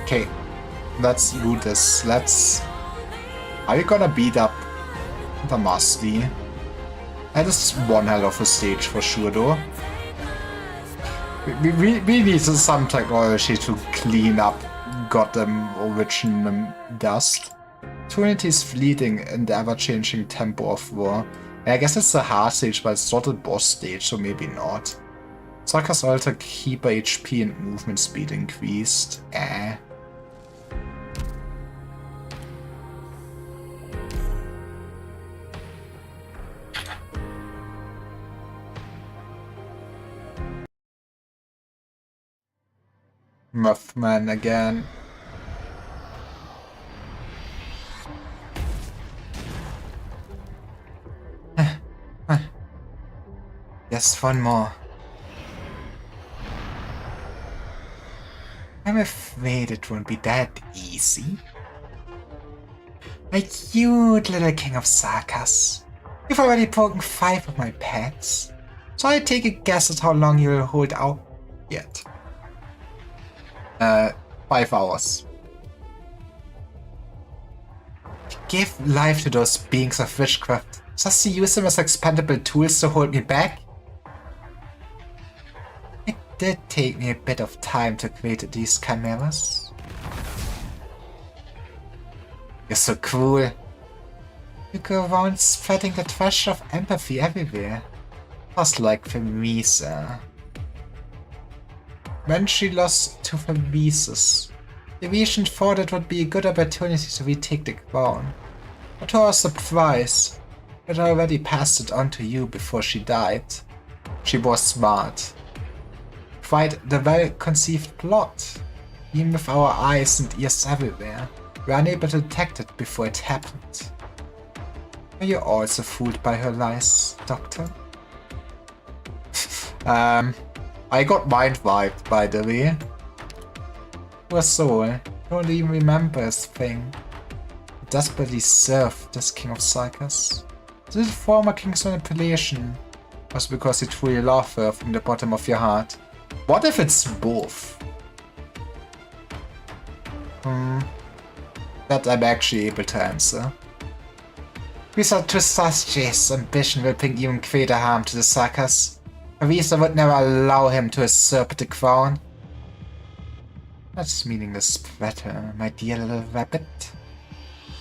Okay, let's do this. Are we gonna beat up Damacy? That is one hell of a stage for sure, though. We need some technology to clean up Gotham Origin dust. Trinity is fleeting in the ever-changing tempo of war. I guess it's a hard stage, but it's not a boss stage, so maybe not. Sarkha's Alter Keeper HP and movement speed increased. Mothman again. There's one more. I'm afraid it won't be that easy. My cute little king of Sarkas. You've already broken 5 of my pets, so I take a guess at how long you'll hold out yet. 5 hours. You gave life to those beings of witchcraft, just to use them as expendable tools to hold me back? It did take me a bit of time to create these chimeras. You're so cruel. You go around spreading the trash of empathy everywhere. Just like Femisa. When she lost to Femises, the Regent thought it would be a good opportunity to retake the crown. But to our surprise, it already passed it on to you before she died. She was smart. Quite the well-conceived plot. Even with our eyes and ears everywhere, we were unable to detect it before it happened. Are you also fooled by her lies, Doctor? I got mind-wiped, by the way. Poor soul, don't even remember his thing. He desperately served this King of Sarkas. This former King's manipulation was because he truly loved her from the bottom of your heart. What if it's both? That I'm actually able to answer. Without Tristache's ambition will bring even greater harm to the Sarkas. Arisa would never allow him to usurp the crown. That's meaningless platter, my dear little rabbit.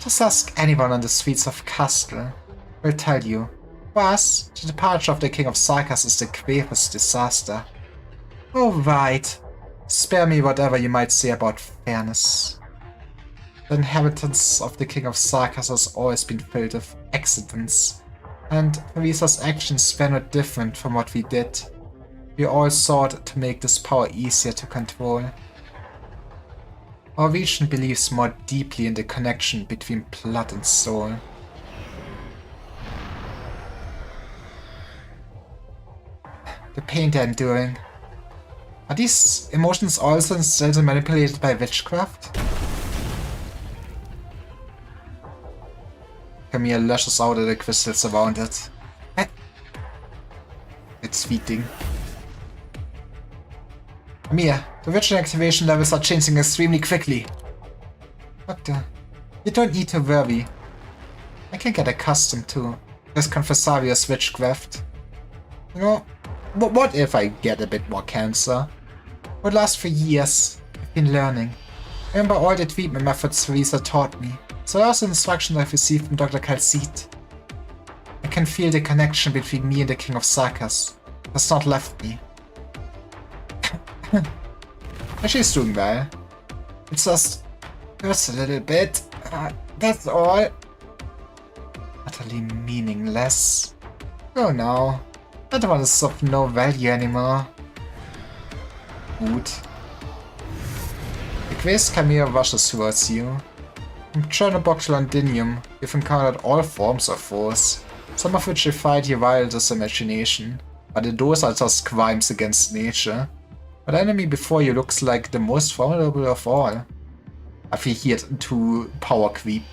Just ask anyone on the streets of Castle. Will tell you. For us, the departure of the King of Sarkas is the gravest disaster. Oh right. Spare me whatever you might say about fairness. The inheritance of the King of Sarkas has always been filled with accidents, and Arisa's actions were not different from what we did. We all sought to make this power easier to control. Our region believes more deeply in the connection between blood and soul. The pain they're enduring. Are these emotions also instilled and manipulated by witchcraft? Camille lashes out at the crystals around it. It's feeding. Camille, the ritual activation levels are changing extremely quickly. Doctor, you don't need to worry. I can get accustomed to this Confessarius witchcraft. You know, what if I get a bit more cancer? It would last for years. I've been learning. I remember all the treatment methods Teresa taught me. So also the instructions I've received from Dr. Calcite. I can feel the connection between me and the King of Sarkas. It has not left me. She's doing well. It's just hurts a little bit. That's all. Utterly meaningless. Oh no. That one is of no value anymore. Good. The crazed Chimera rushes towards you. From Chernobog to Londinium, you've encountered all forms of foes, some of which defied your wildest imagination, but those are just crimes against nature. But the enemy before you looks like the most formidable of all. I've adhered to power creep.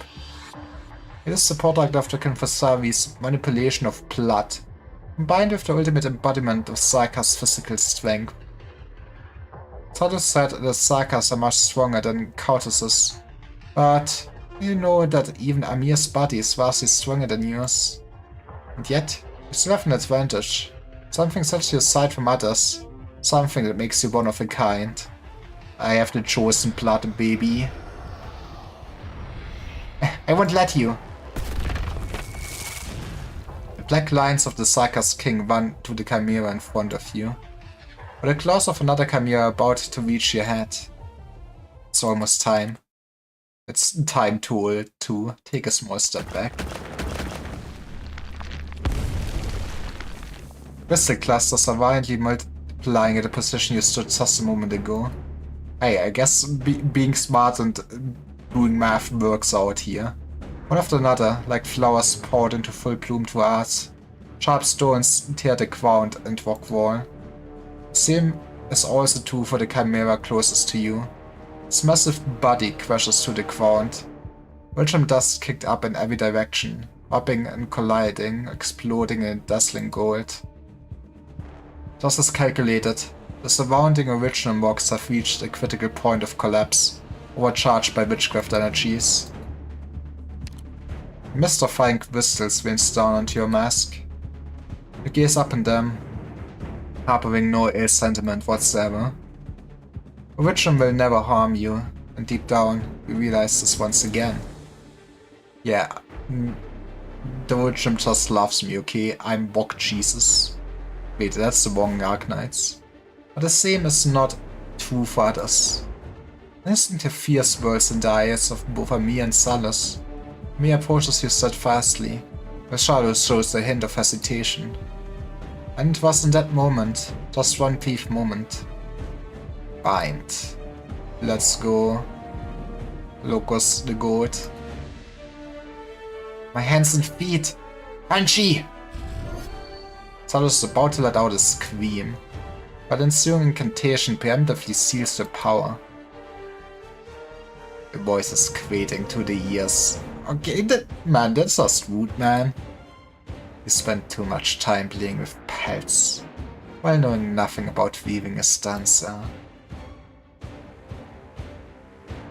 It is the product of the Confessari's manipulation of blood, combined with the ultimate embodiment of Sarkas' physical strength. Todos said that Sarkas are much stronger than Countesses, but you know that even Amir's body is vastly stronger than yours. And yet, you still have an advantage. Something sets you aside from others. Something that makes you one of a kind. I have the chosen blood, baby. I won't let you. The black lines of the Sarkas king run to the Chimera in front of you. With the claws of another Chimera about to reach your head. It's almost time. It's time to take a small step back. Crystal clusters are violently multiplying at the position you stood just a moment ago. Hey, I guess being smart and doing math works out here. One after another, like flowers poured into full bloom to art. Sharp stones tear the ground and rock wall. Same is also true for the chimera closest to you. Its massive body crashes to the ground. Rhythm dust kicked up in every direction, hopping and colliding, exploding in dazzling gold. Just as calculated, the surrounding original rocks have reached a critical point of collapse, overcharged by witchcraft energies. A mist of fine crystals rains down onto your mask. You gaze up in them, harboring no ill sentiment whatsoever. Original will never harm you, and deep down, you realize this once again. Yeah, the Original just loves me, okay? I'm Bok Jesus. Wait, that's the wrong Arknights. But the same is not true for others. Instantly fierce words in the eyes of both me and Salus. Me approaches you steadfastly. The shadow shows a hint of hesitation. And it was in that moment, just one brief moment. Bind. Let's go. Locus the goat. My hands and feet! Banshee! Salus is about to let out a scream, but ensuing incantation preemptively seals the power. The voice is grating to the ears. Okay, man, that's just rude, man. You spend too much time playing with pets, while knowing nothing about weaving a stanza.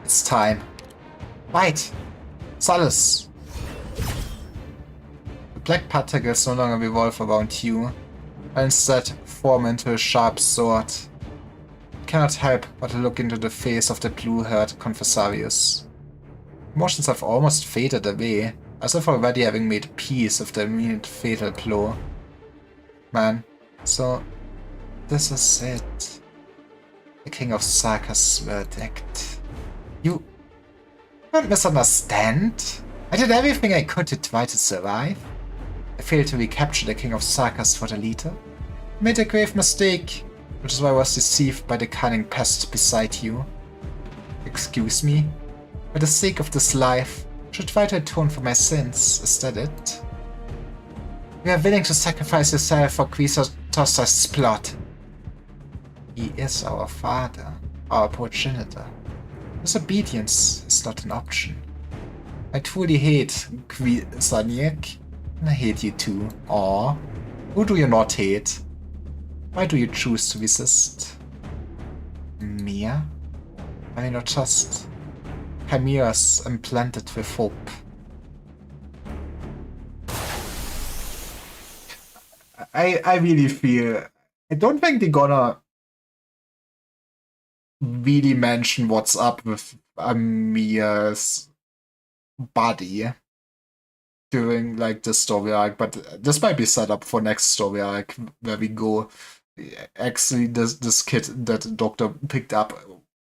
It's time. Fight! Salus! The black particles no longer revolve around you, but instead form into a sharp sword. You cannot help but look into the face of the blue-haired Confessarius. Emotions have almost faded away, as if already having made peace with the immediate fatal blow. Man, so this is it. The King of Sarkha's verdict. You don't misunderstand? I did everything I could to try to survive. I failed to recapture the King of Sarkha's for the leader. I made a grave mistake, which is why I was deceived by the cunning pest beside you. Excuse me? For the sake of this life, I should try to atone for my sins, is that it? You are willing to sacrifice yourself for Quisatos's plot. He is our father, our progenitor. Disobedience is not an option. I truly hate Quisaniak, and I hate you too. Or who do you not hate? Why do you choose to resist? Mia? Are you not just chimeras implanted with hope? I really feel... I don't think they're gonna really mention what's up with Mia's body during like the story arc, but this might be set up for next story arc where we go. Actually, this kid that the Doctor picked up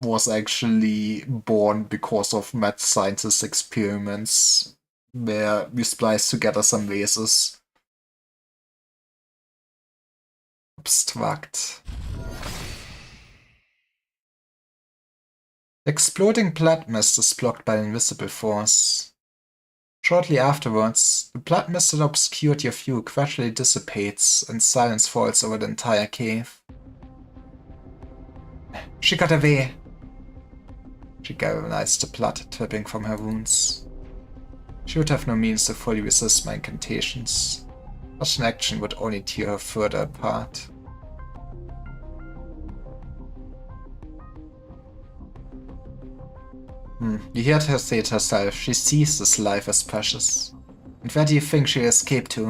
was actually born because of mad scientist experiments where we spliced together some races. Abstract. The exploding blood mist is blocked by an invisible force. Shortly afterwards, the blood mist that obscured your view gradually dissipates and silence falls over the entire cave. She got away. She galvanized the blood dripping from her wounds. She would have no means to fully resist my incantations. Such an action would only tear her further apart. You heard her say it herself, she sees this life as precious. And where do you think she'll escape to?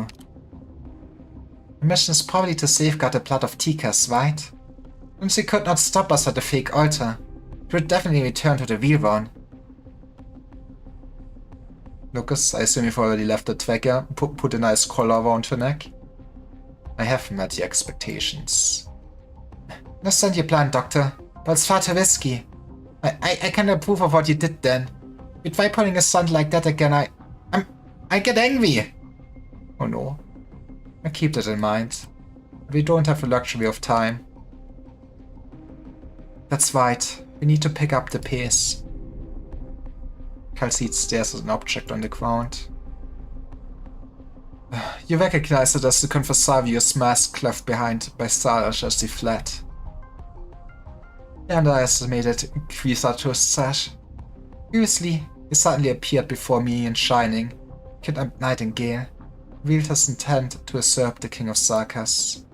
Her mission is probably to safeguard the blood of Tikas, right? And she could not stop us at the fake altar. She would definitely return to the real one. Lucas, I assume you've already left the tracker, put a nice collar around her neck. I have met your expectations. Understand your plan, Doctor, but it's far too risky. I can't approve of what you did then. If you try pulling a stunt like that again, I get angry. Oh no. I keep that in mind. We don't have the luxury of time. That's right. We need to pick up the pace. Calcite stares at an object on the ground. You recognize it as the Conversarius mask left behind by Sarge as he fled. I underestimated Kwisatz. Previously, he suddenly appeared before me in Shining, kidnapped Nightingale, revealed his intent to usurp the King of Sarkas.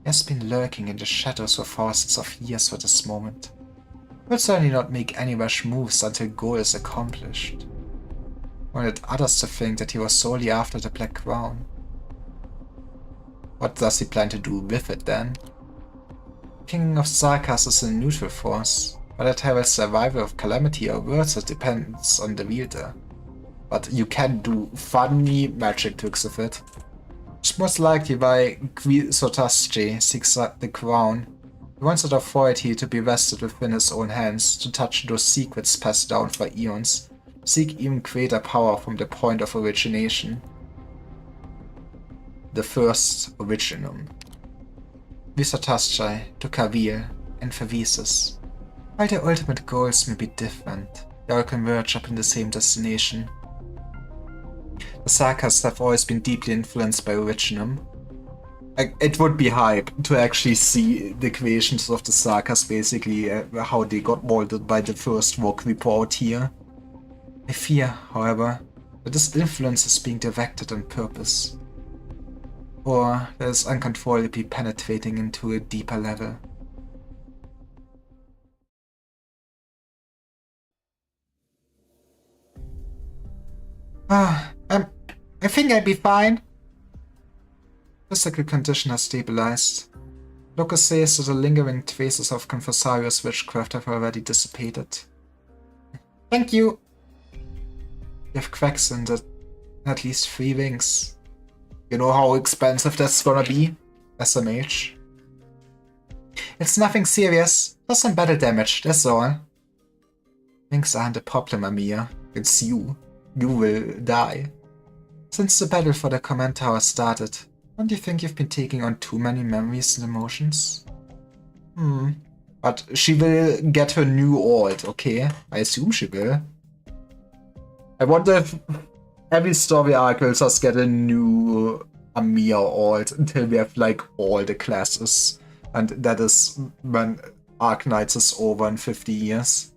He has been lurking in the shadows for thousands of years for this moment. He will certainly not make any rash moves until goal is accomplished. I wanted others to think that he was solely after the Black Crown. What does he plan to do with it then? King of Sarkas is a neutral force. Whether it has survival of calamity or worse, it depends on the wielder. But you can do funny magic tricks with it. It's most likely why Kwisatz seeks the crown. He wants that authority to be vested within his own hands, to touch those secrets passed down for eons, seek even greater power from the point of origination. The first originum. Kwisatz to Kavir and Vervises. While their ultimate goals may be different, they all converge up in the same destination. The Sarkas have always been deeply influenced by Originum. It would be hype to actually see the creations of the Sarkas, basically, how they got molded by the first Vogue report here. I fear, however, that this influence is being directed on purpose. Or that is uncontrollably penetrating into a deeper level. I think I'd be fine. Physical condition has stabilized. Lucas says that the lingering traces of Conversarius witchcraft have already dissipated. Thank you. You have cracks in at least 3 wings. You know how expensive that's gonna be as a mage. It's nothing serious, just some battle damage, that's all. Wings aren't a problem, Amir. It's you. You will die. Since the battle for the command tower started, don't you think you've been taking on too many memories and emotions? But she will get her new alt, okay? I assume she will. I wonder if every story arc will just get a new Amir alt until we have like all the classes. And that is when Arknights is over in 50 years.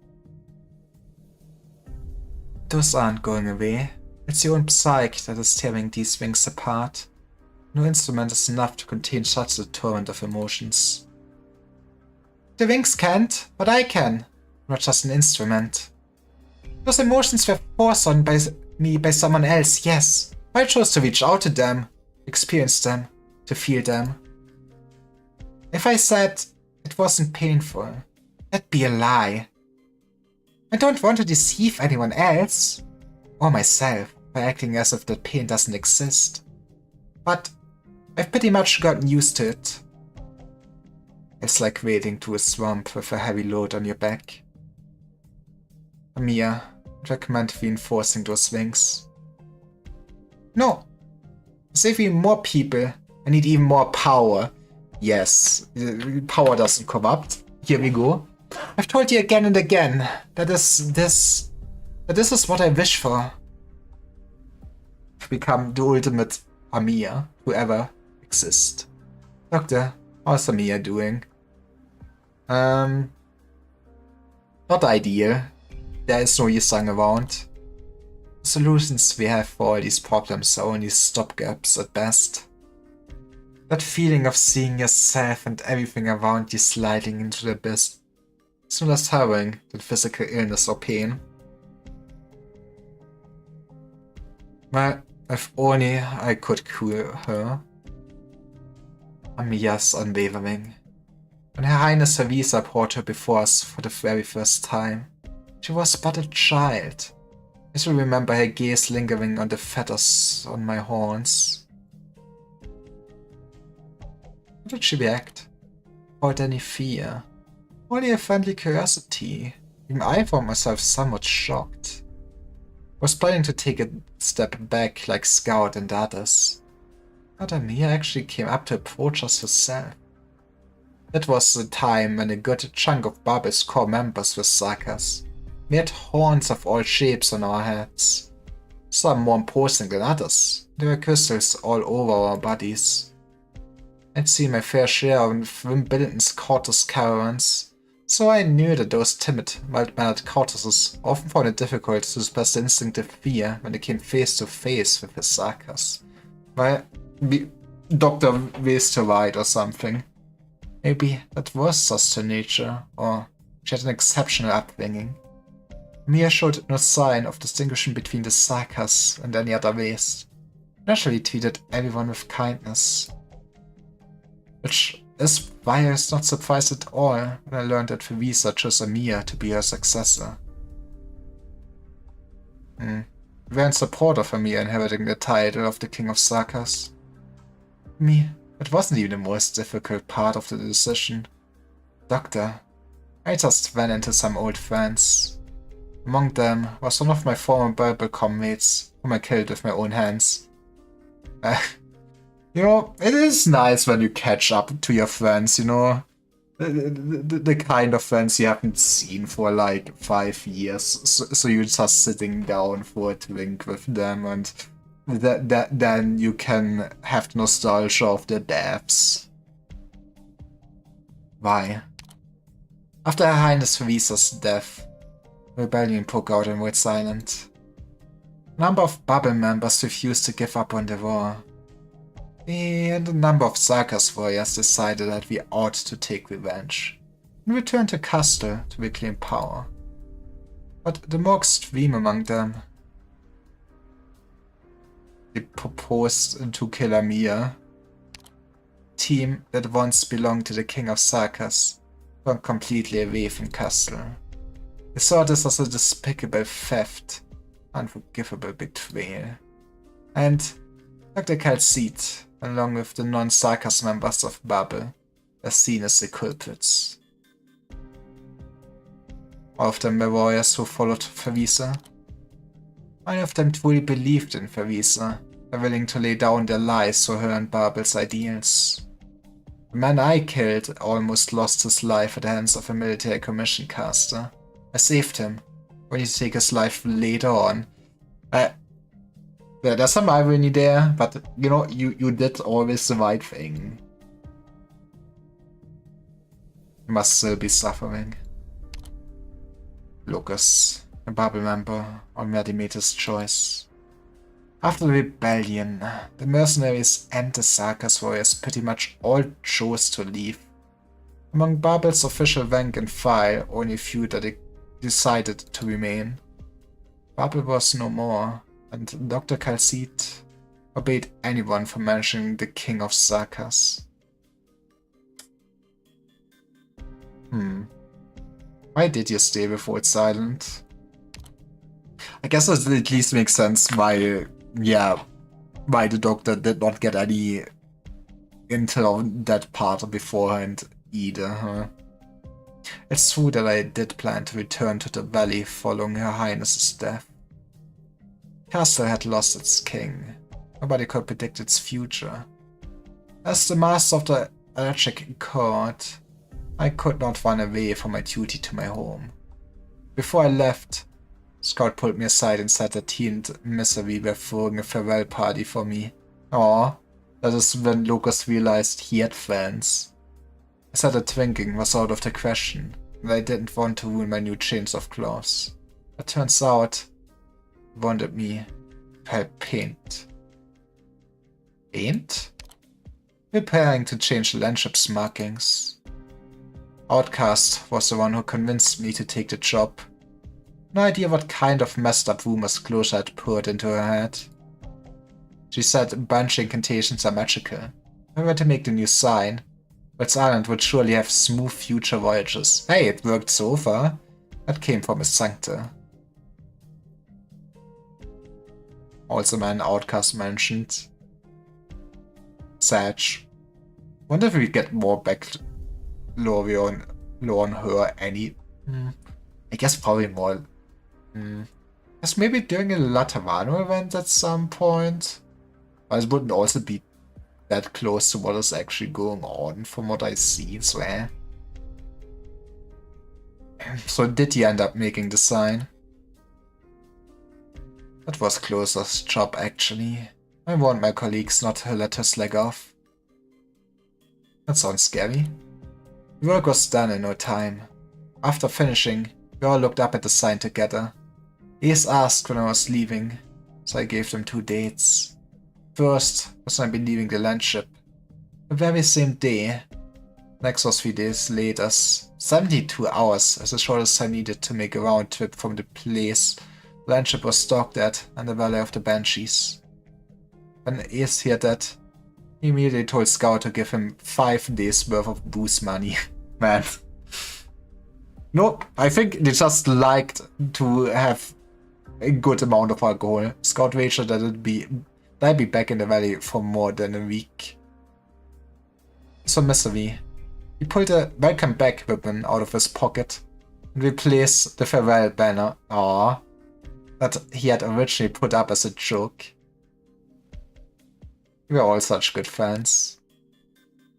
Those aren't going away. It's your own psyche that is tearing these wings apart. No instrument is enough to contain such a torrent of emotions. The wings can't, but I can. Not just an instrument. Those emotions were forced on me by someone else, yes. I chose to reach out to them, experience them, to feel them. If I said it wasn't painful, that'd be a lie. I don't want to deceive anyone else, or myself, by acting as if that pain doesn't exist. But I've pretty much gotten used to it. It's like wading through a swamp with a heavy load on your back. Amir, I'd recommend reinforcing those wings. No. Save even more people. I need even more power. Yes, power doesn't corrupt. Here we go. I've told you again and again that this is what I wish for. To become the ultimate Amir, who ever exists. Doctor, how's Amir doing? Not ideal. There is no Yisang around. The solutions we have for all these problems are only stopgaps at best. That feeling of seeing yourself and everything around you sliding into the abyss is no less harrowing than physical illness or pain. Well, if only I could cure her. Amir's unwavering. When Her Highness Vervisa brought her before us for the very first time, she was but a child. I still remember her gaze lingering on the feathers on my horns. How did she react? Without any fear. Only a friendly curiosity. Even I found myself somewhat shocked. I was planning to take a step back like Scout and others. But Amir actually came up to approach us herself. That was the time when a good chunk of Babel's core members were Sarkas. We had horns of all shapes on our heads. Some more important than others. There were crystals all over our bodies. I'd seen my fair share of Wimbledon's courters' caravans, so I knew that those timid, mild-mannered courtesans often found it difficult to suppress the instinctive fear when they came face to face with the Sarkas. Well, Dr. Wester right or something. Maybe that was just her nature, or she had an exceptional upbringing. Mia showed no sign of distinguishing between the Sarkas and any other race. Naturally treated everyone with kindness. Which is why I was not surprised at all when I learned that Theresa chose Mia to be her successor. We were in support of Mia inheriting the title of the King of Sarkas. Me, it wasn't even the most difficult part of the decision. Doctor, I just ran into some old friends. Among them was one of my former Bible comrades, whom I killed with my own hands. You know, it is nice when you catch up to your friends, you know? The kind of friends you haven't seen for like 5 years, so you're just sitting down for a drink with them, and then you can have nostalgia of their deaths. Why? After Her Highness Theresa's death, rebellion broke out in White Island. A number of Bubble members refused to give up on the war. And a number of Sarkas warriors decided that we ought to take revenge and return to Castle to reclaim power. But the more extreme among them, they proposed to kill Mia, team that once belonged to the King of Sarkas, gone completely away from Castle. They saw this as a despicable theft, unforgivable betrayal. And Dr. Calcite, along with the non-Sarkas members of Bubble, are seen as the culprits. All of them were warriors who followed Theresa. Many of them truly believed in Theresa, were willing to lay down their lives for her and Bubble's ideals. The man I killed almost lost his life at the hands of a military commission caster. I saved him, only to take his life later on. Yeah, there's some irony there, but you know, you did always the right thing. You must still be suffering. Lucas, a Bubble member, already made his choice. After the rebellion, the mercenaries and the Sarkas warriors pretty much all chose to leave. Among Bubble's official rank and file, only a few that decided to remain. Bubble was no more, and Dr. Calcite forbade anyone from mentioning the King of Sarkas. Why did you stay with White Island? I guess it at least makes sense why the Doctor did not get any intel on that part beforehand either, huh? It's true that I did plan to return to the valley following Her Highness's death. Castle had lost its king. Nobody could predict its future. As the master of the Electric Court, I could not run away from my duty to my home. Before I left, Scout pulled me aside and said that he and Misery were throwing a farewell party for me. Aww, that is when Lucas realized he had friends. I said that drinking was out of the question, and I didn't want to ruin my new change of clothes. It turns out, he wanted me to help paint. Paint? Preparing to change the landship's markings. Outcast was the one who convinced me to take the job. No idea what kind of messed up rumors Closure had poured into her head. She said a bunch of incantations are magical. If I were to make the new sign, White Island would surely have smooth future voyages. Hey, it worked so far. That came from a Sancta. Also man Outcast mentioned. Sag. Wonder if we get more backstory on her any... I guess probably more... Guess maybe during a Laterano event at some point? But it wouldn't also be that close to what is actually going on from what I see, so So did he end up making the sign? That was Closer's job, actually. I warned my colleagues not to let her slack off. That sounds scary. The work was done in no time. After finishing, we all looked up at the sign together. Ace asked when I was leaving, so I gave them 2 dates. First was when I'd be leaving the land ship. The very same day. Next was 3 days later. 72 hours as the shortest I needed to make a round trip from the place the land ship was docked at and the Valley of the Banshees. When Ace heard that, he immediately told Scout to give him 5 days worth of booze money. Man. No, I think they just liked to have a good amount of alcohol. Scout wagered that they'd be back in the valley for more than a week. So Mr. V, he pulled a welcome back ribbon out of his pocket and replaced the farewell banner that he had originally put up as a joke. We are all such good friends.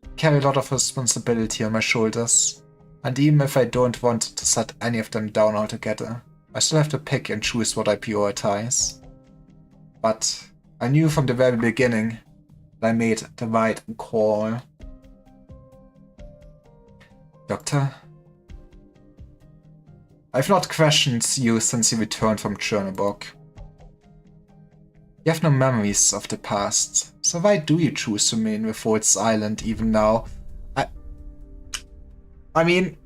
I carry a lot of responsibility on my shoulders, and even if I don't want to set any of them down altogether, I still have to pick and choose what I prioritize. But I knew from the very beginning that I made the right call. Doctor? I've not questioned you since you returned from Chernobog. You have no memories of the past, so why do you choose to remain with Rhodes Island even now? I mean,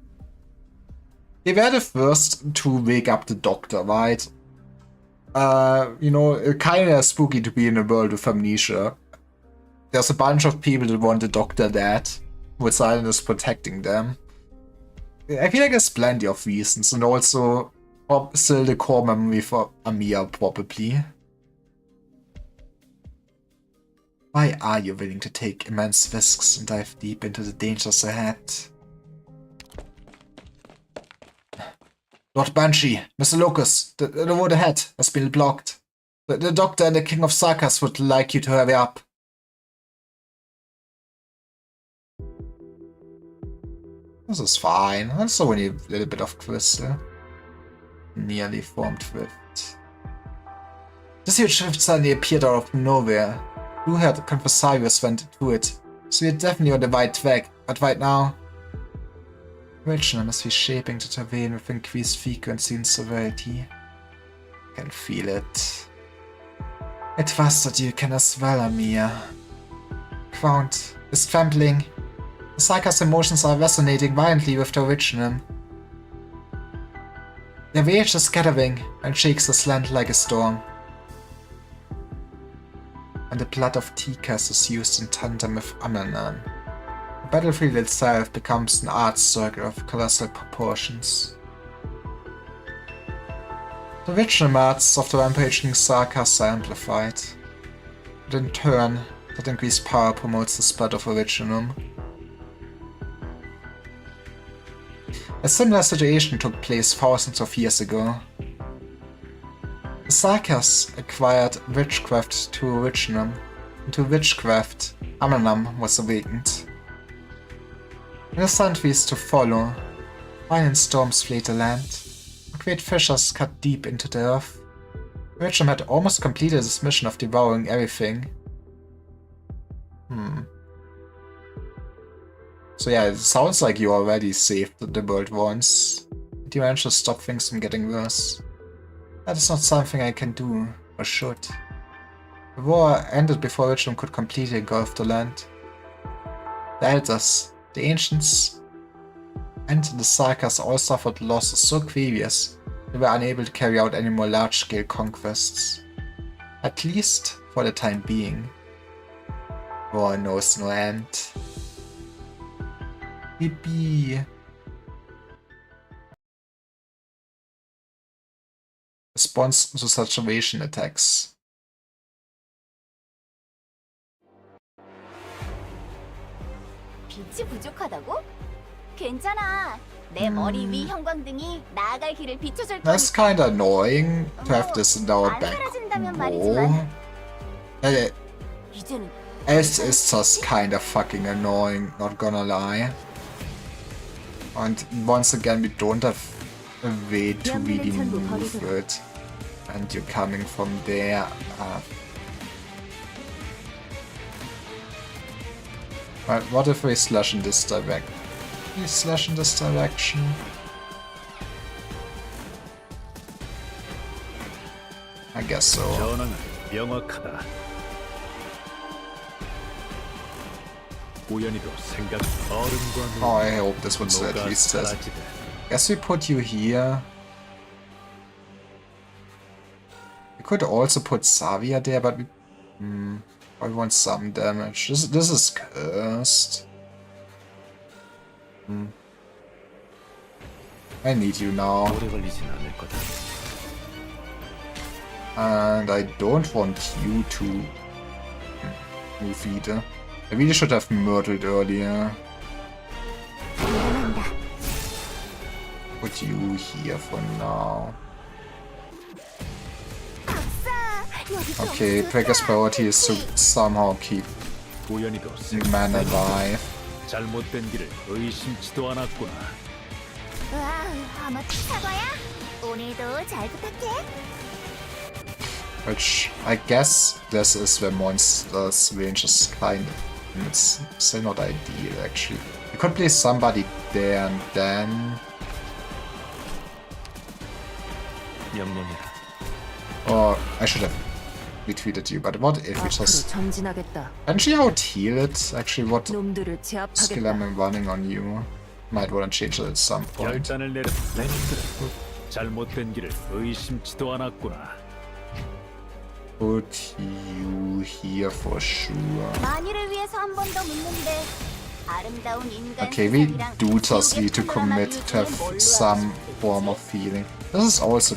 they were the first to wake up the Doctor, right? You know, kinda spooky to be in a world with amnesia. There's a bunch of people that want the Doctor dead. Rhodes Island is protecting them. I feel like there's plenty of reasons, and also still the core memory for Amia, probably. Why are you willing to take immense risks and dive deep into the dangers ahead? Lord Banshee, Mr. Locus, the road ahead has been blocked. The Doctor and the King of Sarkas would like you to hurry up. This is fine. That's only a little bit of crystal. Nearly formed rift. This huge rift suddenly appeared out of nowhere. Who had Conversarius went to it, so you're definitely on the right track, but right now... Original must be shaping the terrain with increased frequency and severity. I can feel it. I trust that you can as well, Amia. Ground is trembling. The Sarkas' emotions are resonating violently with the original. Their rage is gathering and shakes this land like a storm. And the blood of Tikas is used in tandem with Amanan. The battlefield itself becomes an art circle of colossal proportions. The original marks of the rampaging Sarkas are amplified, but in turn, that increased power promotes the spread of Originum. A similar situation took place thousands of years ago. The Sarkas acquired witchcraft to Originum, and to witchcraft, Amanam was awakened. In the centuries to follow, violent storms flayed the land, and great fissures cut deep into the earth. Originum had almost completed its mission of devouring everything. So yeah, it sounds like you already saved the world once, but you managed to stop things from getting worse. That is not something I can do, or should. The war ended before Originum could completely engulf the land. The Elders, the Ancients, and the Sarkas all suffered losses so grievous they were unable to carry out any more large-scale conquests. At least for the time being. War knows no end. Yippee! Response to saturation attacks. 빛이 부족하다고? 괜찮아. 내 머리 위 형광등이 나아갈 길을 비춰줄 거니까. That's kinda annoying to have this in our back row. 이제는 It is just kinda fucking annoying, not gonna lie. And once again, we don't have a way to really move it. And you're coming from there. Right, what if we slash in this direction? We slash in this direction. I guess so. 전황은 명확하다. 우연히도 생각 얼음과 Oh, I hope this one's at 녹아 least it. 사라지듯. Guess we put you here. We could also put Savia there, but we probably want some damage. This is cursed. I need you now. 오래 걸리진 않을 거다. And I don't want you to move either. I really should have murdered earlier. 미안한다. Put you here for now. 박사, 여기 Okay, 좀 Pekka's 좋다. priority is to somehow keep 우연히도 the man alive. 잘못된 길을 의심치도 않았구나. 와, 아마도 사과야. 오늘도 잘 부탁해. Which I guess this is where monsters range is kind of. It's still not ideal actually. You could place somebody there and then. 영롱이라. Or I should have retweeted you, but what if we 앞으로 just. 전진하겠다. Can she out heal it? Actually, what 놈들을 skill am 제압하겠다. I running on you? Might want to change it at some point. 결단을 내려. 내 놈들은 잘못된 길을 의심치도 않았구나. Put you here for sure. 만일을 위해서 한 번 더 묻는데 아름다운 인간 Okay, we 세상이랑 do just 지옥의 need to 판도라만 commit to have 유지는 some 몰라야지. form of healing. This is also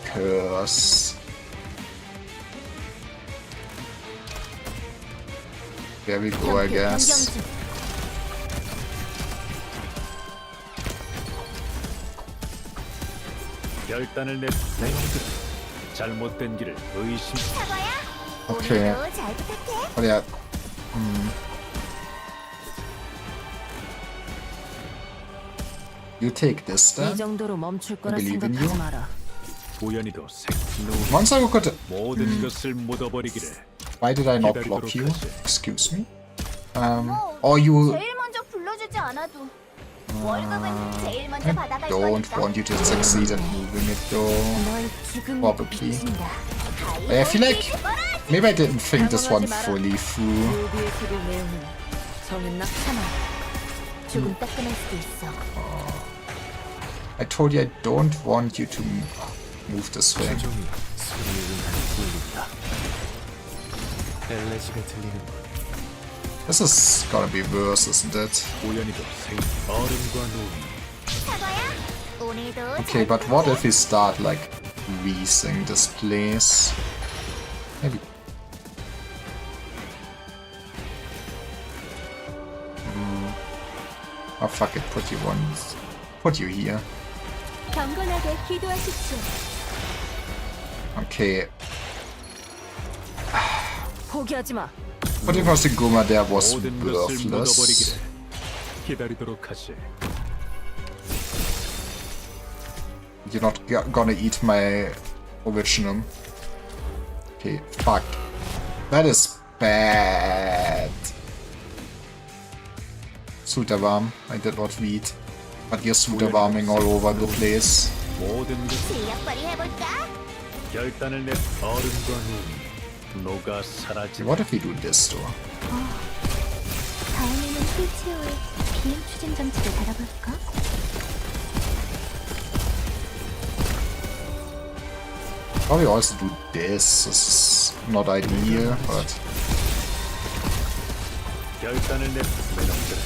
curse. There we go, I 형태 guess. 변경 중. 결단을 내. 내 놈들은 잘못된 길을 의심. 사과야. 오케이. 오늘도 잘 부탁해. Oh yeah. You take this 이 then. 정도로 멈출 거라 believe in 생각하지 you. 마라. 우연히도 Once I could. 모든 것을 묻어버리기를. Why did I not block you? Excuse me. 뭐, Or you 제일 먼저 불러주지 않아도 월급은 제일 먼저 I 받아갈 don't 거니까. want you to succeed at moving it though. 널 지금 Probably. 미친다. I feel like maybe I didn't think this one fully through. 묘비의 속의 내용은 정했나? 참아. 조금 따끔할 수도 있어. I told you I don't want you to move this way. 표정이 소리에 의한 굴린다. 엘레지가 들리는 This is gonna be worse, isn't it? 우연히도 얼음과 노이. 사과야. 오늘도 Okay, but what if we start like greasing this place? Maybe. Oh fuck it, put you here. 경건하게 기도하십시오. Okay. 포기하지 마. What if Osinguma there was 모든 것을 worthless? 묻어버리기를 기다리도록 하지. You're not gonna eat my original. Okay, fuck. That is bad. Sutavam, I did not read. But you're Sutavarming all over the place. 모든 것 실력발휘 해볼까? 결단을 내 얼음과 노이. 녹아 사라진. What if we do this though? 다음에는 휠체어에 비행 추진 장치를 달아볼까? Probably also do this. This is not ideal, but 결단을 내. 내 놈들은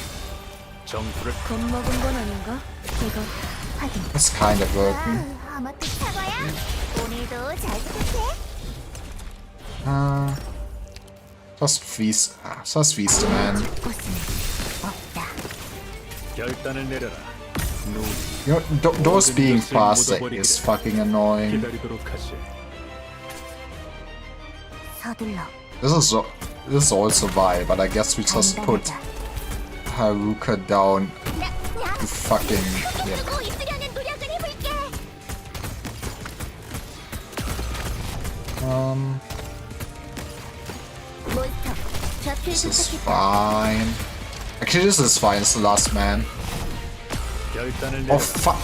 정부를 겁먹은 건 아닌가? 이거 확인. it's kind of working. 아마도 사과야. 오늘도 잘 부탁해. Just feast the man. 곳은 없다. 결단을 내려라. 노이. You know, those being faster is fucking annoying. 기다리도록 하지. 서둘러. This is also why, but I guess we just put Haruka down to fucking yeah. 두고 있으려는 노력을 해볼게. 몬스터, 좌표에 This is 도착했다. fine. Actually, this is fine. It's the last man. 결단을 Oh 내려. fuck.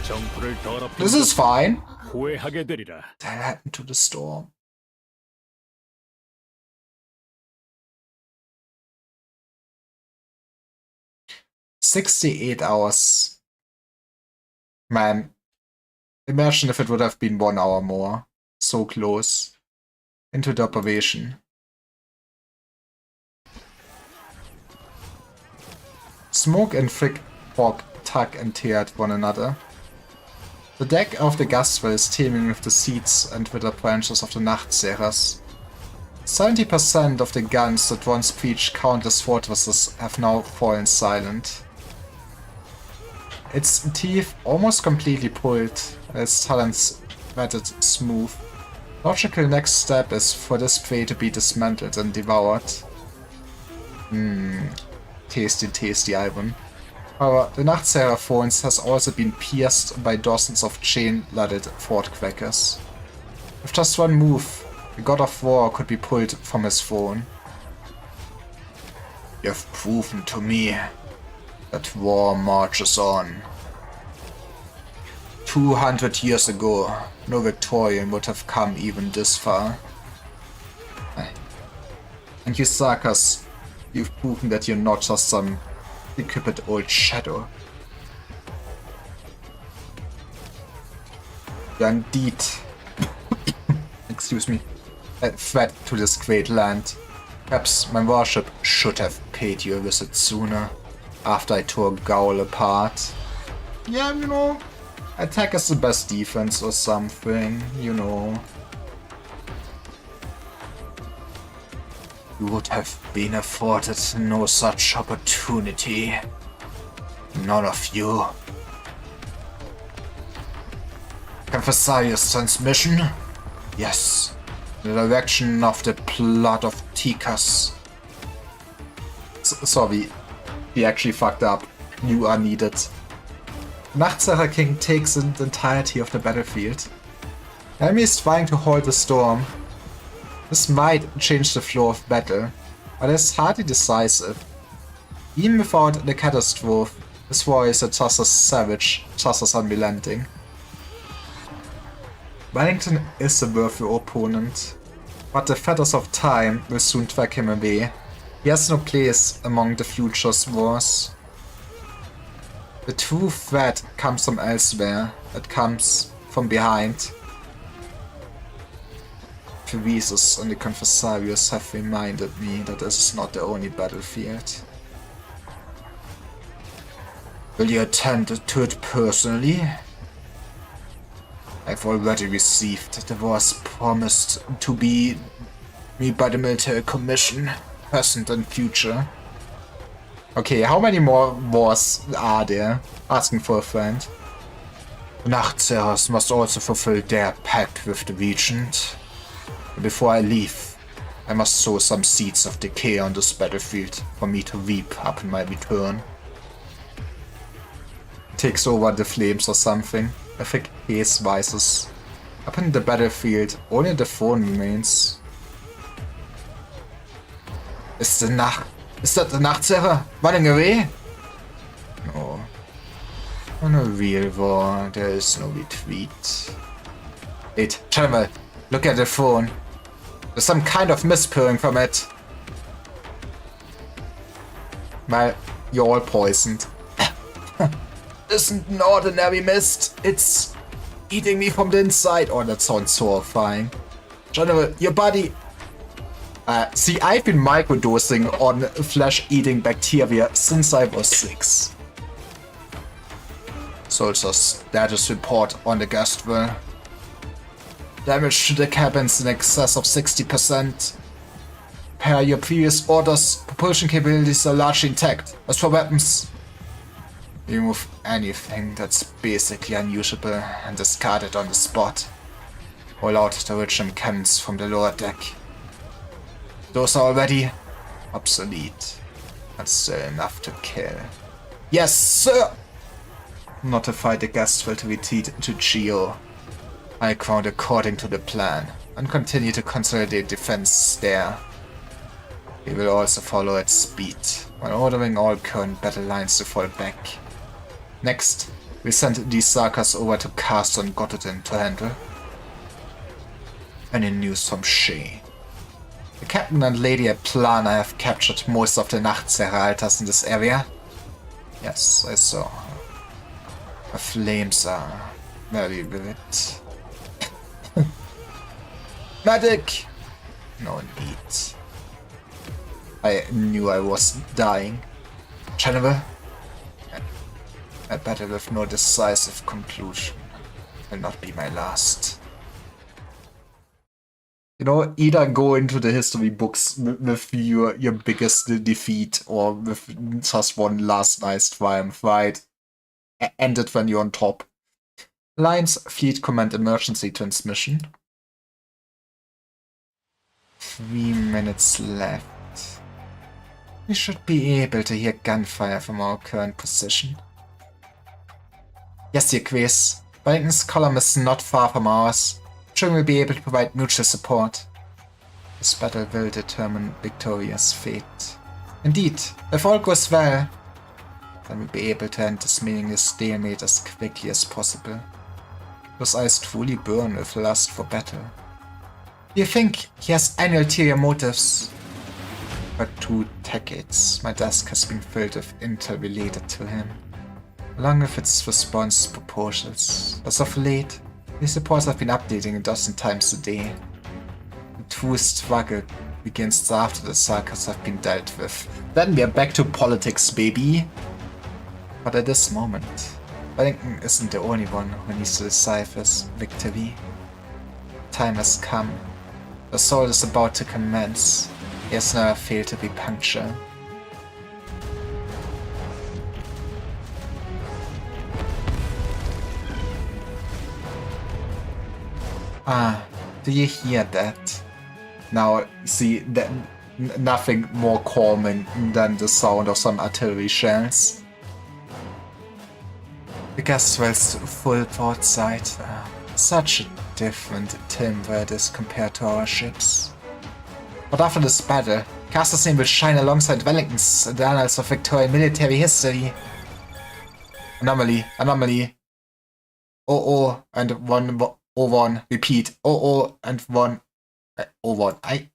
정부를 더럽힌 This is fine. 후회하게 되리라. That happened to the storm. "68 hours. Man, imagine if it would have been 1 hour more. So close. Into the observation. Smoke and thick fog tug and tear at one another. The deck of the Gastwell is teeming with the seeds and withered branches of the Nachtzeras. 70% of the guns that once breached countless fortresses have now fallen silent. Its teeth almost completely pulled, its talons matted smooth. Logical next step is for this prey to be dismantled and devoured. Tasty, tasty, Ivan. However, the Nachtzehrer Phones has also been pierced by dozens of chain-loaded fort crackers. With just one move, the God of War could be pulled from his throne. "You've proven to me that war marches on. 200 years ago, no Victorian would have come even this far. And you Sarkas, you've proven that you're not just some decrepit old shadow. You're indeed, excuse me, a threat to this great land. Perhaps my worship should have paid you a visit sooner, after I tore Gaul apart. Yeah, you know, attack is the best defense or something, you know. You would have been afforded no such opportunity. None of you. Emphasize transmission? Yes. The direction of the plot of Tikas. Sorry. He actually fucked up. You are needed. Nachtzerer King takes in the entirety of the battlefield. The enemy is trying to hold the storm. This might change the flow of battle, but it's hardly decisive. Even without the catastrophe, this war is just as savage, just as unrelenting. Wellington is a worthy opponent, but the fetters of time will soon drag him away. He has no place among the future's wars. The true threat comes from elsewhere. It comes from behind. Theresis and the Confessarius have reminded me that this is not the only battlefield. Will you attend to it personally? I've already received the wars promised to me by the military commission, present and future. Okay, how many more wars are there? Asking for a friend. The Nachtzerers must also fulfill their pact with the Regent. Before I leave, I must sow some seeds of decay on this battlefield for me to reap upon my return. Takes over the flames or something. A thick haze rises. Upon the battlefield, only the throne remains. Is that the Nachtzerer running away? No. On a real war, there is no retreat. Wait, General, look at the phone. There's some kind of mist pouring from it. Well, you're all poisoned. Isn't an ordinary mist. It's eating me from the inside. Oh, that sounds so horrifying. General, your body... see, I've been microdosing on flesh-eating bacteria since I was 6. Soldier status report on the Gastwell. Damage to the cabins in excess of 60%. Per your previous orders, propulsion capabilities are largely intact. As for weapons, remove anything that's basically unusable and discard it on the spot. Roll out the original cannons from the lower deck. Those are already obsolete, but still enough to kill. Yes, sir! Notify the Gastwell to retreat to Geo. high ground according to the plan and continue to consolidate defense there. We will also follow at speed, while ordering all current battle lines to fall back. Next, we send these Sarkas over to Castor and Gottodin to handle. Any news from Shay? The captain and lady at Plana have captured most of the Nachtserhalters in this area. Yes, I saw. The flames are very vivid. Medic! No need. I knew I was dying. General? A battle with no decisive conclusion will not be my last. You know, either go into the history books with your biggest defeat or with just one last nice triumph, right? End it when you're on top. Alliance Fleet Command Emergency Transmission. 3 minutes left. We should be able to hear gunfire from our current position. Yes, dear Quace. Wellington's column is not far from ours. I'm sure we'll be able to provide mutual support. This battle will determine Victoria's fate. Indeed, if all goes well, then we'll be able to end this meaningless stalemate as quickly as possible. Those eyes truly burn with lust for battle. Do you think he has any ulterior motives? For 2 decades, my desk has been filled with intel related to him, along with its response proposals. As of late, these reports have been updating a dozen times a day. The true struggle begins after the Sarkas have been dealt with. Then we are back to politics, baby! But at this moment, Wellington isn't the only one who needs to decipher his victory. Time has come. The assault is about to commence. He has never failed to be punctual. Ah, do you hear that? Now, see, that nothing more calming than the sound of some artillery shells. The gas wells full portside. Such a different timber it is compared to our ships. But after this battle, Castor's name will shine alongside Wellington's in the annals of Victorian military history. Anomaly, anomaly. 00 and 101. Repeat. 00 and 1. 01. I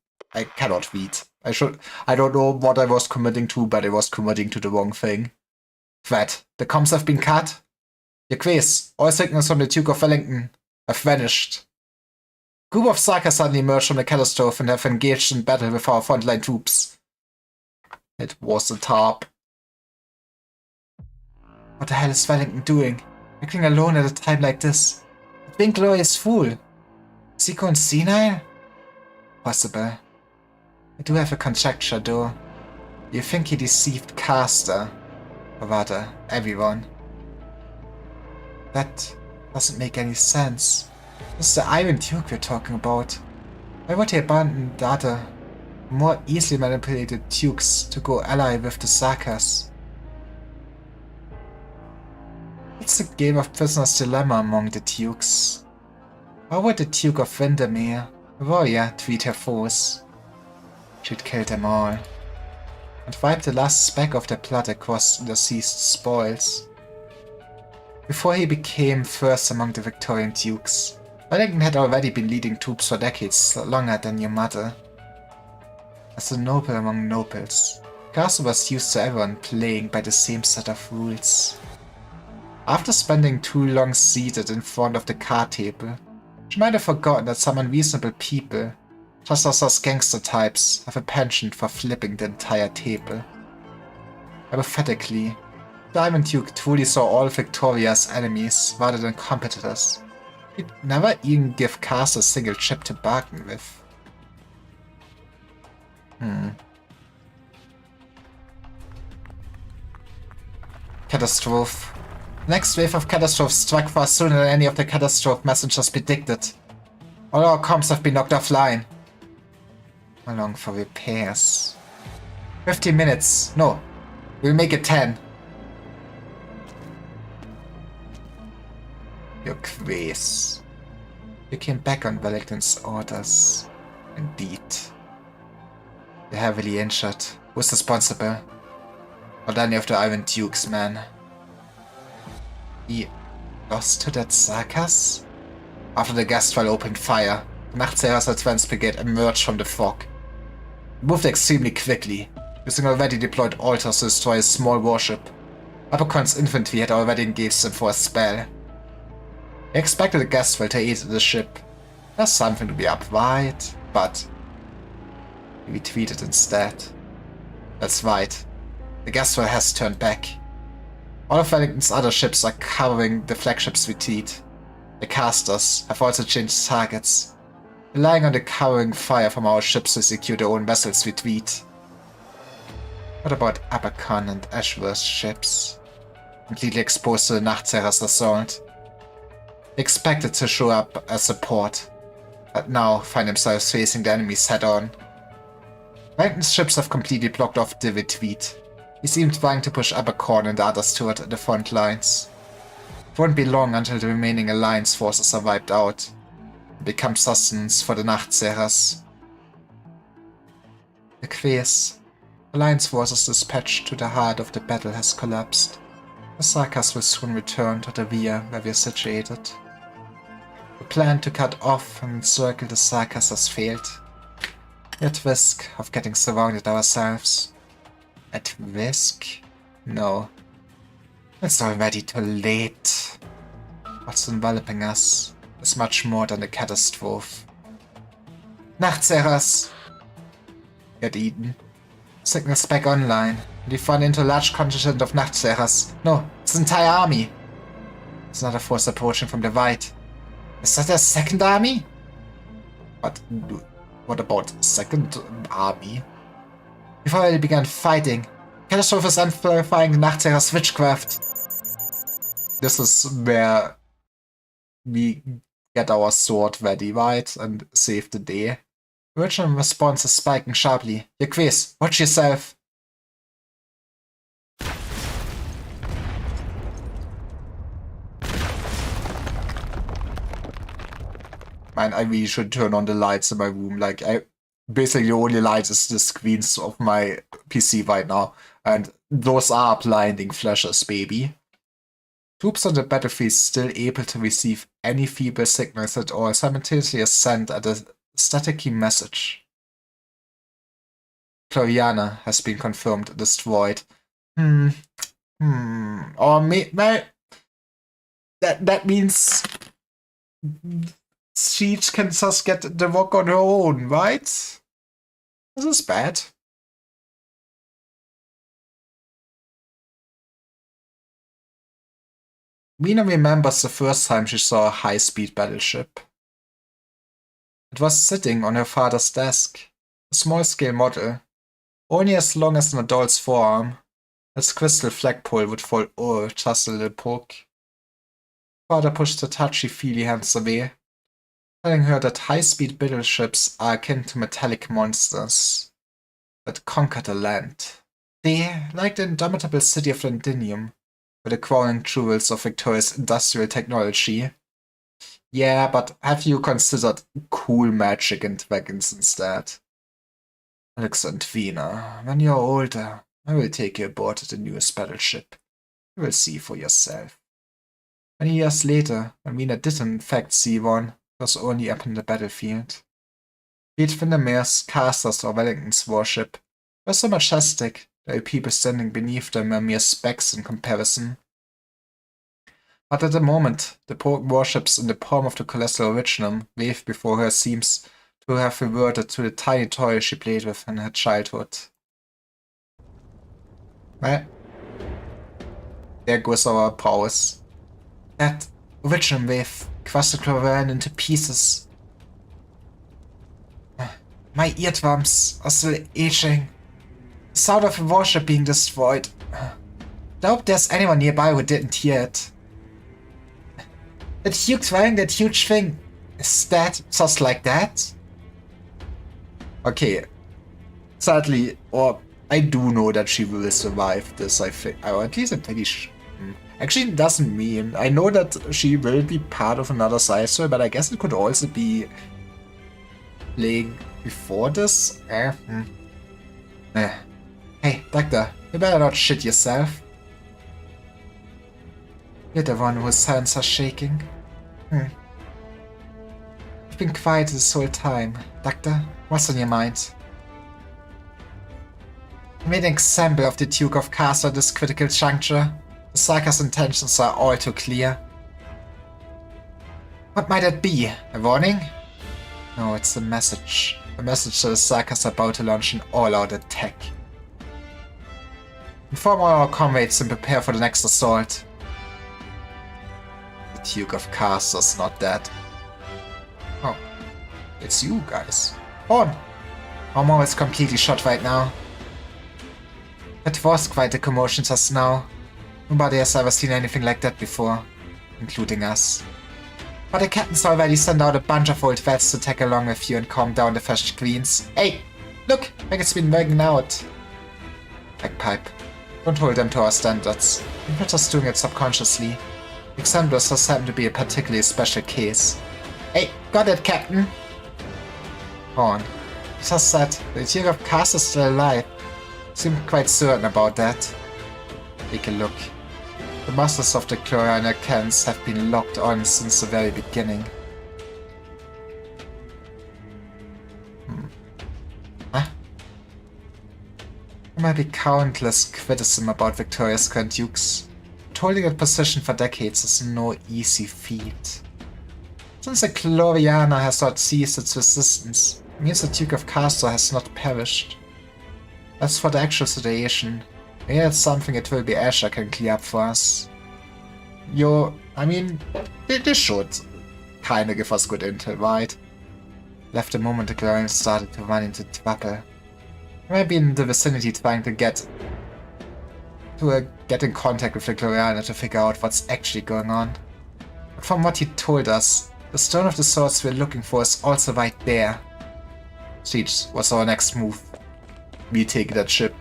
cannot read. I don't know what I was committing to, but I was committing to the wrong thing. Threat. The comms have been cut. Your quiz. All signals from the Duke of Wellington have vanished. A group of Sarkas suddenly emerged from the catastrophe and have engaged in battle with our frontline troops. It was a TARP. What the hell is Wellington doing? Acting alone at a time like this? The vainglorious fool. Is he going senile? Possible. I do have a conjecture though. You think he deceived Castor? Or rather, everyone. That doesn't make any sense. This is the Iron Duke we're talking about. Why would he abandon the other, more easily manipulated dukes to go ally with the Sarkas? It's a game of prisoner's dilemma among the dukes. How would the Duke of Windermere, a warrior, treat her foes? She'd kill them all, and wipe the last speck of their blood across the seized spoils. Before he became first among the Victorian dukes, Wellington had already been leading troops for decades longer than your mother. As a noble among nobles, Castor was used to everyone playing by the same set of rules. After spending too long seated in front of the card table, she might have forgotten that some unreasonable people, just as us gangster types, have a penchant for flipping the entire table. Hypothetically, the Iron Duke truly saw all Victoria's enemies rather than competitors. He'd never even give Castor a single chip to bargain with. Catastrophe. The next wave of catastrophe struck far sooner than any of the catastrophe messengers predicted. All our comms have been knocked offline. How long for repairs? 15 minutes. No, we'll make it 10. Your quiz. You came back on Wellington's orders. Indeed. You're heavily injured. Who's responsible? Not any of the Iron Duke's men. He lost to that Sarkas? After the Gastfall opened fire, the Nachtzehrer's advance brigade emerged from the fog. It moved extremely quickly, using already deployed altars to destroy a small warship. Abercorn's infantry had already engaged them for a spell. He expected the Gastfall to aid the ship. There's something to be up, right? But he retreated instead. That's right. The Gastfall has turned back. All of Wellington's other ships are covering the flagship's retreat. The casters have also changed targets, relying on the covering fire from our ships to secure their own vessels' retreat. What about Abercorn and Ashworth's ships? Completely exposed to the Nachtzehrer's assault. They expected to show up as support, but now find themselves facing the enemies head-on. Wellington's ships have completely blocked off the retreat. He seemed trying to push Abercorn and the others toward the front lines. It won't be long until the remaining Alliance forces are wiped out and become sustenance for the Nachtzehrers. The Quays, Alliance forces dispatched to the heart of the battle, has collapsed. The Sarkas will soon return to the rear where we are situated. The plan to cut off and encircle the Sarkas has failed. We're at risk of getting surrounded ourselves. At risk? No. It's already too late. What's enveloping us is much more than a catastrophe. Nachtzehrers! Get eaten. Signals back online. We've run into a large contingent of Nachtzehrers. No, it's an entire army. There's another force approaching from the right. Is that a second army? What about second army? We've already begun fighting. Catastrophe is amplifying the Nachtzehrer's witchcraft. This is where we get our sword ready, right? And save the day. The original response is spiking sharply. Your Quays, watch yourself. Man, I really should turn on the lights in my room. Like, basically the only light is the screens of my PC right now. And those are blinding flashes, baby. Troops on the battlefield still able to receive any feeble signals at all simultaneously send at a static key message. Gloriana has been confirmed destroyed. Or well, that means Siege can just get the rock on her own, right? This is bad. Mina remembers the first time she saw a high-speed battleship. It was sitting on her father's desk, a small-scale model, only as long as an adult's forearm. Its crystal flagpole would fall over just a little poke. Father pushed the touchy-feely hands away, telling her that high-speed battleships are akin to metallic monsters that conquer the land. They, like the indomitable city of Londinium, were the crowning jewels of Victoria's industrial technology. Yeah, but have you considered cool magic and dragons instead? Alexandrina, when you're older, I will take you aboard the newest battleship. You will see for yourself. Many years later, when Mina did in fact see one, it was only up in the battlefield. Be it Windermere's, Casters, or Wellington's warship, were so majestic that the people standing beneath them were mere specks in comparison. But at the moment, the broken warships in the palm of the colossal Originum waved before her seems to have reverted to the tiny toy she played with in her childhood. Well, there goes our prowess. That Originum wave crushed the Cloran into pieces. My eardrums are still itching. The sound of a warship being destroyed. I hope there's anyone nearby who didn't hear it. That Duke's wearing that huge thing. Is that just like that? Okay. Sadly, or I do know that she will survive this, I think. Or at least I'm pretty Actually, it doesn't mean. I know that she will be part of another side story, but I guess it could also be playing before this. Hey, Doctor, you better not shit yourself. You're the one whose hands are shaking. You've been quiet this whole time. Doctor, what's on your mind? You made an example of the Duke of Castle at this critical juncture. The Sarkha's intentions are all too clear. What might it be? A warning? No, it's a message. A message that the Sarkha's about to launch an all-out attack. Inform all our comrades and prepare for the next assault. The Duke of Castle's not dead. Oh. It's you guys. On! Armor is completely shot right now. It was quite a commotion just now. Nobody has ever seen anything like that before, including us. But the captain's already sent out a bunch of old vets to tag along with you and calm down the fresh queens. Hey! Look! Like it's been working out. Bagpipe. Don't hold them to our standards. We're just doing it subconsciously. Examblers just happen to be a particularly special case. Hey! Got it, Captain! Horn. Just said, the Duke of Castle is still alive. Seem quite certain about that. Take a look. The masters of the Chlorina cans have been locked on since the very beginning. Huh? There might be countless criticism about Victoria's Grand Dukes, but holding a position for decades is no easy feat. Since the Chloriana has not ceased its resistance, it means the Duke of Castor has not perished. As for the actual situation, maybe that's something it will be Asher can clear up for us. They should kinda give us good intel, right? Left a moment ago and started to run into trouble. Maybe in the vicinity trying to get in contact with the Gloriana to figure out what's actually going on. But from what he told us, the Stone of the Swords we're looking for is also right there. Siege, what's our next move? We take that ship.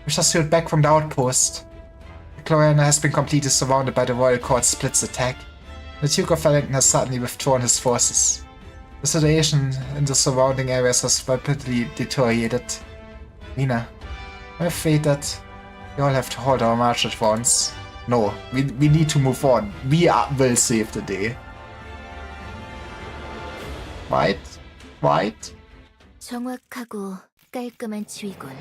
We just sailed back from the outpost. The Gloriana has been completely surrounded by the Royal Court Split's attack. The Duke of Wellington has suddenly withdrawn his forces. The situation in the surrounding areas has rapidly deteriorated. Lena, I'm afraid that we all have to hold our march at once. No, we need to move on. Will save the day. Right? Right? 정확하고 깔끔한 지휘권.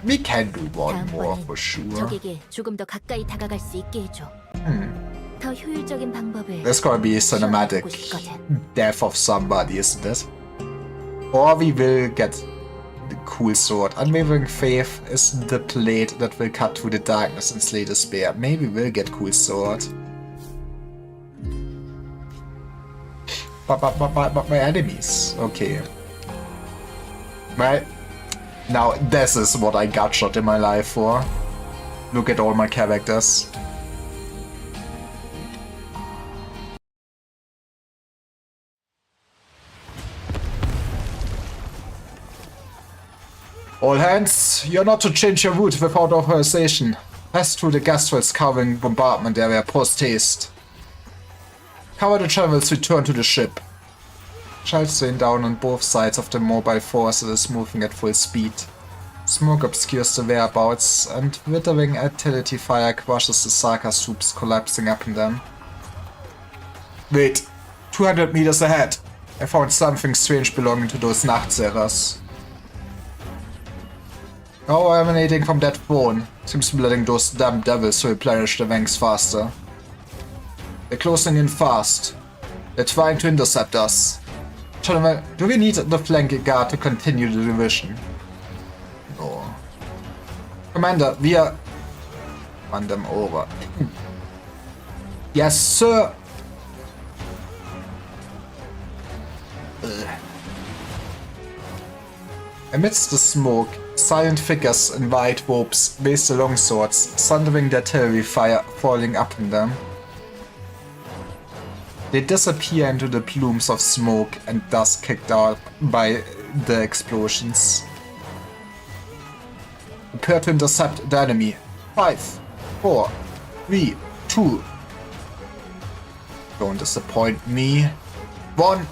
We can do one more for sure. 적에게 조금 더 가까이 다가갈 수 있게 해줘. 더 효율적인 방법을. There's gonna be a cinematic death of somebody, isn't it? Or we will get the cool sword. Unwavering Faith is the blade that will cut through the darkness and slay despair. Maybe we'll get cool sword. But my enemies. Okay. Right. Now this is what I got shot in my life for. Look at all my characters. All hands, you're not to change your route without authorization. Pass through the Gastrel's covering bombardment area post-haste. Cover the travels, return to the ship. Shells rain down on both sides of the mobile force that is moving at full speed. Smoke obscures the whereabouts, and withering artillery fire crushes the Sarkha troops collapsing up in them. Wait, 200 meters ahead. I found something strange belonging to those Nachtserers. Power emanating from that throne seems to be letting those damn devils replenish the ranks faster. They're closing in fast. They're trying to intercept us. Gentlemen, do we need the flank guard to continue the division? No. Commander, we are... Run them over. Yes, sir! Amidst the smoke, silent figures in white robes raise the longswords, sundering the artillery fire falling up in them. They disappear into the plumes of smoke and dust kicked out by the explosions. Prepare to intercept the enemy. 5, 4, 3, 2. Don't disappoint me. 1.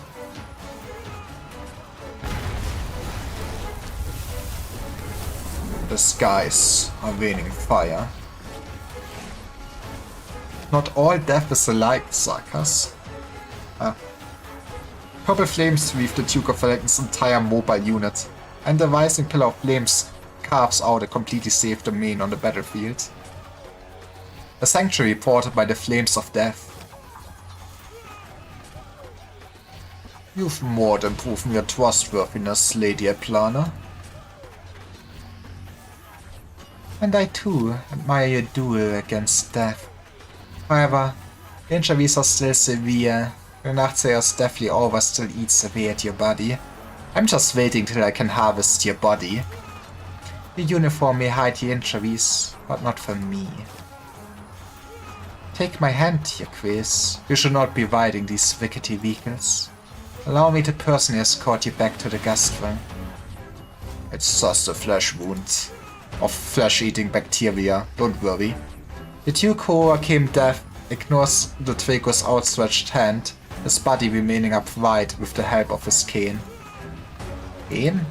The skies are raining fire. Not all death is alike, Sarkas. Purple flames sweep the Duke of Wellington's entire mobile unit, and the rising pillar of flames carves out a completely safe domain on the battlefield. A sanctuary ported by the flames of death. You've more than proven your trustworthiness, Lady Aplana. And I too admire your duel against death. However, the injuries are still severe. The Nachtseher's deathly aura still eats away at your body. I'm just waiting till I can harvest your body. The uniform may hide the injuries, but not from me. Take my hand, Jaques. You should not be riding these rickety vehicles. Allow me to personally escort you back to the guest room. It's just a flesh wound. Of flesh-eating bacteria, don't worry. The Duke who overcame death ignores the Draco's outstretched hand, his body remaining upright with the help of his cane. Cane?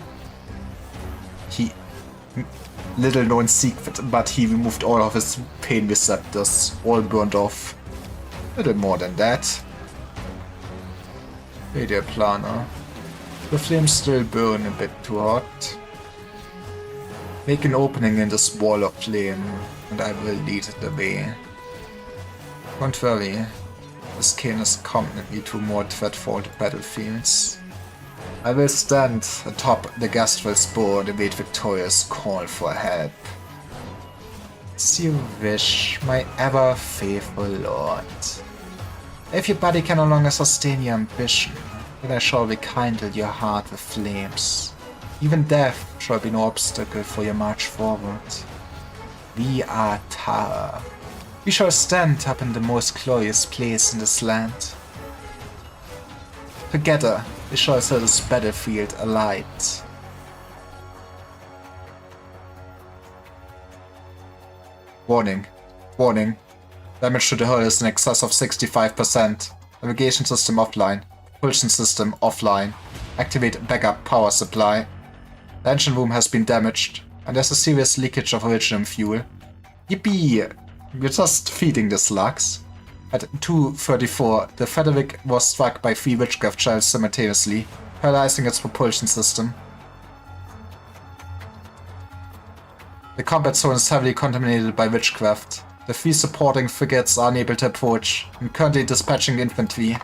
Little known secret, but he removed all of his pain receptors, all burned off. Little more than that. Lady Aplana. The flames still burn a bit too hot. Make an opening in this wall of flame, and I will lead the way. Don't worry, this cane has accompanied me to more dreadful battlefields. I will stand atop the Gastrel's board and await Victoria's call for help. As you wish, my ever faithful lord. If your body can no longer sustain your ambition, then I shall rekindle your heart with flames. Even death shall be no obstacle for your march forward. We are Tara. We shall stand up in the most glorious place in this land. Together, we shall set this battlefield alight. Warning. Warning. Damage to the hull is in excess of 65%. Navigation system offline. Propulsion system offline. Activate backup power supply. The engine room has been damaged, and there's a serious leakage of original fuel. Yippee! We're just feeding the slugs. At 2:34, the Frederick was struck by 3 witchcraft shells simultaneously, paralyzing its propulsion system. The combat zone is heavily contaminated by witchcraft. The 3 supporting frigates are unable to approach, and currently dispatching infantry.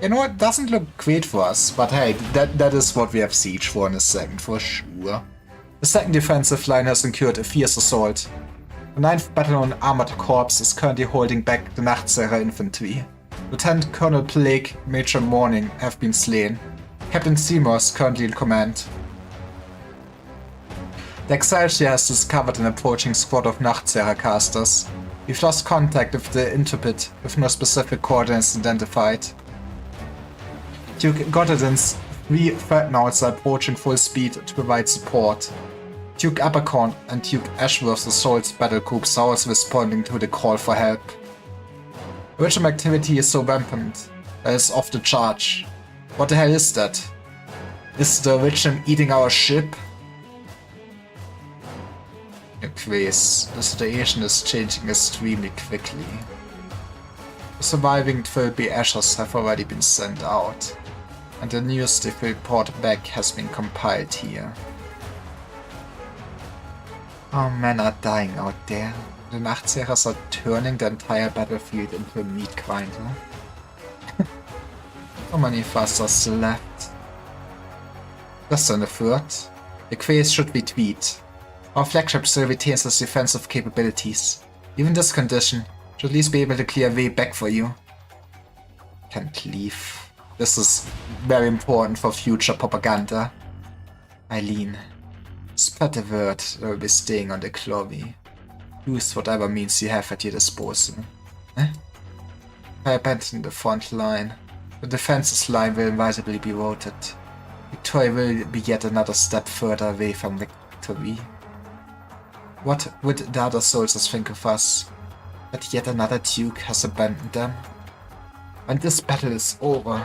You know, it doesn't look great for us, but hey, that is what we have siege for in a second, for sure. The 2nd defensive line has incurred a fierce assault. The 9th Battalion Armored Corps is currently holding back the Nachtseher infantry. Lieutenant Colonel Plague, Major Morning have been slain. Captain Seymour is currently in command. The Excelsior has discovered an approaching squad of Nachtseher casters. We've lost contact with the Intrepid, with no specific coordinates identified. Duke Gotterdin's 3 Dreadnoughts are approaching full speed to provide support. Duke Abercorn and Duke Ashworth's assault battle groups are also responding to the call for help. Original activity is so rampant that it's off the charge. What the hell is that? Is the Origin eating our ship? Jaques, the situation is changing extremely quickly. The surviving Trilby Ashes have already been sent out, and the news they report back has been compiled here. Our men are dying out there. The Nachtseher's are turning the entire battlefield into a meat grinder. How many of us are still left? Just on the 3rd. The Jaques should retreat. Our flagship still retains its defensive capabilities. Even this condition should at least be able to clear a way back for you. Can't leave. This is very important for future propaganda. Eileen, spread the word that I will be staying on the Clovey. Use whatever means you have at your disposal. If I abandon the front line, the defenses line will inevitably be routed. Victoria will be yet another step further away from victory. What would the other soldiers think of us? That yet another Duke has abandoned them? When this battle is over,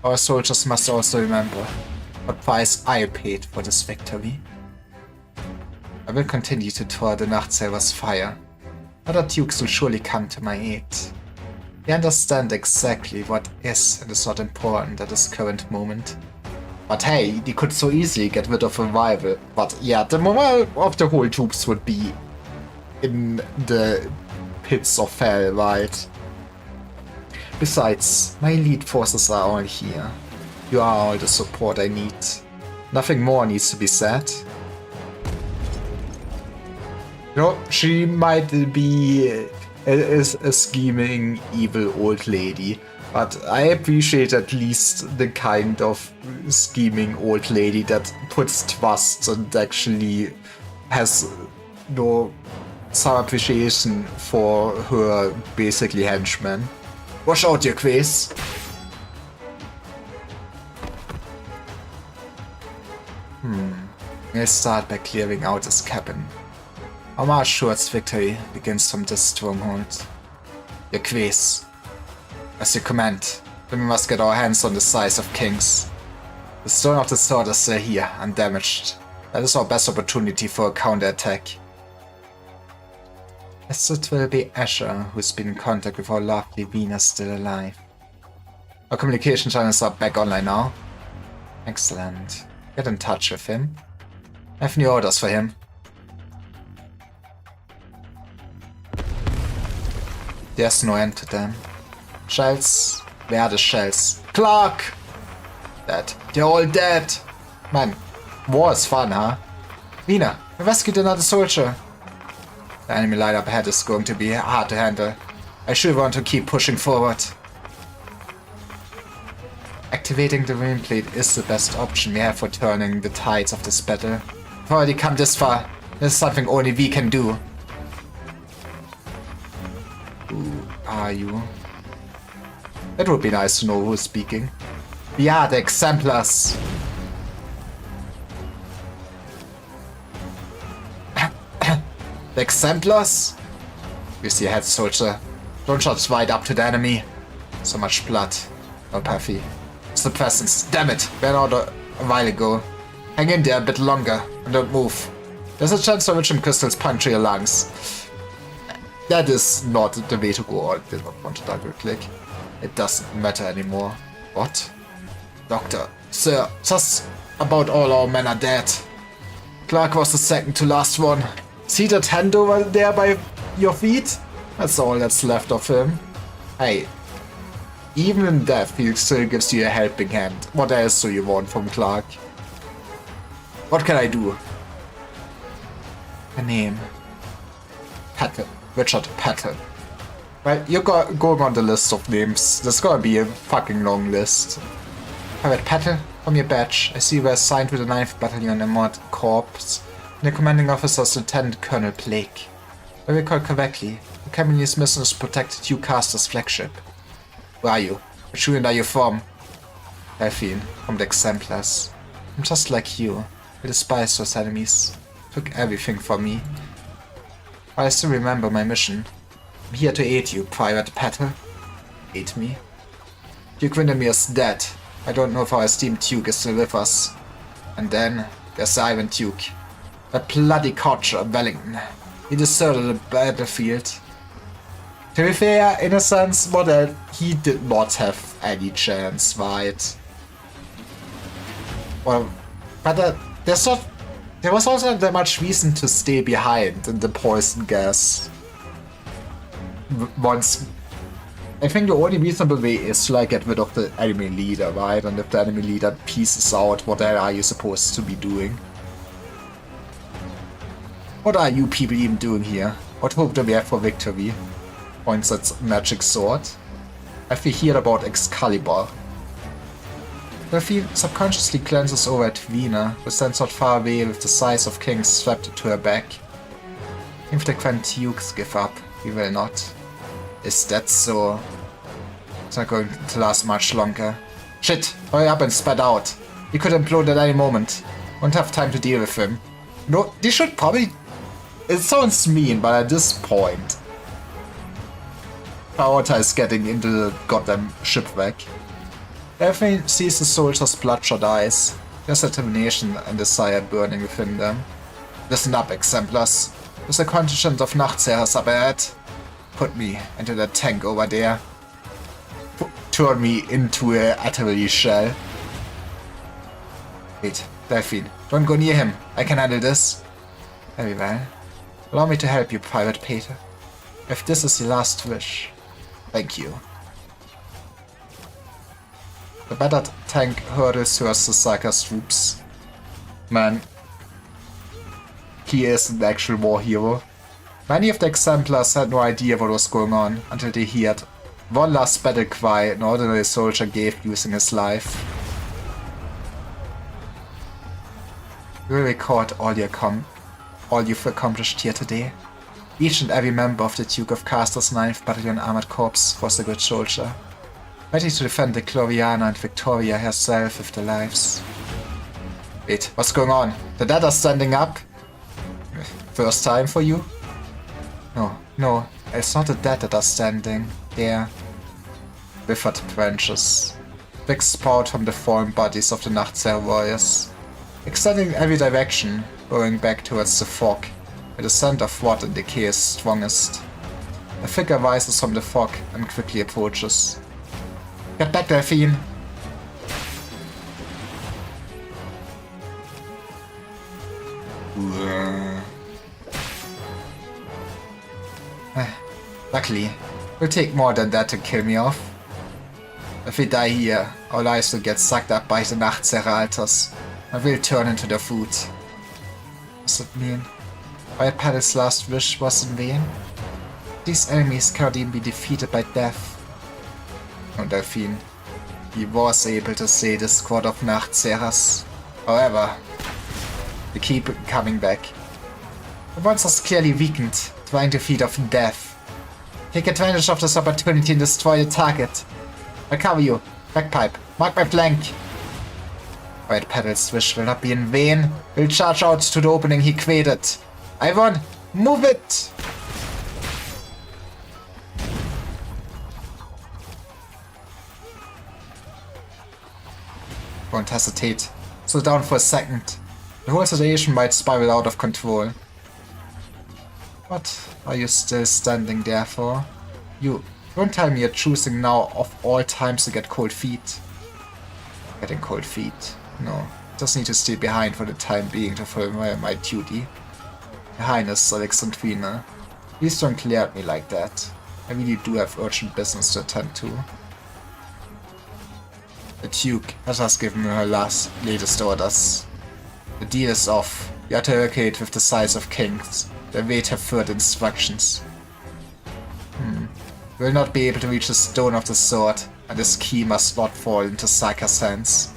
our soldiers must also remember what price I paid for this victory. I will continue to tour the Nachtsaber's fire. Other Dukes will surely come to my aid. They understand exactly what is and is not important at this current moment. But hey, they could so easily get rid of a rival. But yeah, the morale of the whole troops would be in the pits of hell, right? Besides, my elite forces are all here. You are all the support I need. Nothing more needs to be said. You know, she might be a scheming, evil old lady, but I appreciate at least the kind of scheming old lady that puts trust and actually has some appreciation for her basically henchmen. Watch out, your quiz. I'll start by clearing out this cabin. Our march towards victory begins from this stronghold. Your quiz. As you command, then we must get our hands on the size of kings. The stone of the sword is still here, undamaged. That is our best opportunity for a counterattack. As it will be Asher who's been in contact with our lovely Venus still alive. Our communication channels are back online now. Excellent. Get in touch with him. I have new orders for him. There's no end to them. Shells, where are the shells? Clark! Dead. They're all dead! Man, war is fun, huh? Lina, we rescued another soldier. The enemy line up ahead is going to be hard to handle. I should want to keep pushing forward. Activating the Ruin Plate is the best option we have for turning the tides of this battle. We've already come this far. This is something only we can do. Who are you? It would be nice to know who's speaking. We are the Exemplars. The Exemplars? You see ahead, soldier. Don't shot right up to the enemy. So much blood. No puffy. It's the presence. Damn it! Ran out a while ago. Hang in there a bit longer and don't move. There's a chance Origin crystals puncture your lungs. That is not the way to go. I did not want to double click. It doesn't matter anymore. What? Doctor. Sir, just about all our men are dead. Clark was the second to last one. See that hand over there by your feet? That's all that's left of him. Hey. Even in death, he still gives you a helping hand. What else do you want from Clark? What can I do? A name. Patton. Richard Patton. Well, you're going on the list of names. There's gonna be a fucking long list. Private Patton, from your badge, I see you were assigned with the 9th Battalion Immort Corps. And the commanding officer is Lieutenant Colonel Blake. If I recall correctly, the company's mission is to protect Hugh Caster's flagship. Who are you? Which unit are you from? Delphine, from the Exemplars. I'm just like you. I despise those enemies. Took everything from me. But I still remember my mission. I'm here to aid you, Private Patton. Aid me? Duke Windermere is dead. I don't know if our esteemed Duke is still with us. And then, there's the Iron Duke. That bloody Cocher Wellington. He deserted the battlefield. To be fair, in a sense, he did not have any chance, right? Well, but there was also not that much reason to stay behind in the poison gas. Once, I think the only reasonable way is to like get rid of the enemy leader, right? And if the enemy leader pieces out, what are you supposed to be doing? What are you people even doing here? What hope do we have for victory? Points at magic sword. Have we heard about Excalibur? Delphine subconsciously glances over at Vina, who stands not far away with the size of kings strapped to her back. If the Grand Dukes give up, we will not. Is that so? It's not going to last much longer. Shit! Hurry up and spread out. He could implode at any moment. Won't have time to deal with him. No, they should probably It sounds mean, but at this point, Paota is getting into the goddamn shipwreck. Daphne sees the soldiers' bloodshot eyes, there's determination and desire burning within them. Listen up, exemplars. There's a contingent of Nachtserers up ahead. Put me into that tank over there. Turn me into a artillery shell. Wait, Delphine, don't go near him. I can handle this. Very well. Allow me to help you, Pirate Peter. If this is your last wish, thank you. The battered tank hurdles towards the Sarkaz troops. Man, he is an actual war hero. Many of the exemplars had no idea what was going on until they heard one last battle cry an ordinary soldier gave using his life. You will record all you've accomplished here today. Each and every member of the Duke of Castor's 9th Battalion Armored Corps was a good soldier, ready to defend the Gloriana and Victoria herself with their lives. Wait, what's going on? The dead are standing up? First time for you? No, it's not the dead that are standing. They're withered branches. Big spout from the fallen bodies of the Nachtser warriors, extending in every direction, going back towards the fog, where the scent of rot and decay is strongest. A figure rises from the fog and quickly approaches. Get back, Delphine! Luckily, it'll take more than that to kill me off. If we die here, our lives will get sucked up by the Nachtserer altars, and we'll turn into their food. Does it mean White Petal's last wish was in vain? These enemies cannot even be defeated by death. No, Delphine. He was able to slay the squad of Nachtserers. However, they keep coming back. The monster's clearly weakened, trying to feed off death. Take advantage of this opportunity and destroy the target. I'll cover you. Bagpipe, mark my flank. White Petal's wish will not be in vain. We'll charge out to the opening he created. Ivon, move it! Don't hesitate. Slow down for a second. The whole situation might spiral out of control. What are you still standing there for? You don't tell me you're choosing now of all times to get cold feet. Getting cold feet? No. Just need to stay behind for the time being to fulfill my duty. Your Highness Alexandrina, please don't glare at me like that. I really do have urgent business to attend to. The Duke has just given me her latest orders. The deal is off. You are to allocate with the size of kings. They wait her further instructions. You will not be able to reach the stone of the sword, and this key must not fall into Sarkaz hands.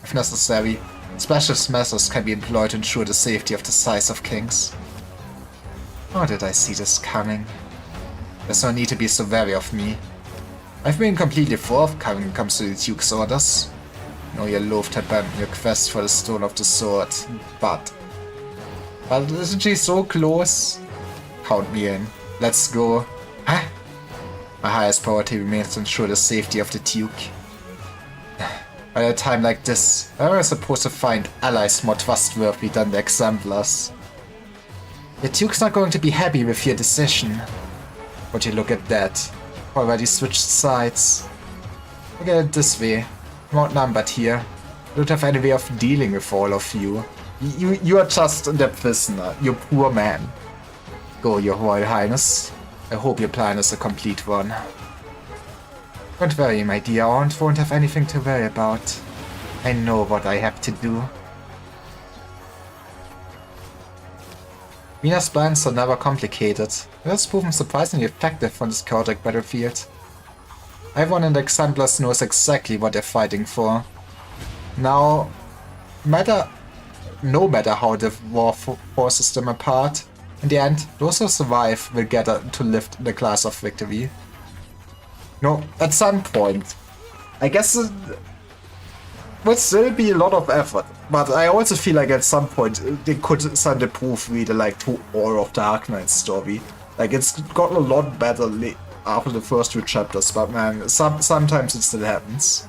If necessary, special measures can be employed to ensure the safety of the size of kings. How did I see this coming? There's no need to be so wary of me. I've been completely forthcoming when it comes to the Duke's orders. No, your loaf to abandon your quest for the stone of the sword, but isn't she so close? Count me in. Let's go. Huh? My highest priority remains to ensure the safety of the Duke. At a time like this, how am I supposed to find allies more trustworthy than the exemplars? The Duke's not going to be happy with your decision. Would you look at that? Already switched sides. Look at it this way. I'm outnumbered here. I don't have any way of dealing with all of you. You are just the prisoner, you poor man. Go, your Royal Highness. I hope your plan is a complete one. Don't worry, my dear aunt won't have anything to worry about. I know what I have to do. Mina's plans are never complicated. It has proven surprisingly effective on this chaotic battlefield. Everyone in the exemplars knows exactly what they're fighting for. Now, no matter how the war forces them apart, in the end, those who survive will gather to lift the glass of victory. No, at some point, I guess would still be a lot of effort, but I also feel like at some point they could send a proof reader like to all of Dark Knight's story. Like it's gotten a lot better after the first 2 chapters, but man, sometimes it still happens.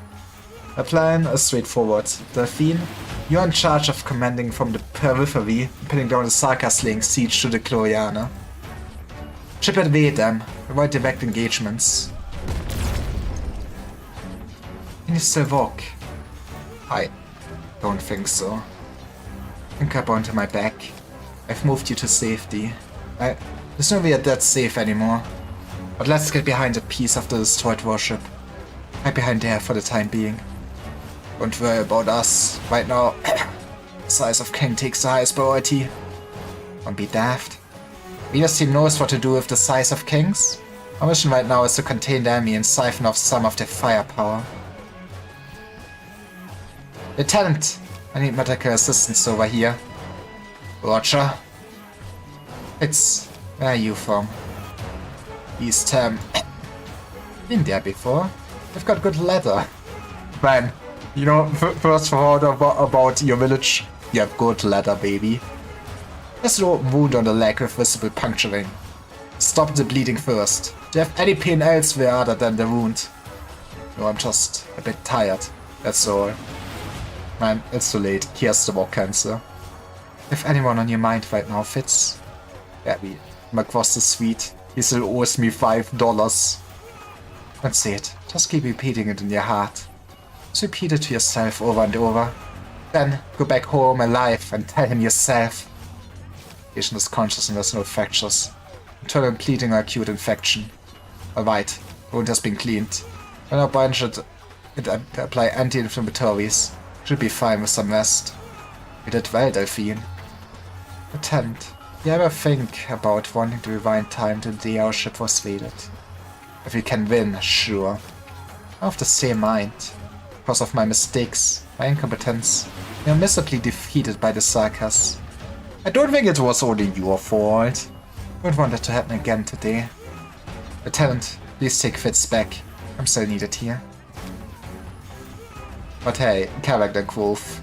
The plan is straightforward. Delphine, you're in charge of commanding from the periphery, pinning down the Sarkas laying siege to the Gloriana. Chip and evade them, avoid direct engagements. Can you still walk? I don't think so. Think up onto my back. I've moved you to safety. There's no way that safe anymore. But let's get behind a piece of the destroyed warship. Hide behind there for the time being. Don't worry about us. Right now, Size of King takes the highest priority. Don't be daft. Venus team knows what to do with the Size of Kings. Our mission right now is to contain the enemy and siphon off some of their firepower. Lieutenant, I need medical assistance over here. Roger. Where are you from? East Ham. Been there before. They've got good leather. Man, you know, first heard about your village. You have good leather, baby. There's no wound on the leg with visible puncturing. Stop the bleeding first. Do you have any pain elsewhere other than the wound? No, I'm just a bit tired. That's all. Man, it's too late. He has the war cancer. If anyone on your mind right now fits. Yeah, McCross is sweet. He still owes me $5. That's it. Just keep repeating it in your heart. Just repeat it to yourself over and over. Then go back home alive and tell him yourself. Patient is conscious and there's no fractures. Internal bleeding or acute infection. Alright, wound has been cleaned. When our band should apply anti-inflammatories. Should be fine with some rest. You did well, Delphine. Lieutenant, you ever think about wanting to rewind time to the day our ship was raided? If we can win, sure. I have the same mind. Because of my mistakes, my incompetence, we are miserably defeated by the Sarkas. I don't think it was only your fault. I don't want that to happen again today. Lieutenant, please take Fitz back. I'm still needed here. But hey, character growth.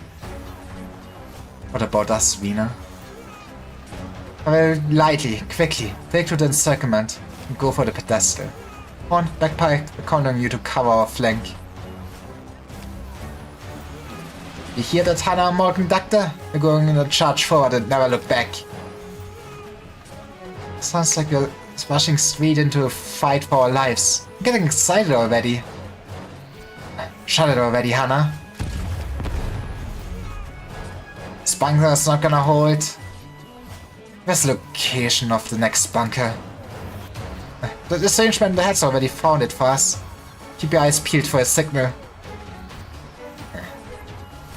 What about us, Wiener? Lightly, quickly, take to the encirclement and go for the pedestal. On, backpike, we're counting on you to cover our flank. You hear that, Hannah Morgan Doctor? We're going in a charge forward and never look back. Sounds like we're smashing straight into a fight for our lives. I'm getting excited already. Shut it already, Hannah. This bunker is not gonna hold. Where's the location of the next bunker? The strangeman in the head's already found it for us. Keep your eyes peeled for a signal.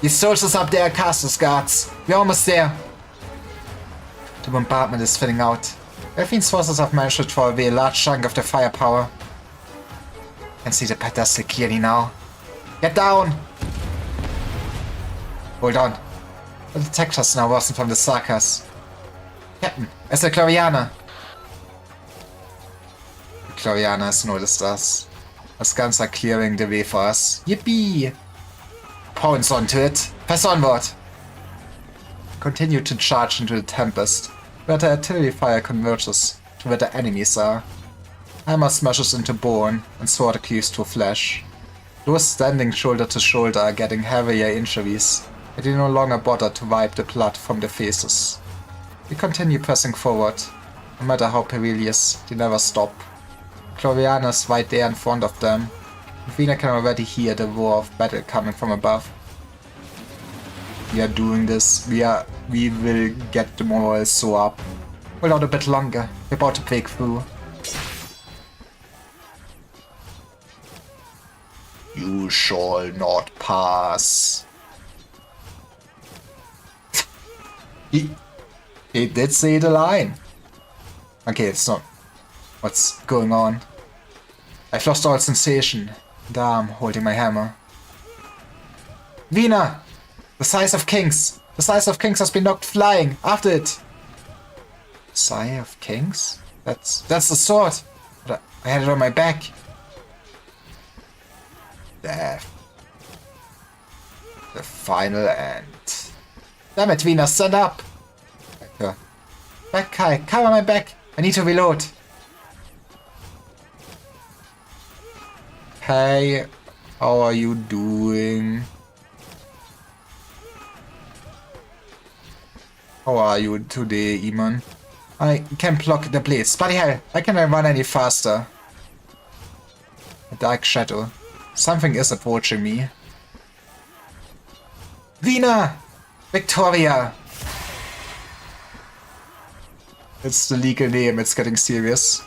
These soldiers up there are Castus guards. We're almost there. The bombardment is thinning out. Delphine's forces have managed to throw away a large chunk of the firepower. Can see the pedestal clearly now. Get down! Hold on. The detectors now worsen from the Sarkas. Captain, it's the Gloriana. The Gloriana has noticed us. The guns are clearing the way for us. Yippee! Pounce onto it. Press onward. Continue to charge into the Tempest, where the artillery fire converges to where the enemies are. Hammer smashes into bone and sword cleaves to flesh. Those standing shoulder to shoulder are getting heavier injuries, but they no longer bother to wipe the blood from their faces. They continue pressing forward. No matter how perilous, they never stop. Gloriana's right there in front of them. Vina can already hear the roar of battle coming from above. We are doing this. We will get the morale so up. Hold out a bit longer. We're about to break through. You shall not pass. He did say the line. Okay, it's not. What's going on? I've lost all sensation. And I'm holding my hammer. Vina! The Size of Kings! The Size of Kings has been knocked flying! After it! Size of Kings? That's the sword! But I had it on my back. Death. The final end. Damn it, Wiener, stand up! Okay. Back, Kai, cover my back! I need to reload. Hey, how are you doing? How are you today, Iman? I can block the blades. Bloody hell, why can't I run any faster? A dark shadow. Something is approaching me. Wiener! Victoria! It's the legal name, it's getting serious.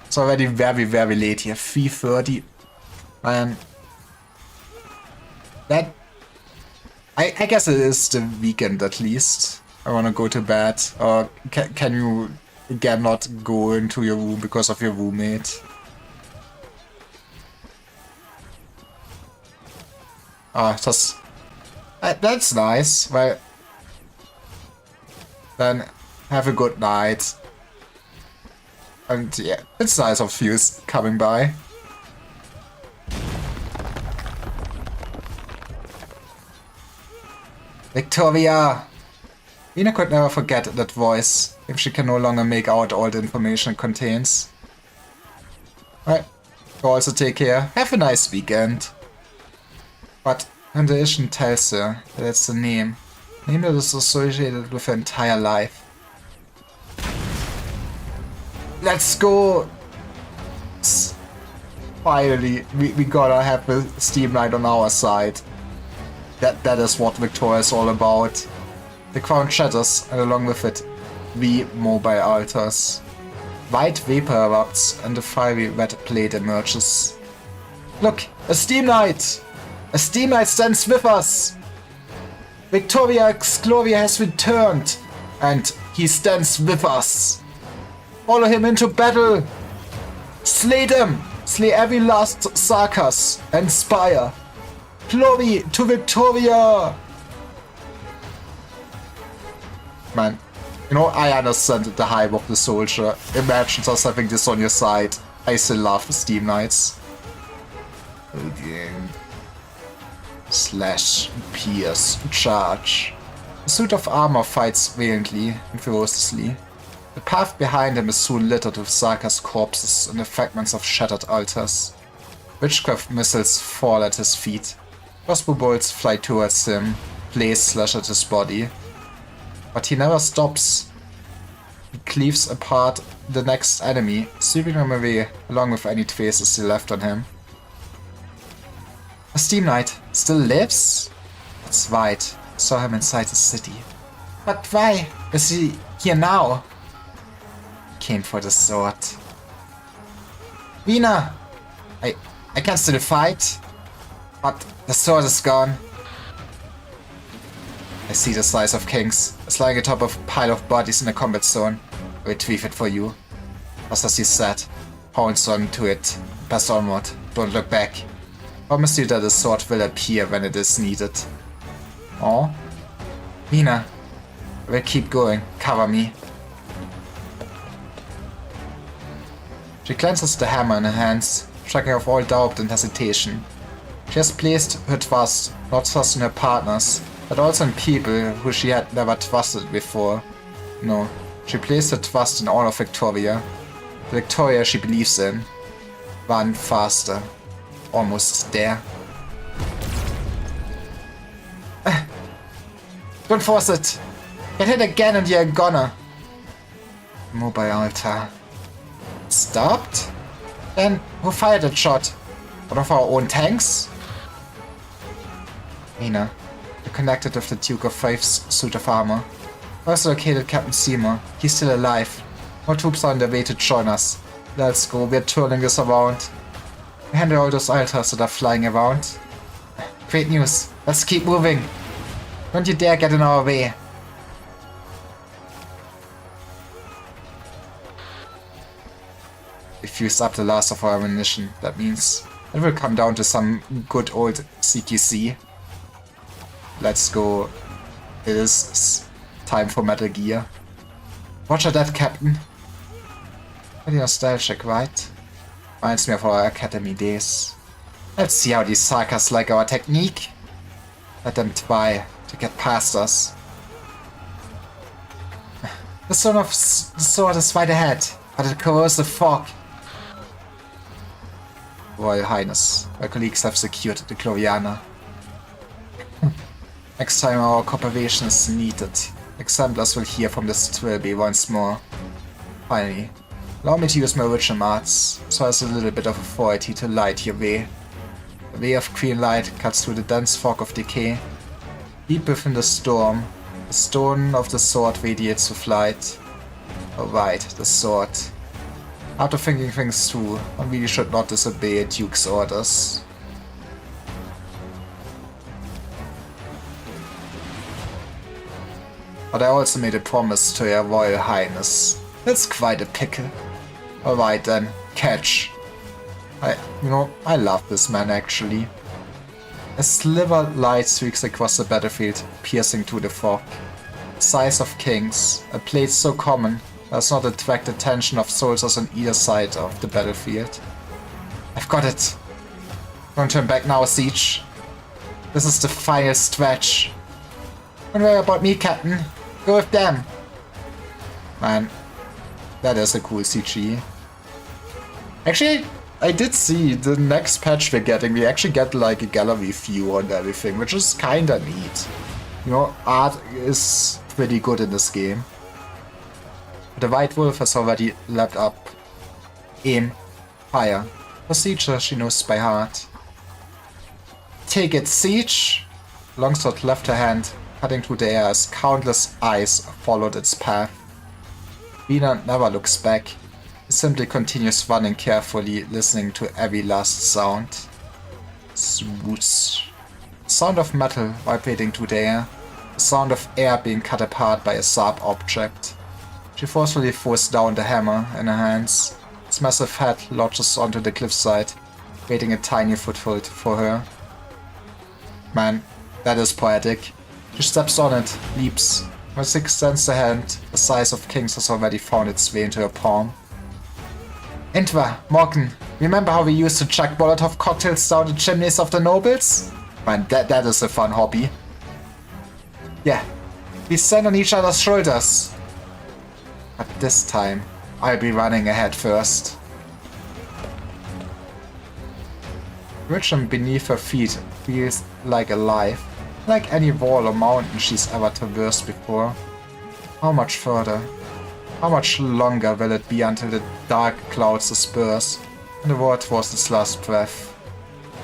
It's already very, very late here. 3:30. That... I guess it is the weekend at least. I wanna go to bed. Or can you again not go into your room because of your roommate? Ah, that's nice. Well, then have a good night. And yeah, it's nice of you coming by. Victoria! Lena could never forget that voice, if she can no longer make out all the information it contains. Right, you also take care. Have a nice weekend. But intuition tells her that it's the name. Name that is associated with her entire life. Let's go! Finally, we gotta have the Steam Knight on our side. That is what Victoria is all about. The crown shatters, and along with it, the mobile altars. White vapor erupts, and a fiery red blade emerges. Look! A Steam Knight! A Steam Knight stands with us! Victoria's glory has returned, and he stands with us. Follow him into battle! Slay them! Slay every last Sarkas and Spire! Glory to Victoria! Man, you know, I understand the hype of the soldier. Imagine just having this on your side. I still love the Steam Knights. Again. Slash, pierce, charge. The suit of armor fights valiantly and ferociously. The path behind him is soon littered with Sarkas corpses and the fragments of shattered altars. Witchcraft missiles fall at his feet. Crossbow bolts fly towards him, blades slash at his body. But he never stops. He cleaves apart the next enemy, sweeping them away along with any traces he left on him. A Steam Knight still lives? That's right. I saw him inside the city. But why is he here now? He came for the sword. Wiener! I can still fight, but the sword is gone. I see the slice of kings. It's lying atop of a pile of bodies in a combat zone. I retrieve it for you. Just as he said, pounce on to it. Press onward. Don't look back. Promise you that the sword will appear when it is needed. Oh? Wiener. I will keep going. Cover me. She clenches the hammer in her hands, shaking off all doubt and hesitation. She has placed her trust not just in her partners, but also in people who she had never trusted before. No, she placed her trust in all of Victoria. The Victoria she believes in. Run faster. Almost there. Don't force it! Get hit again and you're a goner. Mobile altar. Stopped? Then who fired that shot? One of our own tanks? Nina. You're connected with the Duke of Faith's suit of armor. Also located Captain Seymour. He's still alive. More troops are on their way to join us. Let's go, we're turning this around. We handle all those altars that are flying around. Great news. Let's keep moving. Don't you dare get in our way. We fused up the last of our ammunition. That means it will come down to some good old CQC. Let's go. It is time for Metal Gear. Roger that, Captain. Pretty nostalgic, right? Reminds me of our academy days. Let's see how these Sarkas like our technique. Let them try to get past us. The sword is right ahead, but it corrosive fog. Royal Highness, my colleagues have secured the Gloriana. Next time our cooperation is needed, exemplars will hear from this trilby once more. Finally, allow me to use my original arts, so as a little bit of authority to light your way. The way of green light cuts through the dense fog of decay. Deep within the storm, the stone of the sword radiates with light. Alright, the sword. After thinking things through, one really should not disobey a duke's orders. But I also made a promise to your Royal Highness. That's quite a pickle. Alright then, catch. I love this man actually. A sliver light streaks across the battlefield, piercing through the fog. Size of kings, a plate so common does not attract attention of soldiers on either side of the battlefield. I've got it. Don't turn back now, Siege. This is the final stretch. Don't worry about me, Captain. Go with them. Man, that is a cool CG. Actually, I did see the next patch we're getting, we actually get like a gallery view on everything, which is kinda neat. You know, art is pretty good in this game. The White Wolf has already leveled up. Aim. Fire. Procedure she knows by heart. Take it, Siege! Longsword left her hand, cutting through the air as countless eyes followed its path. Vina never looks back. He simply continues running carefully, listening to every last sound. Swoosh. Sound of metal vibrating through the air. The sound of air being cut apart by a sharp object. She forcefully throws down the hammer in her hands. Its massive head lodges onto the cliffside, creating a tiny foothold for her. Man, that is poetic. She steps on it, leaps. When she extends the hand, the size of kings has already found its way into her palm. Intva, Morgan, remember how we used to chuck Molotov cocktails down the chimneys of the nobles? Man, that is a fun hobby. Yeah, we stand on each other's shoulders. But this time, I'll be running ahead first. The region beneath her feet feels like alive, like any wall or mountain she's ever traversed before. How much further? How much longer will it be until the dark clouds disperse and the world was its last breath?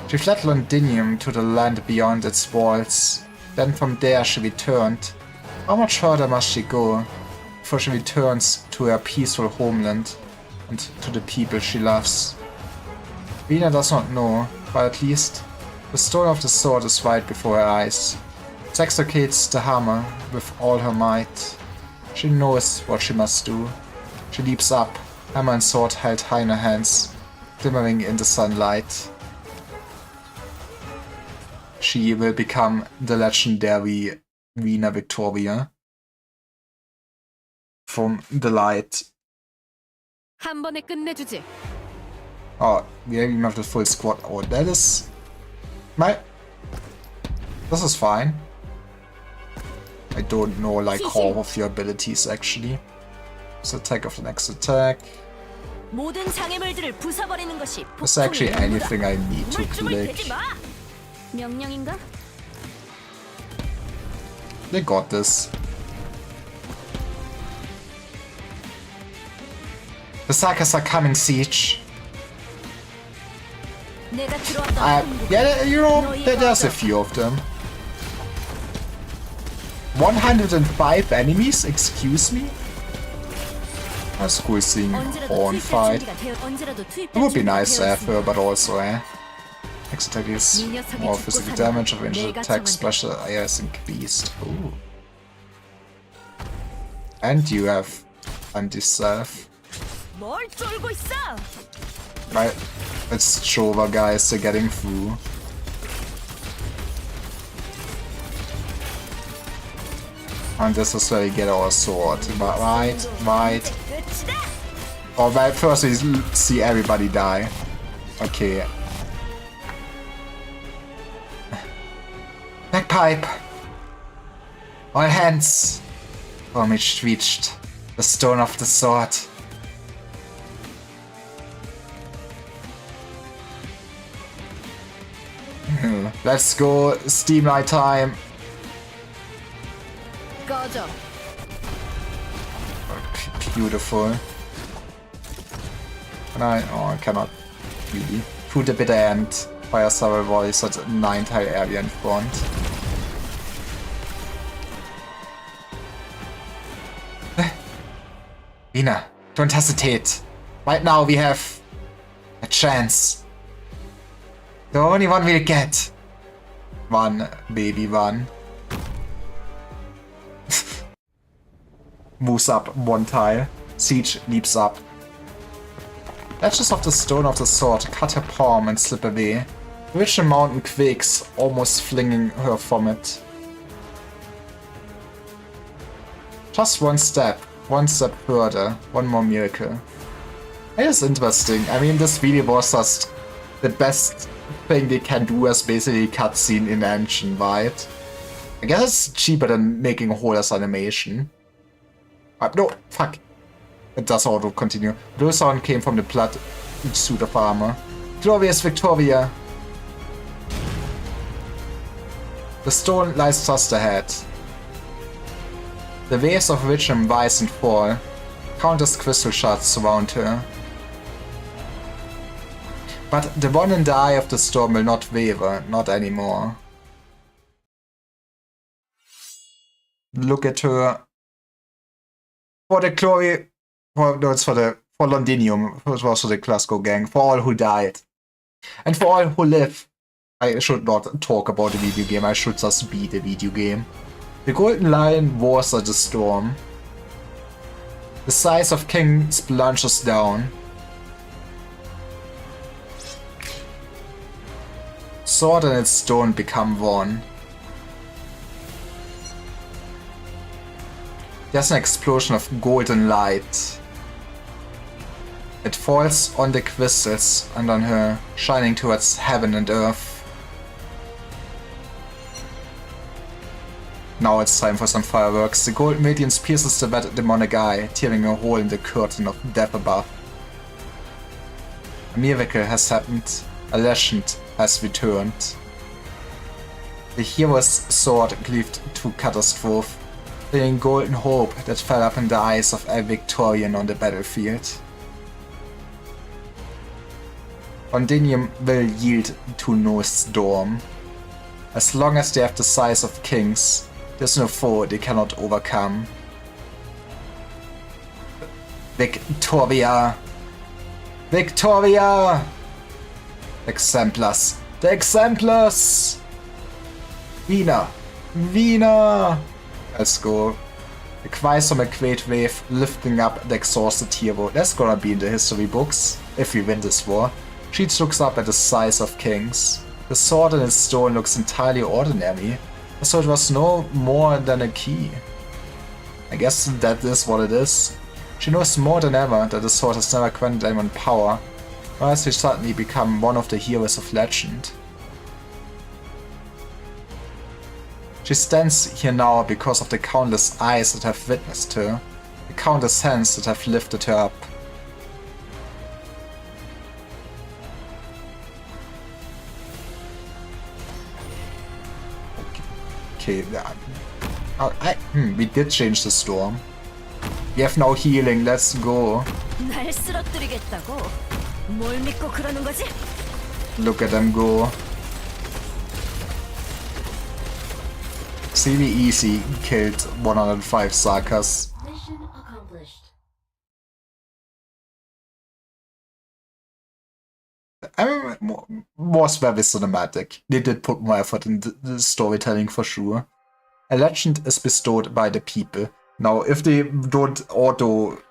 She fled Londinium to the land beyond its walls. Then from there she returned. How much further must she go before she returns to her peaceful homeland and to the people she loves? Vina does not know, but at least the stone of the sword is right before her eyes. It extricates the hammer with all her might. She knows what she must do. She leaps up, hammer and sword held high in her hands, glimmering in the sunlight. She will become the legendary Vina Victoria from the light. 한 번에 끝내주지. Oh, we even have the full squad. Oh, that is... This is fine. I don't know like all of your abilities actually. So attack of the next attack. 모든 장애물들을 부숴버리는 것이 There's actually anything I need to click. 명령인가? They got this. The Sakas are coming, Siege. 내가 들어왔던 Yeah, you know, there's a few of them. 105 enemies? Excuse me? That's cool seeing Horn fight. It would be nice to have her, but also, Next attack is more physical damage, of ranged attack, special is increased. Ooh. And you have anti-self. 뭘 쫄고 있어? Right, let's show our guys they're getting through. And this is where we get our sword. Right. Oh, right, first we see everybody die. Okay. They're pipe! All hands! Vormich reached the stone of the sword. Let's go, Steam Night time! 꺼져. Beautiful. Can I? Oh, I cannot. Really. Food a bitter end. Fire several volleys at 9-tile area in front. Lina, don't hesitate. Right now we have a chance. The only one we'll get. One, baby, one. Moves up 1 tile. Siege leaps up. Ledges of the stone of the sword cut her palm and slip away. The Witching Mountain quakes, almost flinging her from it. Just one step further, one more miracle. It is interesting. I mean, this video was just the best thing they can do as basically a cutscene in Ancient, right? I guess it's cheaper than making a whole as animation. No, fuck. It does auto continue. Blue sound came from the blood suit of armor. Glorious Victoria! The stone lies just ahead. The waves of Witcham rise and fall. Countless crystal shards surround her. But the one in the eye of the storm will not waver, not anymore. Look at her. For the glory, for Londinium, it was for the Glasgow gang, for all who died. And for all who live. I should not talk about the video game, I should just be the video game. The Golden Lion roars at the storm. The size of Kings plunges down. Sword and its stone become one. There's an explosion of golden light. It falls on the crystals and on her, shining towards heaven and earth. Now it's time for some fireworks. The golden radiance pierces the wet demonic eye, tearing a hole in the curtain of death above. A miracle has happened. A legend has returned. The hero's sword cleaved to catastrophe, bringing golden hope that fell up in the eyes of a Victorian on the battlefield. Londinium will yield to no storm. As long as they have the size of kings, there's no foe they cannot overcome. Victoria! Victoria! Exemplars! The Exemplars! Wiener! Wiener! Let's go. The cries from a great wave lifting up the exhausted hero. That's gonna be in the history books, if we win this war. Sheets looks up at the size of kings. The sword in its stone looks entirely ordinary, so it was no more than a key. I guess that is what it is. She knows more than ever that the sword has never granted anyone power, or else we suddenly become one of the heroes of legend. She stands here now because of the countless eyes that have witnessed her, the countless hands that have lifted her up. Okay, we did change the storm. We have now healing, let's go. 날 쓰러뜨리겠다고? 뭘 믿고 그러는 거지? Look at them go. CV easy killed 105 Sarkas. Mission accomplished. I mean, was very cinematic. They did put more effort in the storytelling for sure. A legend is bestowed by the people. Now, if they don't auto...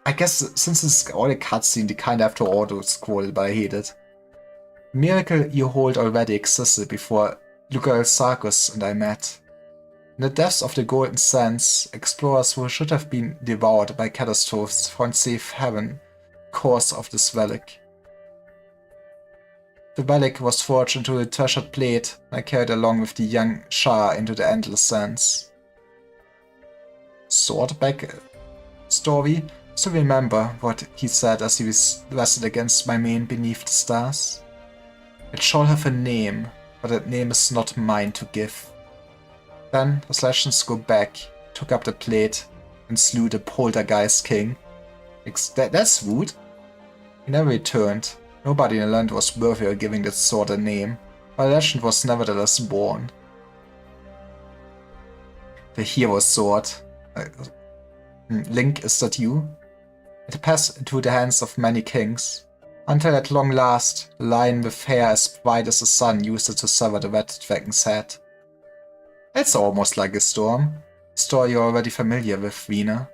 I guess since it's all a cutscene, they kind of have to auto scroll, but I hate it. Miracle you hold already existed before Lugal Sarkus and I met. In the depths of the Golden Sands, explorers who should have been devoured by catastrophes found safe haven course of this relic. The relic was forged into a treasured plate and carried along with the young Shah into the Endless Sands. Swordback story? Still remember what he said as he rested against my mane beneath the stars? It shall have a name, but that name is not mine to give. Then his legends go back, took up the plate, and slew the Poltergeist King. That's rude. He never returned. Nobody in the land was worthy of giving that sword a name, but a legend was nevertheless born. The Hero Sword. Link, is that you? It passed into the hands of many kings, until at long last, the lion with hair as bright as the sun used it to sever the red dragon's head. It's almost like a storm. A story you're already familiar with, Veena.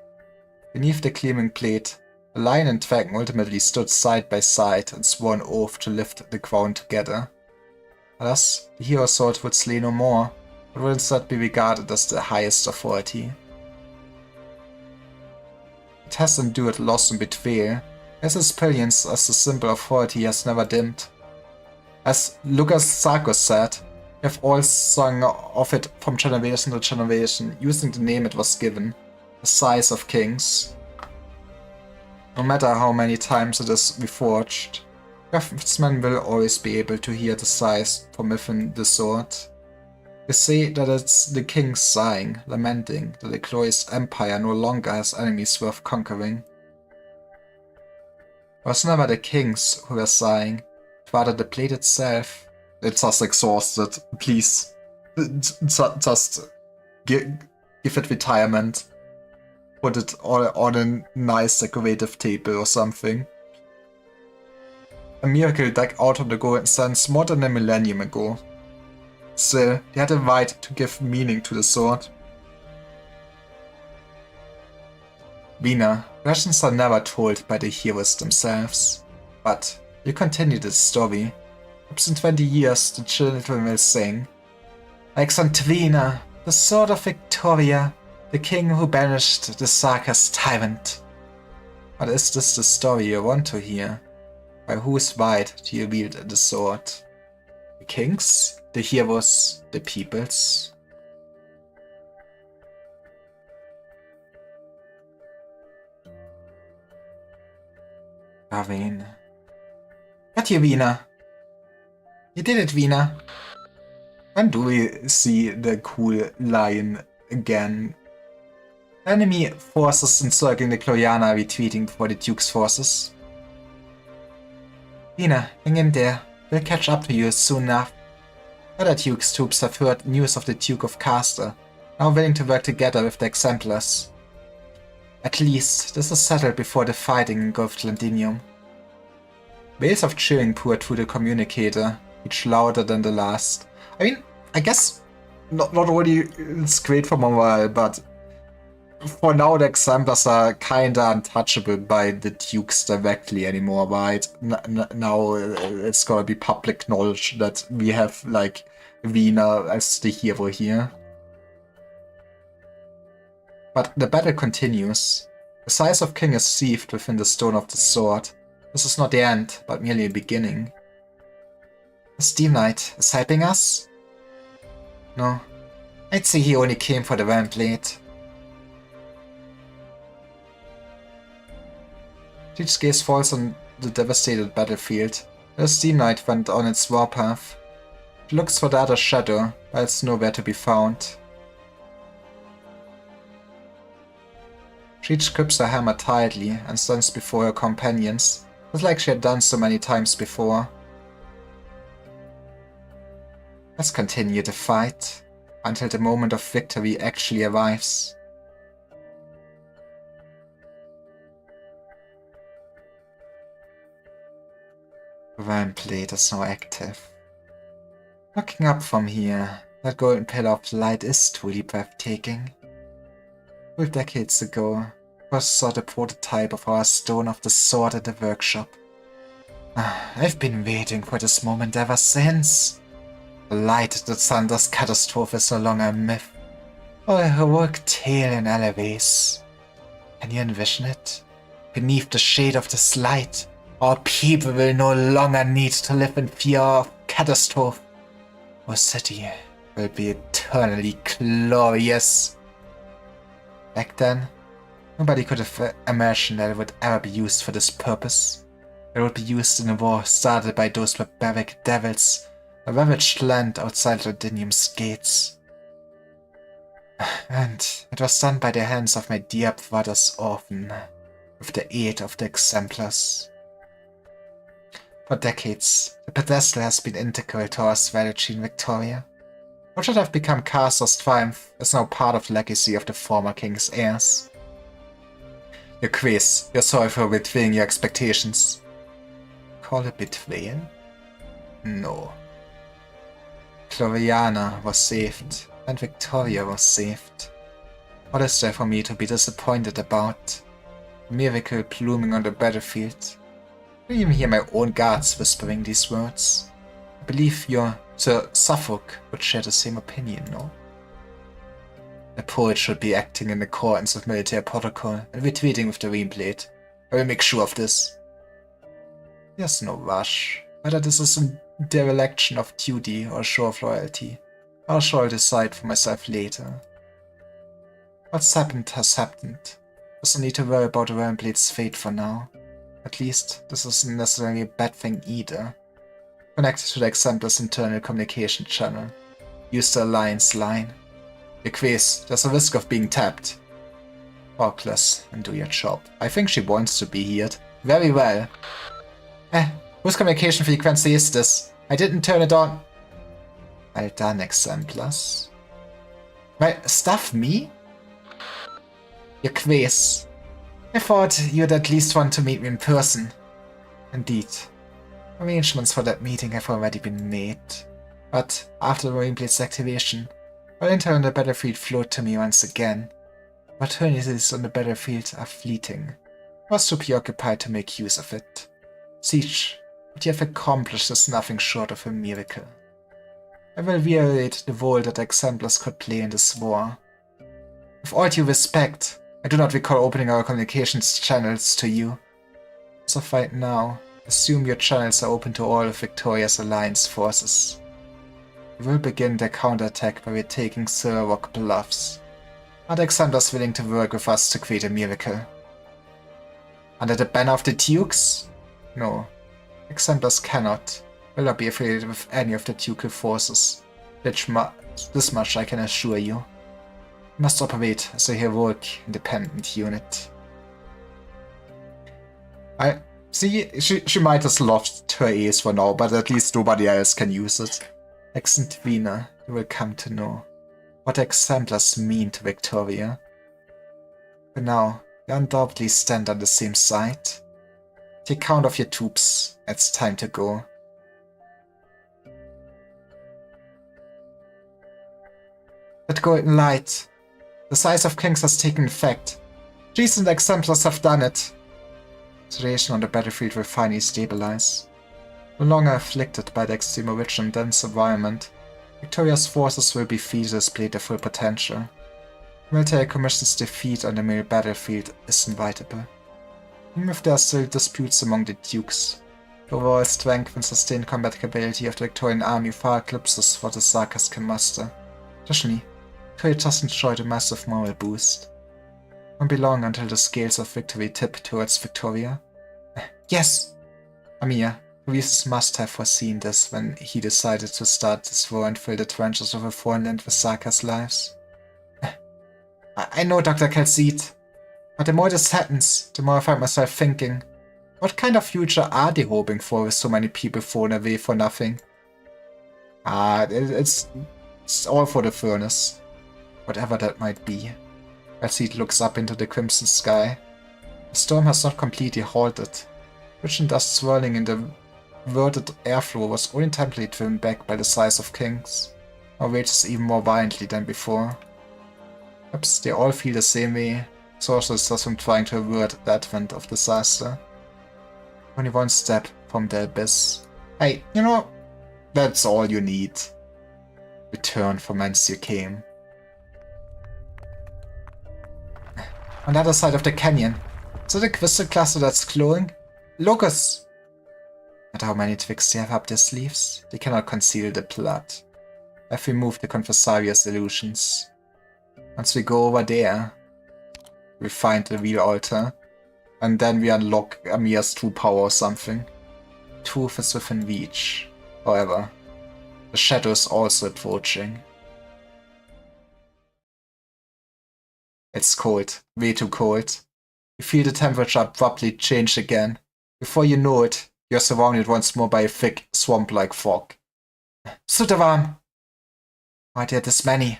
Beneath the gleaming plate, the lion and dragon ultimately stood side by side and swore an oath to lift the crown together. Thus, the Hero Sword would slay no more, but would instead be regarded as the highest authority. It has endured loss and betrayal, as its brilliance as the simple authority has never dimmed. As Lucas Sarkos said, we have all sung of it from generation to generation, using the name it was given, the size of kings. No matter how many times it is reforged, craftsmen will always be able to hear the sighs from within the sword. They say that it's the kings sighing, lamenting that the glorious empire no longer has enemies worth conquering. It was never the kings who were sighing, but rather the plate itself. It's just exhausted. Please, just give it retirement. Put it on a nice decorative table or something. A miracle dug out of the golden sands more than a millennium ago. Still, they had a right to give meaning to the sword. Veena, legends are never told by the heroes themselves. But you continue this story. Perhaps in 20 years the children will sing. Alexandrina, the sword of Victoria, the king who banished the Sarkis tyrant. But is this the story you want to hear? By whose right do you wield the sword? The kings? The heroes? The peoples? Arwen. Got you, Veena. You did it, Veena. When do we see the cool lion again? Enemy forces encircling the Gloriana are retreating before the Duke's forces. Veena, hang in there. We'll catch up to you soon enough. Other Duke's troops have heard news of the Duke of Castor, now willing to work together with the Exemplars. At least, this is settled before the fighting engulfed Londinium. Waves of cheering poured through the communicator, each louder than the last. I mean, I guess not only it's great for morale, but for now the Exemplars are kinda untouchable by the Dukes directly anymore, right? Now it's gonna be public knowledge that we have, like, Veena as the hero here. But the battle continues. The size of King is seethed within the stone of the sword. This is not the end, but merely a beginning. The Steam Knight is helping us? No. I'd say he only came for the Realm Blade. Each gaze falls on the devastated battlefield. The Steam Knight went on its warpath. It looks for the other shadow, but it's nowhere to be found. She grips her hammer tightly and stands before her companions, just like she had done so many times before. Let's continue the fight, until the moment of victory actually arrives. The Realm Blade is now active. Looking up from here, that golden pillar of light is truly breathtaking. 2 decades ago, I saw the prototype of our Stone of the Sword at the workshop. I've been waiting for this moment ever since. The light that thunders catastrophe is no longer a myth, or a heroic tale in Elevace. Can you envision it? Beneath the shade of this light, Our people will no longer need to live in fear of catastrophe. Our city will be eternally glorious. Back then, nobody could have imagined that it would ever be used for this purpose. It would be used in a war started by those barbaric devils who ravaged land outside Londinium's gates. And it was done by the hands of my dear brother's orphan, with the aid of the Exemplars. For decades, the pedestal has been integral to our strategy in Victoria. What should have become Castor's triumph is now part of the legacy of the former king's heirs. Your quiz, you're sorry for betraying your expectations. Call it betrayal? No. Gloriana was saved, and Victoria was saved. What is there for me to be disappointed about? A miracle blooming on the battlefield. I even hear my own guards whispering these words. I believe your Sir Suffolk would share the same opinion, no? The poet should be acting in accordance with military protocol and retreating with the Reamblade. I will make sure of this. There's no rush. Whether this is a dereliction of duty or a show of loyalty, I shall decide for myself later. What's happened has happened. There's no need to worry about the Realmblade's fate for now. At least, this isn't necessarily a bad thing either. Connect to the Exemplar's internal communication channel. Use the Alliance line. Bequeath, there's a risk of being tapped. Orcless, and do your job. I think she wants to be heard. Very well. Whose communication frequency is this? I didn't turn it on. Well done, Exemplars. Well, stuff me? Your quiz. I thought you'd at least want to meet me in person. Indeed. Arrangements for that meeting have already been made. But after the Reamblade's activation, while intel on the battlefield flowed to me once again. Opportunities on the battlefield are fleeting. I was too preoccupied to make use of it. Siege, what you have accomplished is nothing short of a miracle. I will reiterate the role that Exemplars could play in this war. With all due respect, I do not recall opening our communications channels to you. As of right now, assume your channels are open to all of Victoria's alliance forces. We will begin their counterattack by retaking Silver Rock Bluffs. Are the Exemplars willing to work with us to create a miracle? Under the banner of the Dukes? No. Exemplars cannot, will not be affiliated with any of the ducal forces. This much I can assure you. We must operate as a heroic, independent unit. I see, she might have lost her ace for now, but at least nobody else can use it. Accent Wiener, you will come to know what the Exemplars mean to Victoria. For now, you undoubtedly stand on the same side. Take count of your troops, it's time to go. That golden light. The size of kings has taken effect. Jeez and the Exemplars have done it. The situation on the battlefield will finally stabilize. No longer afflicted by the extreme rich and dense environment, Victoria's forces will be free to display their full potential. Military Commission's defeat on the mere battlefield is inevitable. Even if there are still disputes among the dukes, the overall strength and sustained combat capability of the Victorian army far eclipses what the Sarkas can muster. Additionally, Victoria just enjoyed a massive moral boost. It won't be long until the scales of victory tip towards Victoria. Yes! Amir, Rhys must have foreseen this when he decided to start this war and fill the trenches of a foreign land with Sarkas' lives. I know, Dr. Calcite, but the more this happens, the more I find myself thinking, what kind of future are they hoping for with so many people thrown away for nothing? It's all for the furnace. Whatever that might be. Calcite looks up into the crimson sky. The storm has not completely halted. Rich and dust swirling in the verted airflow was only temporarily driven back by the size of kings, or rages even more violently than before. Perhaps they all feel the same way, sorcerers from trying to avert the advent of disaster. Only one step from the abyss. Hey, you know, that's all you need. Return from whence you came. On the other side of the canyon, is it a crystal cluster that's glowing? Lucas, matter how many tricks they have up their sleeves, they cannot conceal the blood. I've removed the Confessaria's illusions. Once we go over there, we find the real altar, and then we unlock Amir's true power or something. Truth is within reach. However, the shadow is also approaching. It's cold, way too cold. You feel the temperature abruptly change again. Before you know it, you're surrounded once more by a thick, swamp-like fog. Sutavam! Why are there this many?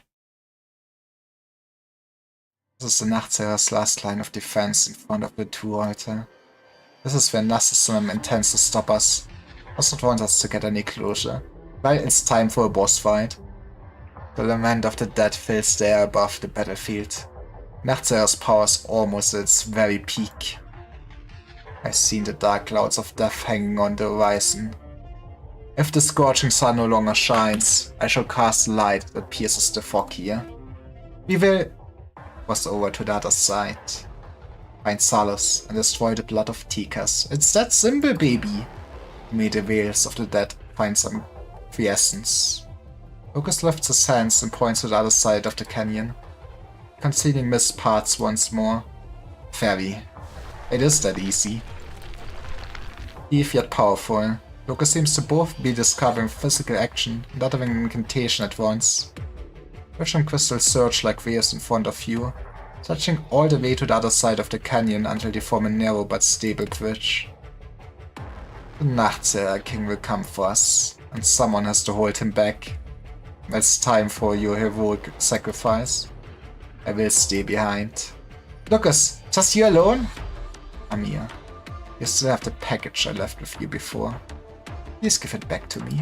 This is the Nachtseher's last line of defense in front of the true altar. This is where Narcissism intends to stop us. Does not want us to get any closure. Well, it's time for a boss fight. The lament of the dead fills the air above the battlefield. Nachtseher's power is almost at its very peak. I've seen the dark clouds of death hanging on the horizon. If the scorching sun no longer shines, I shall cast light that pierces the fog here. We will cross over to the other side, find Salus, and destroy the blood of Tikas. It's that simple, baby! May the veils of the dead find some quiescence. Lucas lifts his hands and points to the other side of the canyon, concealing mist parts once more. Very. It is that easy. Eve yet powerful. Lucas seems to both be discovering physical action and uttering an incantation at once. Vision crystals surge like waves in front of you, stretching all the way to the other side of the canyon until they form a narrow but stable bridge. The Nachtseher King will come for us, and someone has to hold him back. It's time for your heroic sacrifice. I will stay behind. Lucas, just you alone? Amir, you still have the package I left with you before. Please give it back to me.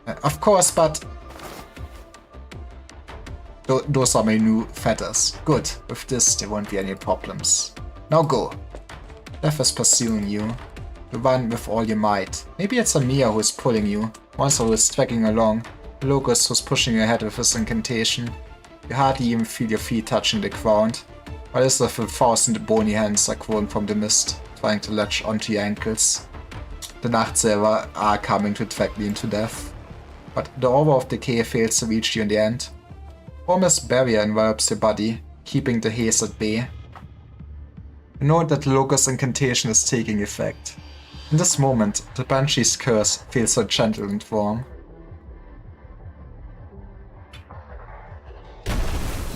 Of course, but... Those are my new feathers. Good, with this there won't be any problems. Now go. Death is pursuing you. You run with all your might. Maybe it's Amir who is pulling you, Monster who is dragging along, Lucas who's pushing you ahead with his incantation. You hardly even feel your feet touching the ground, while as if 1,000 bony hands are growing from the mist, trying to latch onto your ankles. The Nachtseher are coming to drag you into death, but the aura of decay fails to reach you in the end. Formless barrier envelops your body, keeping the haze at bay. You know that Lucas' incantation is taking effect. In this moment, the Banshee's curse feels so gentle and warm.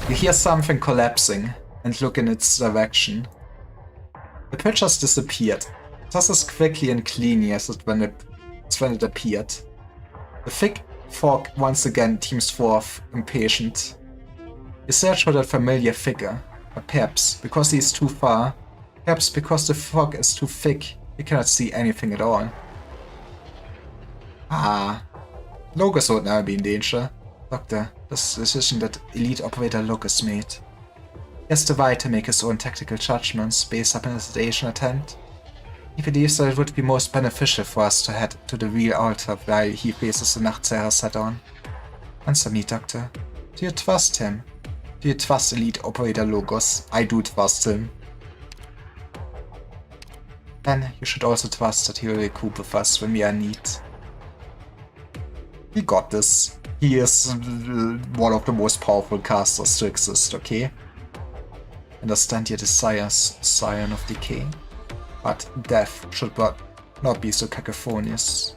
You hear something collapsing and look in its direction. The pitch has disappeared, just as quickly and cleanly as when it appeared. The thick fog once again teams forth, impatient. You search for that familiar figure, but perhaps because he is too far, perhaps because the fog is too thick, you cannot see anything at all. Ah, Lucas would now be in danger. Doctor, this decision that Elite Operator Lucas made. He has the right to make his own tactical judgments based upon his Asian attempt. He believes that it would be most beneficial for us to head to the real altar while he faces the Nachtseher head on. Answer me, Doctor. Do you trust him? Do you trust Elite Operator Logos? I do trust him. Then you should also trust that he will recoup with us when we are in need. He got this. He is one of the most powerful casters to exist, okay? Understand your desires, Scion of Decay. But death should not be so cacophonous.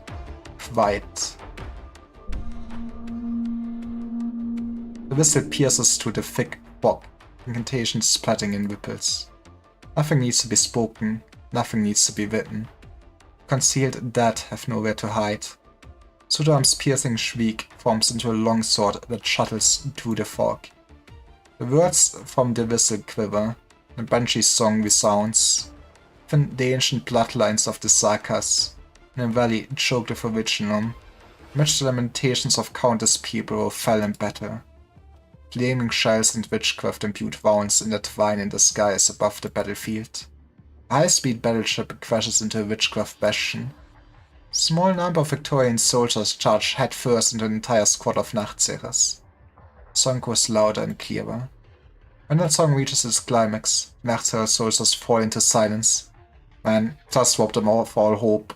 Quiet. The whistle pierces through the thick fog, incantations splatting in ripples. Nothing needs to be spoken, nothing needs to be written. Concealed dead have nowhere to hide. Sudam's piercing shriek forms into a long sword that shuttles through the fog. The words from the whistle quiver, the Banshee's song resounds. Even the ancient bloodlines of the Sarkas, in a valley choked with originum, match the lamentations of countless people who fell in battle. Flaming shells and witchcraft-imbued wounds intertwine in the skies above the battlefield. A high-speed battleship crashes into a witchcraft bastion. A small number of Victorian soldiers charge headfirst into an entire squad of Nachtseherers. The song goes louder and clearer. When that song reaches its climax, Nachtseher soldiers fall into silence. Man, just robbed them of all hope.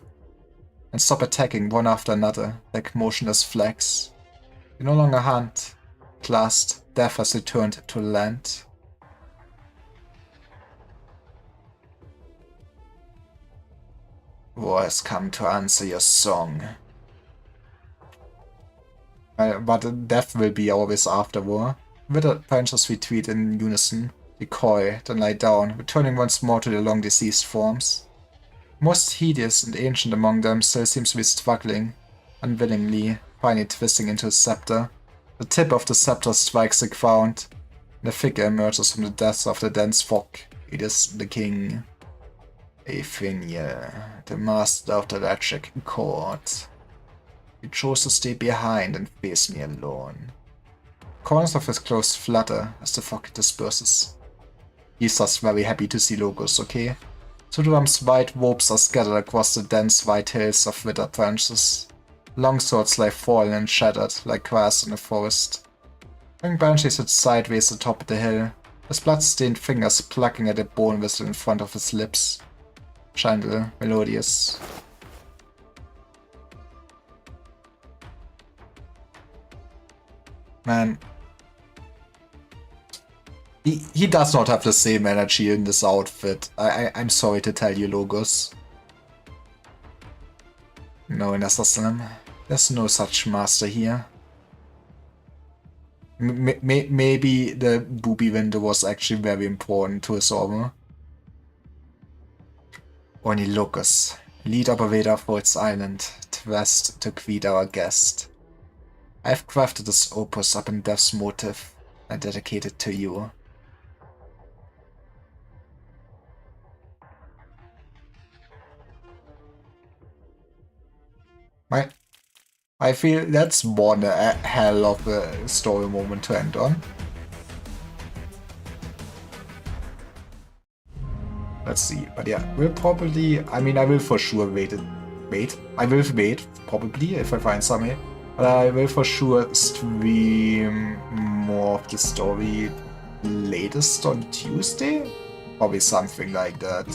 and stop attacking one after another, like motionless flags. You no longer hunt. At last, death has returned to land. War has come to answer your song. But death will be always after war. Withered branches retreat in unison, decoy, then lie down, returning once more to their long deceased forms. Most hideous and ancient among them still seems to be struggling, unwillingly, finally twisting into a scepter. The tip of the scepter strikes the ground, and a figure emerges from the depths of the dense fog. It is the king. Aethenia, the master of the Latchik court. He chose to stay behind and face me alone. Corners of his clothes flutter as the fog disperses. He's just very happy to see Logos, okay? Sudram's white robes are scattered across the dense white hills of withered branches. Long swords lie fallen and shattered like grass in a forest. Young Banshee sits sideways atop the hill, his blood-stained fingers plucking at a bone whistle in front of his lips. Gentle, melodious. Man. He does not have the same energy in this outfit. I'm sorry to tell you, Logos. No, in Assassin. There's no such master here. Maybe the booby window was actually very important to his armor. Oni Logos, lead operator for its island, Twest to greet our guest. I've crafted this opus up in Death's motive and dedicate it to you. I feel that's one hell of a story moment to end on. Let's see, but yeah, we'll probably, I mean, I will for sure wait, I will wait, probably, if I find something, but I will for sure stream more of the story latest on Tuesday? Probably something like that.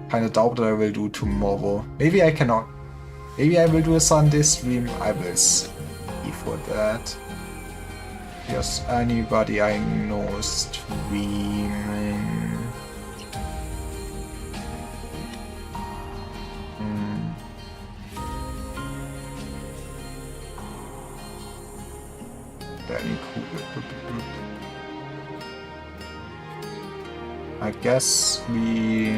Kinda doubt that I will do tomorrow. Maybe I cannot. Maybe I will do a Sunday stream. I will see for that. Yes, anybody I know streaming. Danny Cool. I guess we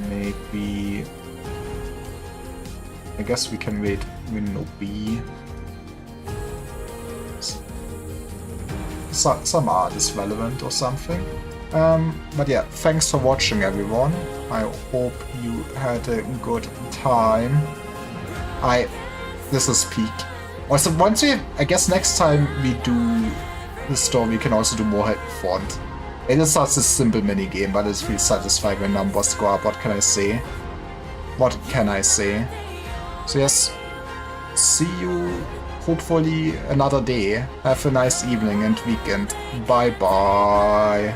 maybe I guess we can wait window B. Some art is relevant or something. But yeah, thanks for watching everyone. I hope you had a good time. This is peak. Also, once we, I guess next time we do the story, we can also do more font. It is such a simple mini game, but it feels satisfying when numbers go up. What can I say? What can I say? So yes, see you hopefully another day. Have a nice evening and weekend. Bye bye.